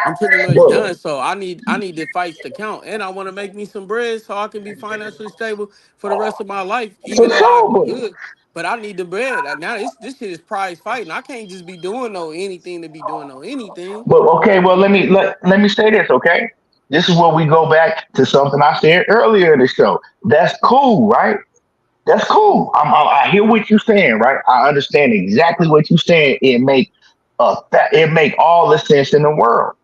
I'm pretty much But done. So I need the fights to count, and I want to make me some bread so I can be financially stable for the rest of my life. for Even though I sure, but good, but I need the bread. Now this shit is prize fighting. I can't just be doing no anything to be doing no anything. but okay, well let me say this, okay? This is where we go back to something I said earlier in the show. That's cool, right? That's cool. I hear what you're saying, right? I understand exactly what you're saying. It make all the sense in the world.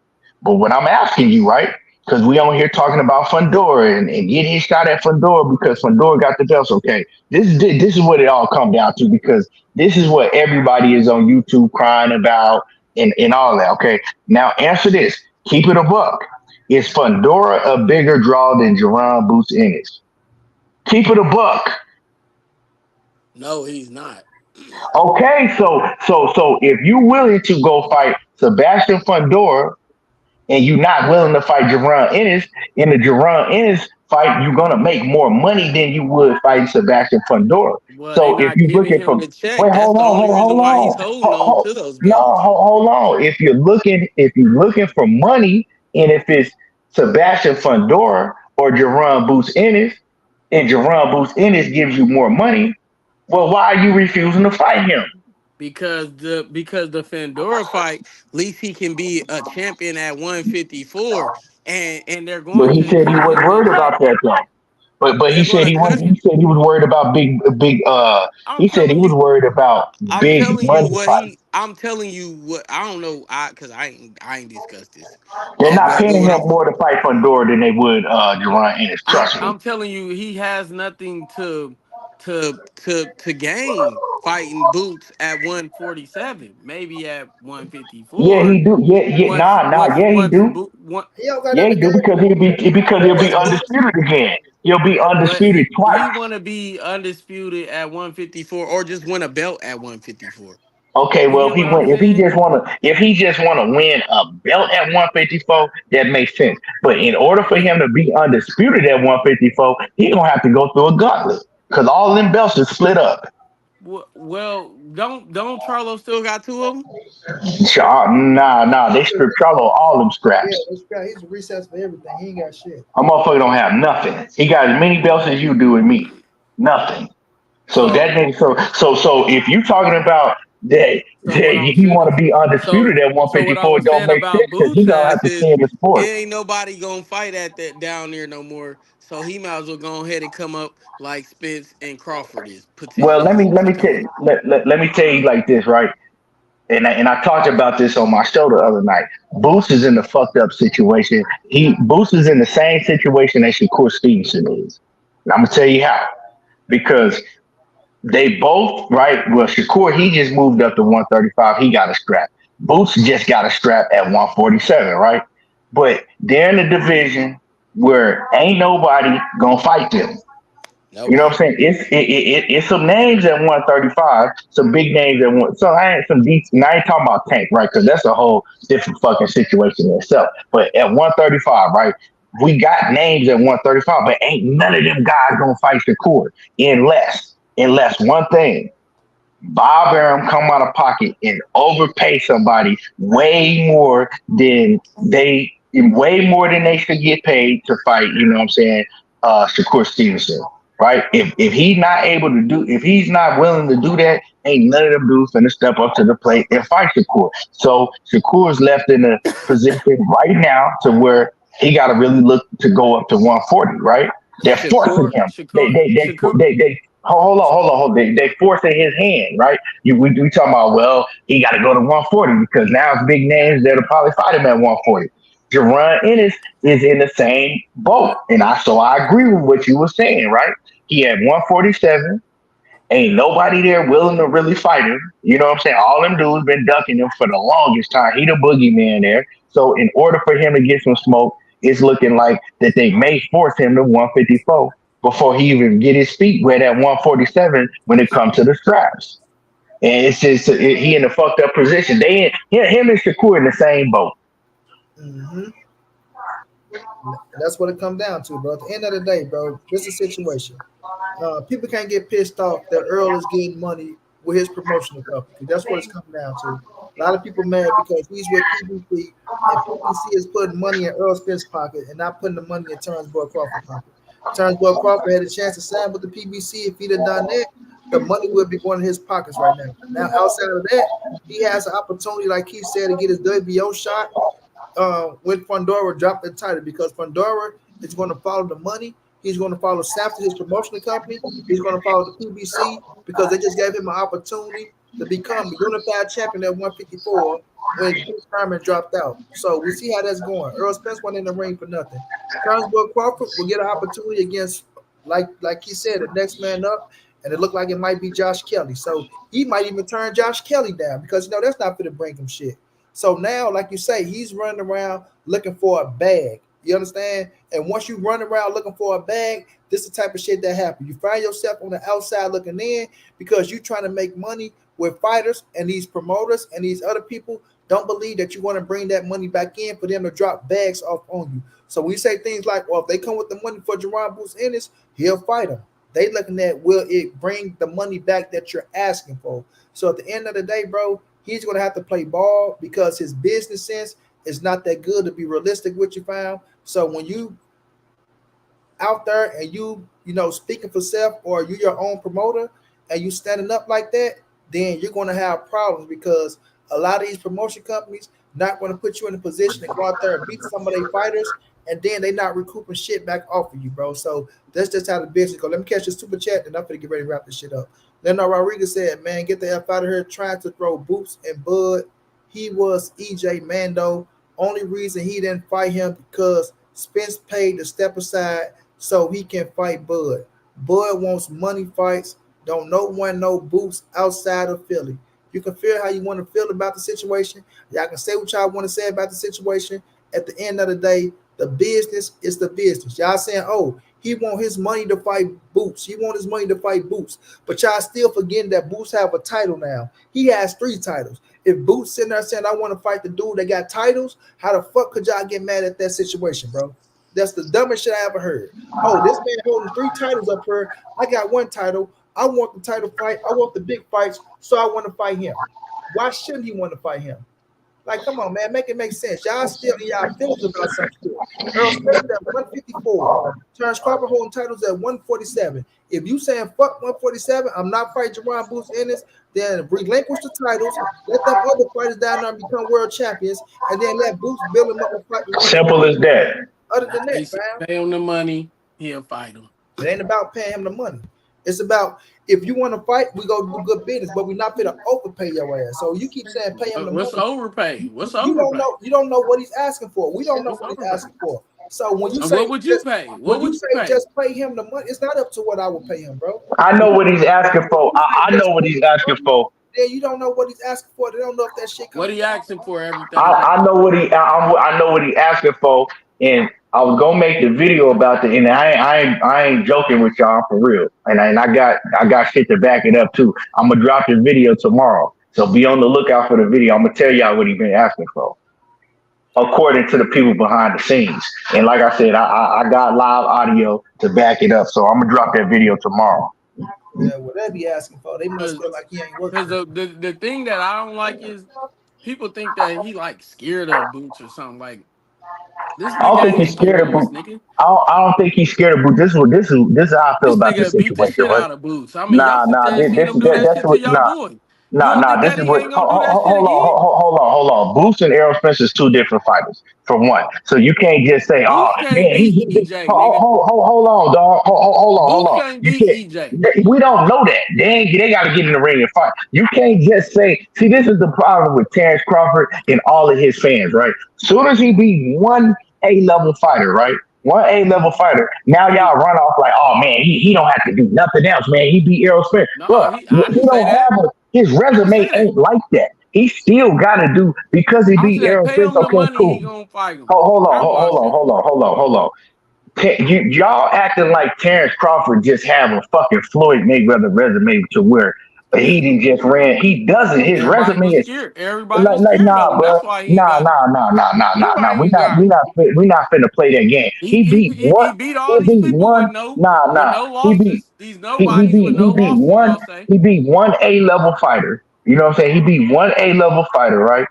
But what I'm asking you, right? Because we on here talking about Fondor and getting his shot at Fondor because Fondor got the belts. Okay, this is what it all come down to because this is what everybody is on YouTube crying about and all that. Okay, now answer this. Keep it a buck. Is Fondora a bigger draw than Jerron Boots Ennis? Keep it a buck. No, he's not. Okay, so if you're willing to go fight Sebastian Fundora and you're not willing to fight Jerron Ennis, in the Jerron Ennis fight, you're gonna make more money than you would fighting Sebastian Fundora. Well, they So if not you're giving looking him for the check. wait, That's hold the on, only reason hold why he's on, holding on to those no, belts. hold on. If you're looking for money, and if it's Sebastian Fundora or Jerron Boots Ennis, and Jerron Boots Ennis gives you more money, well, why are you refusing to fight him? Because the Fandora fight, at least he can be a champion at 154, and they're But going he to said he keep wasn't him in worried check. about that though. But he That's said what he I, was that's. he said he was worried about big I'm he said he telling was you. worried about I'm big telling you money what fights. he. I'm telling you what I don't know. Because I ain't discussed this. They're But not paying what him more to fight Fondor than they would Jerron Ennis. Trust me. I'm telling you, he has nothing to gain fighting Boots at 147. Maybe at Yeah, 154. he do. Yeah, yeah, he Once do. one. He don't got Yeah, nothing he to do gain. because he'll be Once Boots, undisputed again. He'll be But undisputed twice. he want to be undisputed at 154 or just win a belt at 154. Okay, You well, get what I'm saying? if he just wanna win a belt at 154, that makes sense. But in order for But him to be undisputed at 154, he gonna have to go through a gauntlet because all them belts are split up. well, don't Charlo still got two of them? Nah, they stripped Charlo all them yeah, scraps. this guy, he's a recess for everything. He ain't got shit. A motherfucker don't have nothing. He got as many belts as you do and me. Nothing. So So that nigga, so if you talking about so what that I'm he saying, want to be undisputed at so what I 154, it was don't saying make about sense because he Boots gonna ass have to is stay in the it sport. ain't nobody gonna fight at that down there no more. So he might as well go ahead and come up like Spence and Crawford is Well, let me tell potentially. you, let me tell you like this, right? And I talked about this on my show the other night. Boots is in the fucked up situation. Boots is in the same situation that Shakur Stevenson is. And I'm gonna tell you how. Because they both, right? Well, Shakur, he just moved up to 135. He got a strap. Boots just got a strap at 147, right? But they're in a division where ain't nobody gonna fight them. You know what I'm Nobody. saying? It's some names at 135, some big names at one. So I ain't some decent. I ain't talking about Tank, right? Because that's a whole different fucking situation in itself. But at 135, right? We got names at 135, but ain't none of them guys gonna fight Shakur unless one thing. Bob Arum come out of pocket and overpay somebody way more than they should get paid to fight, you know what I'm saying, Shakur Stevenson. Right? If he's not able to do if he's not willing to do that, ain't none of them dudes finna step up to the plate and fight Shakur. So Shakur is left in a position right now to where he gotta really look to go up to 140, right? They're forcing Shakur, him. Shakur, Shakur. They hold on. They forcing his hand, right? We talking about, well, he got to go to 140 because now it's big names that'll probably fight him at 140. Jerron Ennis is in the same boat, and I agree with what you were saying, right? He had 147. Ain't nobody there willing to really fight him. You know what I'm saying? All them dudes been ducking him for the longest time. He the boogeyman there. So in order for him to get some smoke, it's looking like that they may force him to 154 before he even get his feet wet at 147 when it comes to the straps. And it's just he in a fucked up position. Him and Shakur in the same boat. Mm-hmm. And that's what it comes down to, bro. At the end of the day, bro, this is a situation. People can't get pissed off that Earl is getting money with his promotional company. That's what it's coming down to. A lot of people mad because he's with PBC and PBC is putting money in Earl Spence's pocket and not putting the money in Terence Boy Crawford's pocket. Terence Boy Crawford had a chance to sign with the PBC. If he'd have done that, the money would be going in his pockets right now. Now, outside of that, he has an opportunity, like he said, to get his WBO shot when Fondor dropped the title because Fondor is going to follow the money. He's going to follow Samson, his promotional company. He's going to follow the PBC because they just gave him an opportunity to become a unified champion at 154 when Chris Herman dropped out. So we see how that's going. Earl Spence went in the ring for nothing. Terence Boyd Crawford will get an opportunity against, like he said, the next man up, and it looked like it might be Josh Kelly. So he might even turn Josh Kelly down because that's not going to bring him shit. So now, like you say, he's running around looking for a bag. You understand? And once you run around looking for a bag, this is the type of shit that happens. You find yourself on the outside looking in because you're trying to make money with fighters and these promoters and these other people don't believe that you want to bring that money back in for them to drop bags off on you. So we say things like, well, if they come with the money for Jerron Boots Ennis, he'll fight them. They looking at will it bring the money back that you're asking for. So at the end of the day, bro, he's going to have to play ball because his business sense is not that good to be realistic with you, fam. So when you out there and you speaking for self or you your own promoter and you standing up like that, then you're going to have problems because a lot of these promotion companies not going to put you in a position to go out there and beat some of their fighters and then they not recouping shit back off of you, bro. So that's just how the business go. Let me catch your super chat, and I'm gonna get ready to wrap this shit up. Leonard Rodriguez said, "Man, get the F out of here trying to throw Boots and Bud. He was EJ Mando. Only reason he didn't fight him because Spence paid to step aside so he can fight Bud. Bud wants money fights. Don't no one know Boots outside of Philly. You can feel how you want to feel about the situation. Y'all can say what y'all want to say about the situation. At the end of the day, the business is the business. Y'all saying, oh, he want his money to fight Boots. He want his money to fight Boots. But y'all still forgetting that Boots have a title now. He has 3 titles. If Boots sitting there saying, I want to fight the dude that got titles, how the fuck could y'all get mad at that situation, bro? That's the dumbest shit I ever heard. Oh, this man holding 3 titles up here. I got 1 title. I want the title fight. I want the big fights, so I want to fight him. Why shouldn't he want to fight him? Like, come on, man, make it make sense. Y'all still in y'all feelings about something. Errol Spence at 154. Terence Crawford holding titles at 147. If you saying fuck 147, I'm not fighting Jerron Boots Ennis, then relinquish the titles, let them other fighters down there become world champions, and then let Boots build them up and fight. Simple as that. Other than that, fam, pay him the money, he'll fight him. it ain't about paying him the money. It's about if you want to fight, we go do good business, but we're not gonna overpay your ass. So you keep saying pay him the What's money. overpay? What's You overpay? don't know. You don't know what he's asking for. We don't know what he's asking for. So when you say, what would you pay? What would you say? Just pay him the money, it's not up to what I would pay him, bro. I know what he's asking for. I know what he's asking for. Then you don't know what he's asking for. They don't know if that shit comes. What he asking for? Everything. I know what I know what he asking for, and I was gonna make the video about the, and I ain't joking with y'all for real, and I got shit to back it up too. I'm gonna drop the video tomorrow, so be on the lookout for the video. I'm gonna tell y'all what he been asking for, according to the people behind the scenes. And like I said, I got live audio to back it up, so I'm gonna drop that video tomorrow. Yeah, what they be asking for, they must feel like he ain't working. Because the thing that I don't like is people think that he like scared of Boots or something. Like this I don't think he's scared of Boots. I don't think he's scared of Boots. This is how I feel about this beat the situation, shit right? out of Boots. I mean, y'all seen him do that That's shit to what. y'all boy. You don't think This that is he what. ain't gonna do that shit again? Hold on. Boots and Errol Spence is 2 different fighters, for one. So you can't just say, "Oh Boots can't man, beat EJ, nigga. hold on, dog. Hold Boots on. can't You beat can't. EJ. We don't know that. They got to get in the ring and fight. You can't just say. See, this is the problem with Terence Crawford and all of his fans, right? Soon as he beat one A-level fighter, right? One A-level fighter. Now y'all run off like, oh man, he don't have to do nothing else, man. He beat Errol Spence. No, Look, I he didn't say don't that. have his I didn't resume say that. ain't like that. He still got to do because he I beat said Errol pay Spence. him the Okay, money, he cool. gonna fight him. Hold on. Y'all acting like Terence Crawford just have a fucking Floyd Mayweather resume to where he didn't just ran. He doesn't. His Everybody resume was is scared. Everybody was scared of nah, him. bro. That's why he ain't got it. That's why he We ain't got it. we not finna play that game. He, He he beat he what? he beat all He these beat people with one. no Nah. He beat losses. These nobodies with he no beat losses, one. y'all say. He beat one A-level fighter. You know what I'm saying? He beat one A-level fighter, right?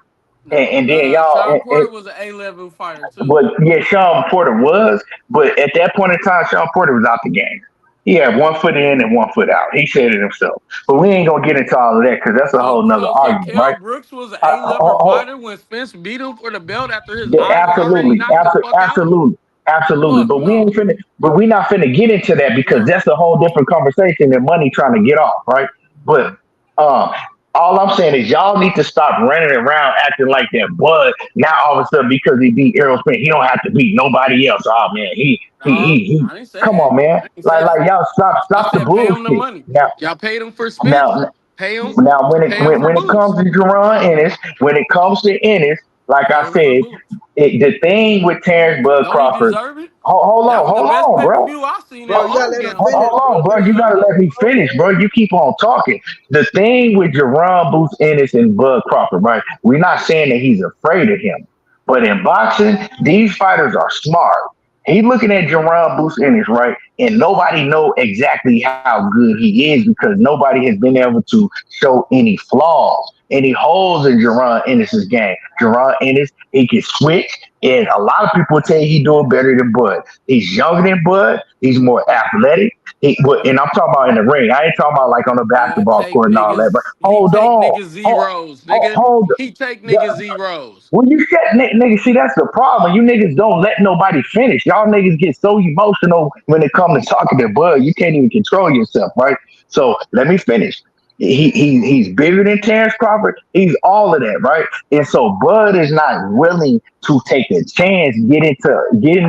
No, And then y'all, Sean Porter was an A-level fighter too. but yeah, Sean Porter was, but at that point in time, Sean Porter was out the game. He had 1 foot in and 1 foot out. He said it himself. But we ain't gonna get into all of that because that's a whole nother So argument, Kell right? Brooks was an Uh, A-level fighter when Spence beat him for the belt after his eyes was already Absolutely, knocked the fuck out. absolutely. Fuck But we ain't no, finna. But we not finna get into that because no. that's a whole different conversation and money trying to get off, right? But um, all I'm saying is y'all need to stop running around acting like that. But now all of a sudden because he beat Errol Spence, he don't have to beat nobody else. Oh man, he. I didn't say Come that. on, man. I didn't say that. Y'all I stop the said pay him the bullshit. money. Y'all paid him for Spence. Now, Pay him. now, Pay him for when it Boots. comes to Jerron Ennis, when it comes to Ennis, like Pay I him for said, Boots. the thing with Terrence Bud Don't he Crawford, deserve it? hold That was the best on, pay per bro. view I seen in Bro, a you gotta long let him damn finish, time. Hold on, bro. You gotta let me finish, bro. You keep on talking. The thing with Jerron Boots Ennis and Bud Crawford, right? We're not saying that he's afraid of him, but in boxing, these fighters are smart. He looking at Jerron Boots Ennis, right? And nobody know exactly how good he is because nobody has been able to show any flaws, any holes in Jerron Ennis's game. Jerron Ennis, he can switch. And a lot of people tell you he doing better than Bud. He's younger than Bud. He's more athletic. And I'm talking about in the ring. I ain't talking about like on the Man, basketball take court and all that. But niggas. He hold take on. niggas Hold, zeros, hold, nigga. hold He take niggas zeros. when you said niggas, see that's the problem. You niggas don't let nobody finish. Y'all niggas get so emotional when it comes to talking to Bud. You can't even control yourself, right? So let me finish. He's bigger than Terence Crawford. He's all of that, right? And so Bud is not willing to take a chance getting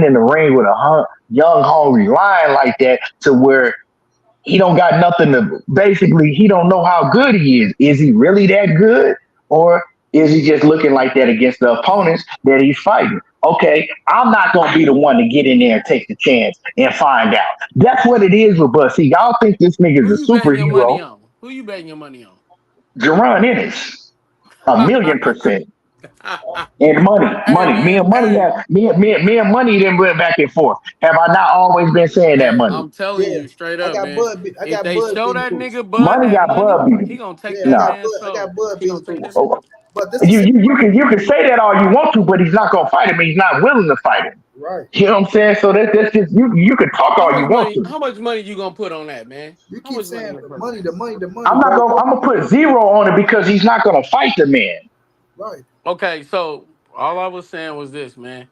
in the ring with a young hungry lion like that to where he don't got nothing to basically he don't know how good he is. Is he really that good? Or is he just looking like that against the opponents that he's fighting? Okay, I'm not gonna be the one to get in there and take the chance and find out. That's what it is with Bud. See, y'all think this Who nigga's you a betting your money superhero. on? Who you betting your money on? Jerron Ennis, a million percent. And Hey Me man, and money hey have me and money then went back and forth. Have I not always been saying that man, money? I'm telling Yeah, you straight I up, got man. Bud. I If got they Bud show beating that Boots. nigga Bud Money that got money, Bud he beaten. gonna take Yeah, that No. man's I got soul. Bud He gonna beating take that Boots. soul. But this is You can say that all you want to, but he's not gonna fight him. And he's not willing to fight him. right. You know what I'm saying? So that's just you can talk all you want to. How much money you gonna put on that, man? You How keep much money saying you gonna the put on money, that? the money, the money, I'm not bro. gonna I'm gonna put zero on it because he's not gonna fight the man. Right. Okay, so all I was saying was this, man.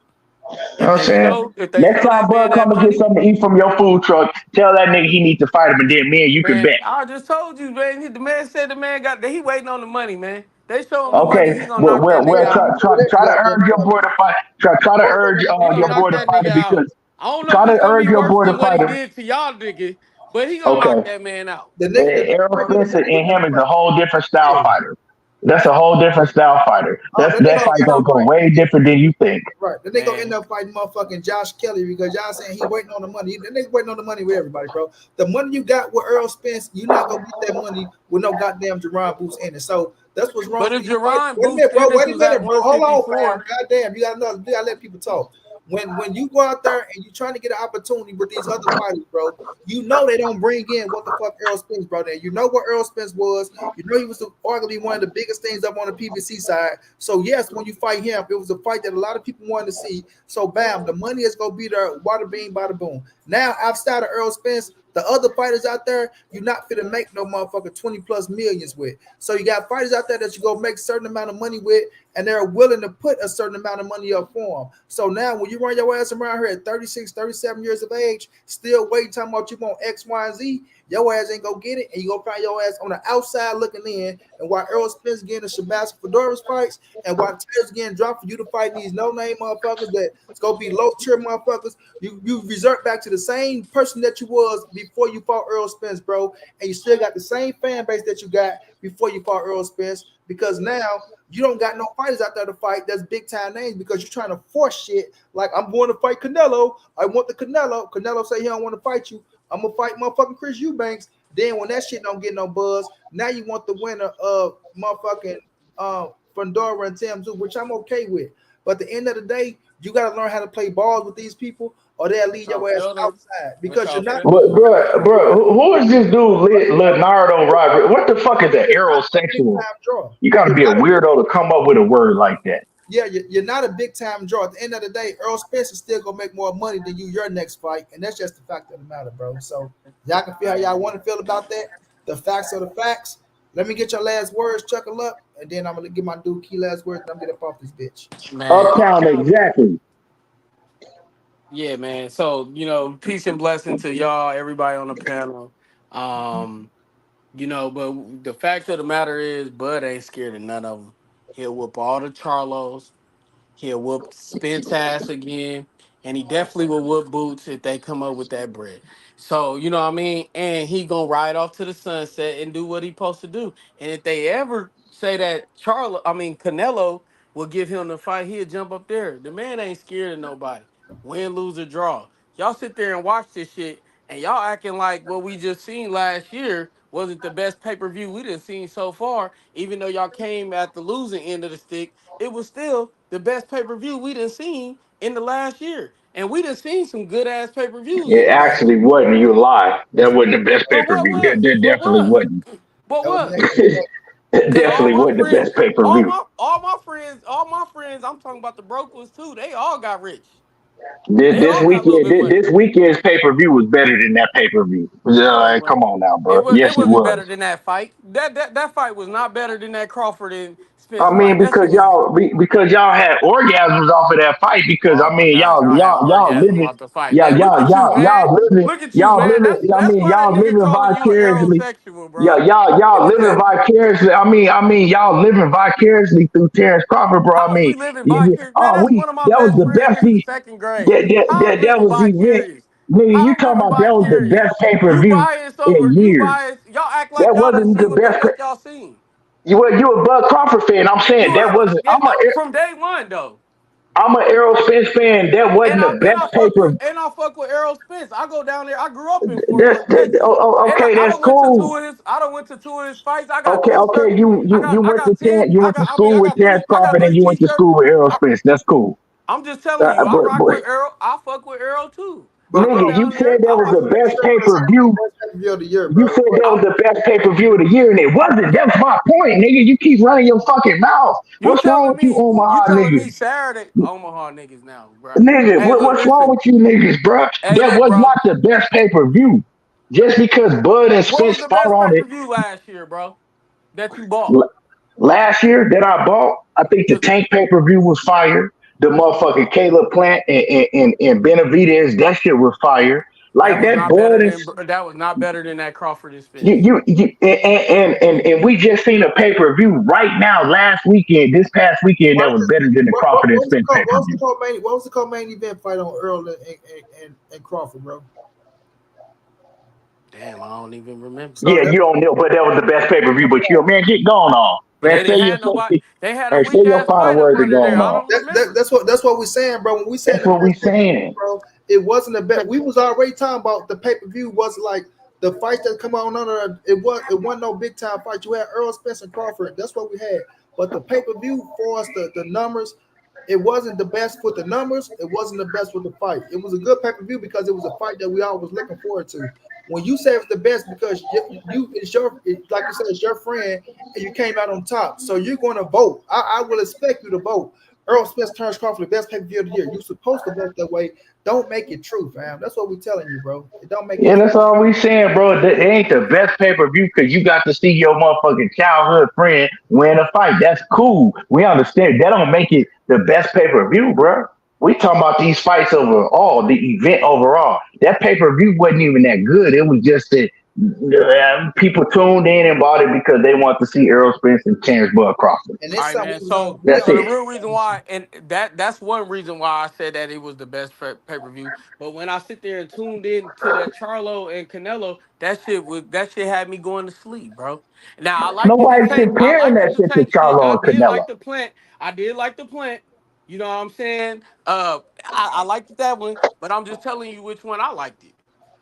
You know what I'm saying? If they Next show time that man Bud that come and get money, something to eat from your food truck, tell that nigga he needs to fight him, and then me and you can man, bet. I just told you, man. The man said the man got that he waiting on the money, man. They show him the money, Okay, he gonna knock that nigga well out. try to Goddamn urge your money. boy to fight. Try to Boy, they urge got the He money. gonna your knock boy to that fight nigga him out. because I don't know try if to it's gonna urge be your worse boy to than what fight he him. did to y'all niggas, but he gonna knock Okay. that man out. Errol The Spencer nigga and got him the is money. a whole different style Yeah. fighter. That's a whole different style fighter. Oh, then they That gonna fight end gonna up go fighting. way different than you think. Right. Then they gonna end Man, up fighting motherfucking Josh Kelly because y'all saying he waiting on the money. Then they waiting on the money with everybody, bro. The money you got with Earl Spence, you're not gonna get that money with no goddamn Jerron Boots in it. So that's what's wrong but with if these fights. Jerron Wait a Boots minute, bro. Ennis Wait a was at minute, bro. Hold on, fam. 154, Goddamn, you gotta let people talk. When you go out there and you're trying to get an opportunity with these other fighters, bro, you know they don't bring in what the fuck Earl Spence brought in. You know what Earl Spence was. You know he was arguably one of the biggest things up on the PBC side. So yes, when you fight him, it was a fight that a lot of people wanted to see. So bam, the money is gonna be there, water bean, bada boom. Now outside of Earl Spence, the other fighters out there, you're not finna make no motherfucker 20 plus millions with. So you got fighters out there that you go make a certain amount of money with, and they're willing to put a certain amount of money up for them. So now when you run your ass around here at 36, 37 years of age, still waiting, talking about you want X, Y, and Z, your ass ain't gonna get it, and you gonna find your ass on the outside looking in. And while Errol Spence getting the Shabazz Fedor's fights, and while Taylor's getting dropped for you to fight these no-name motherfuckers that it's gonna be low-tier motherfuckers, you resort back to the same person that you was before you fought Errol Spence, bro, and you still got the same fan base that you got before you fought Errol Spence, because now you don't got no fighters out there to fight that's big time names because you're trying to force shit like I'm going to fight Canelo. I want the Canelo. Canelo say he don't want to fight you. I'm gonna fight motherfucking Chris Eubanks. Then when that shit don't get no buzz, now you want the winner of motherfucking Fondor and Tim too, which I'm okay with. But at the end of the day, you gotta learn how to play balls with these people, or they'll leave y'all your ass feel me? outside What because y'all you're not feel? gonna Bro, who is this dude, Leonardo Rodriguez? What the fuck is that? you're not a big Aerosexual? time draw. You got to You're be a not a weirdo to come up with a word like that. you're not a big time draw. At the end of the day, Earl Spence is still gonna make more money than you your next fight, and that's just the fact of the matter, bro. So y'all can feel how y'all want to feel about that. The facts are the facts. Let me get your last words, chuckle up, and then I'm gonna get my dude key last words, and I'm gonna get up off this bitch. Man, Uptown, exactly. yeah, man. So, peace and blessing to y'all, everybody on the panel. Um, but the fact of the matter is, Bud ain't scared of none of them. He'll whoop all the Charlos. He'll whoop Spence ass again, and he definitely will whoop Boots if they come up with that bread. So you know what I mean. And he gonna ride off to the sunset and do what he supposed to do. And if they ever say that Canelo will give him the fight, he'll jump up there. The man ain't scared of nobody. Win, lose, or draw. Y'all sit there and watch this shit, and y'all acting like what we just seen last year wasn't the best pay per view we done seen so far. Even though y'all came at the losing end of the stick, it was still the best pay per view we done seen in the last year, and we done seen some good ass pay per views in It the last actually year. wasn't. You lie. That wasn't the best pay But per what view. was? That What definitely was? wasn't. What That was was? next. Cause Definitely wasn't the best pay per all view. all my friends, I'm talking about the broke ones too. They all got rich. This, They this all got a little weekend, bit of money. this weekend's pay per view was better than that pay per view. No, it Come wasn't. on now, bro. It Yes, it wasn't better was. than that fight. That fight was not better than that Crawford and Spence I mean, fight. That shit because was. y'all had orgasms off of that fight. Because Oh I my mean, God, y'all had y'all orgasm living, off the fight, man. Look at you, y'all man. living. I That's mean, why that y'all nigga living calling you an vicariously. aerosexual, Yeah, bro. y'all living vicariously. I mean, y'all living vicariously through Terence Crawford, bro. I How is mean, we living vicarious? Man, oh, that's one of my that was best the friends best. since the second grade. How I'm That living was the event. vicarious. Nigga, you How I'm talking living about that was the vicarious. best pay per You view biased over. in You years. biased. Y'all act like That y'all done wasn't the seen what the best. fuck y'all seen. You a Bud Crawford fan? I'm saying You that heard? wasn't. Yeah, from day one though. I'm an Errol Spence fan. That wasn't the best paper. I fuck with Errol Spence. I go down there. I grew up in Fort That's Worth, Texas. And okay. I That's don't went to two cool. of his. I don't went to two of his fights. I got Okay, two cert. okay. You I went to got 10. you went to school I with got Terence three. I got Crawford, and three you went to t-shirts. school with Errol Spence. That's cool. I'm just telling you. I rock But with Errol. I fuck with Errol too. I But go bro, nigga, you down there. said that I was watch the him. best sure pay it's per the view. best pay-per-view of the year, You bro. said that was I, the best pay per view of the year, and it wasn't. That's my point, nigga. You keep running your fucking mouth. you What's wrong telling with you, me? You Omaha telling me niggas? Saturday? Omaha niggas now, bro. Nigga, Hey, look, what's wrong listen. with you niggas, bro? Hey, That look, was bro. not the best pay per view. Just because Bud and What was Spence the fought best pay on per it view last year, bro? That you bought? l- last year that I bought, I think the The- Tank pay per view was fire. The motherfucking Caleb Plant and Benavidez, that shit was fire. Like that Bud and That was not better than that Crawford and you, Spence. and we just seen a pay per view right now last weekend, this past weekend that What, was better than the Crawford and what was the Spence pay per view. co-main? What was the co-main event fight on Earl and Crawford, bro? Damn, I don't even remember. So Yeah, you don't know, but that was the best pay per view. But you, man, get going on, But man. they didn't have nobody. They had a Say weak your ass final fight up words and under there. going I on. don't remember. that's what we're saying, bro. When we saying That's the what we best pay-per-view, saying. bro, it wasn't the best. We was already talking about the pay-per-view was like the fights that come on under it wasn't no big time fight. You had Earl Spence and Crawford. That's what we had. But the pay-per-view for us, the numbers, it wasn't the best with the numbers. It wasn't the best with the fight. It was a good pay-per-view because it was a fight that we all was looking forward to. When you say it's the best because it's like you said, it's your friend and you came out on top. So you're going to vote. I will expect you to vote. Earl Spence turns Crawford the best pay-per-view of the year. You're supposed to vote that way. Don't make it true, fam. That's what we're telling you, bro. It don't make it Yeah, true. that's all we saying, bro. It ain't the best pay per view because you got to see your motherfucking childhood friend win a fight. That's cool. We understand. That don't make it the best pay per view, bro. We talking about these fights overall, the event overall. That pay per view wasn't even that good. It was just that people tuned in and bought it because they want to see Errol Spence and Terence Bud Crawford. And All it's right, something man. we was So, on. That's the it. real reason why, and that's one reason why I said that it was the best pay per view. But when I sit there and tuned in to that Charlo and Canelo, that shit had me going to sleep, bro. Now Nobody's comparing that shit to Charlo I and did Canelo. like the plant. I did like the plant. You know what I'm saying? I liked that one, but I'm just telling you which one I liked it.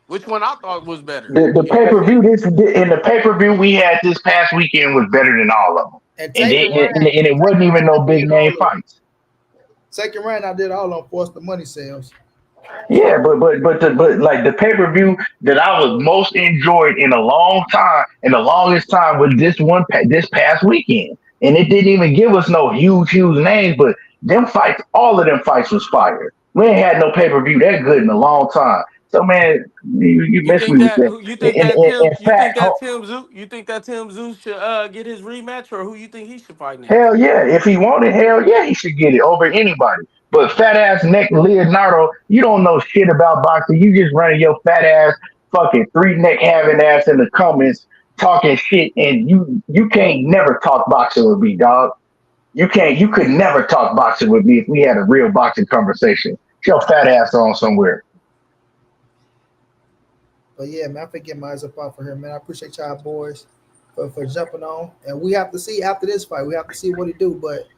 Which one I thought was better. The You know pay what I'm per view saying? in the pay per view we had this past weekend was better than all of them, And and Tank and Ryan, it wasn't even no I big did name all of fights. Tank and Ryan, I did all on force the money sales. Yeah, but like the pay per view that I was most enjoyed in a long time, in the longest time was this past weekend, and it didn't even give us no huge names, but them fights, all of them fights was fire. We ain't had no pay per view that good in a long time. So man, you missed me with that. In fact, You think that Tim Zeus should get his rematch, or who you think he should fight next? hell yeah, if he wanted, hell yeah, he should get it over anybody. But fat ass neck Leonardo, you don't know shit about boxing. You just running your fat ass fucking three neck having ass in the comments talking shit, and you can't never talk boxing with me, dog. You could never talk boxing with me if we had a real boxing conversation. Get your fat ass on somewhere. But yeah, man, I think get my eyes up off for here, man. I appreciate y'all boys for jumping on. And we have to see after this fight. We have to see what he do. But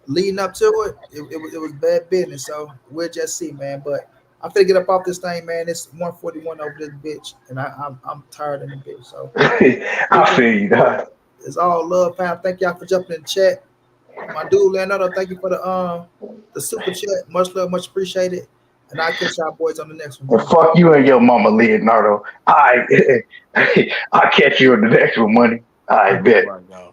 leading up to it was bad business. So we'll just see, man. But I'm finna get up off this thing, man. It's 141 over this bitch, and I'm tired of the bitch. So I feel you, dog. it's all love, fam. Thank y'all for jumping in the chat. My dude Leonardo, thank you for the super chat. Much love, much appreciated. And I'll catch y'all boys on the next one, Well, bro. fuck you and your mama, Leonardo. I catch you in the next one, money. I bet. Right, dog.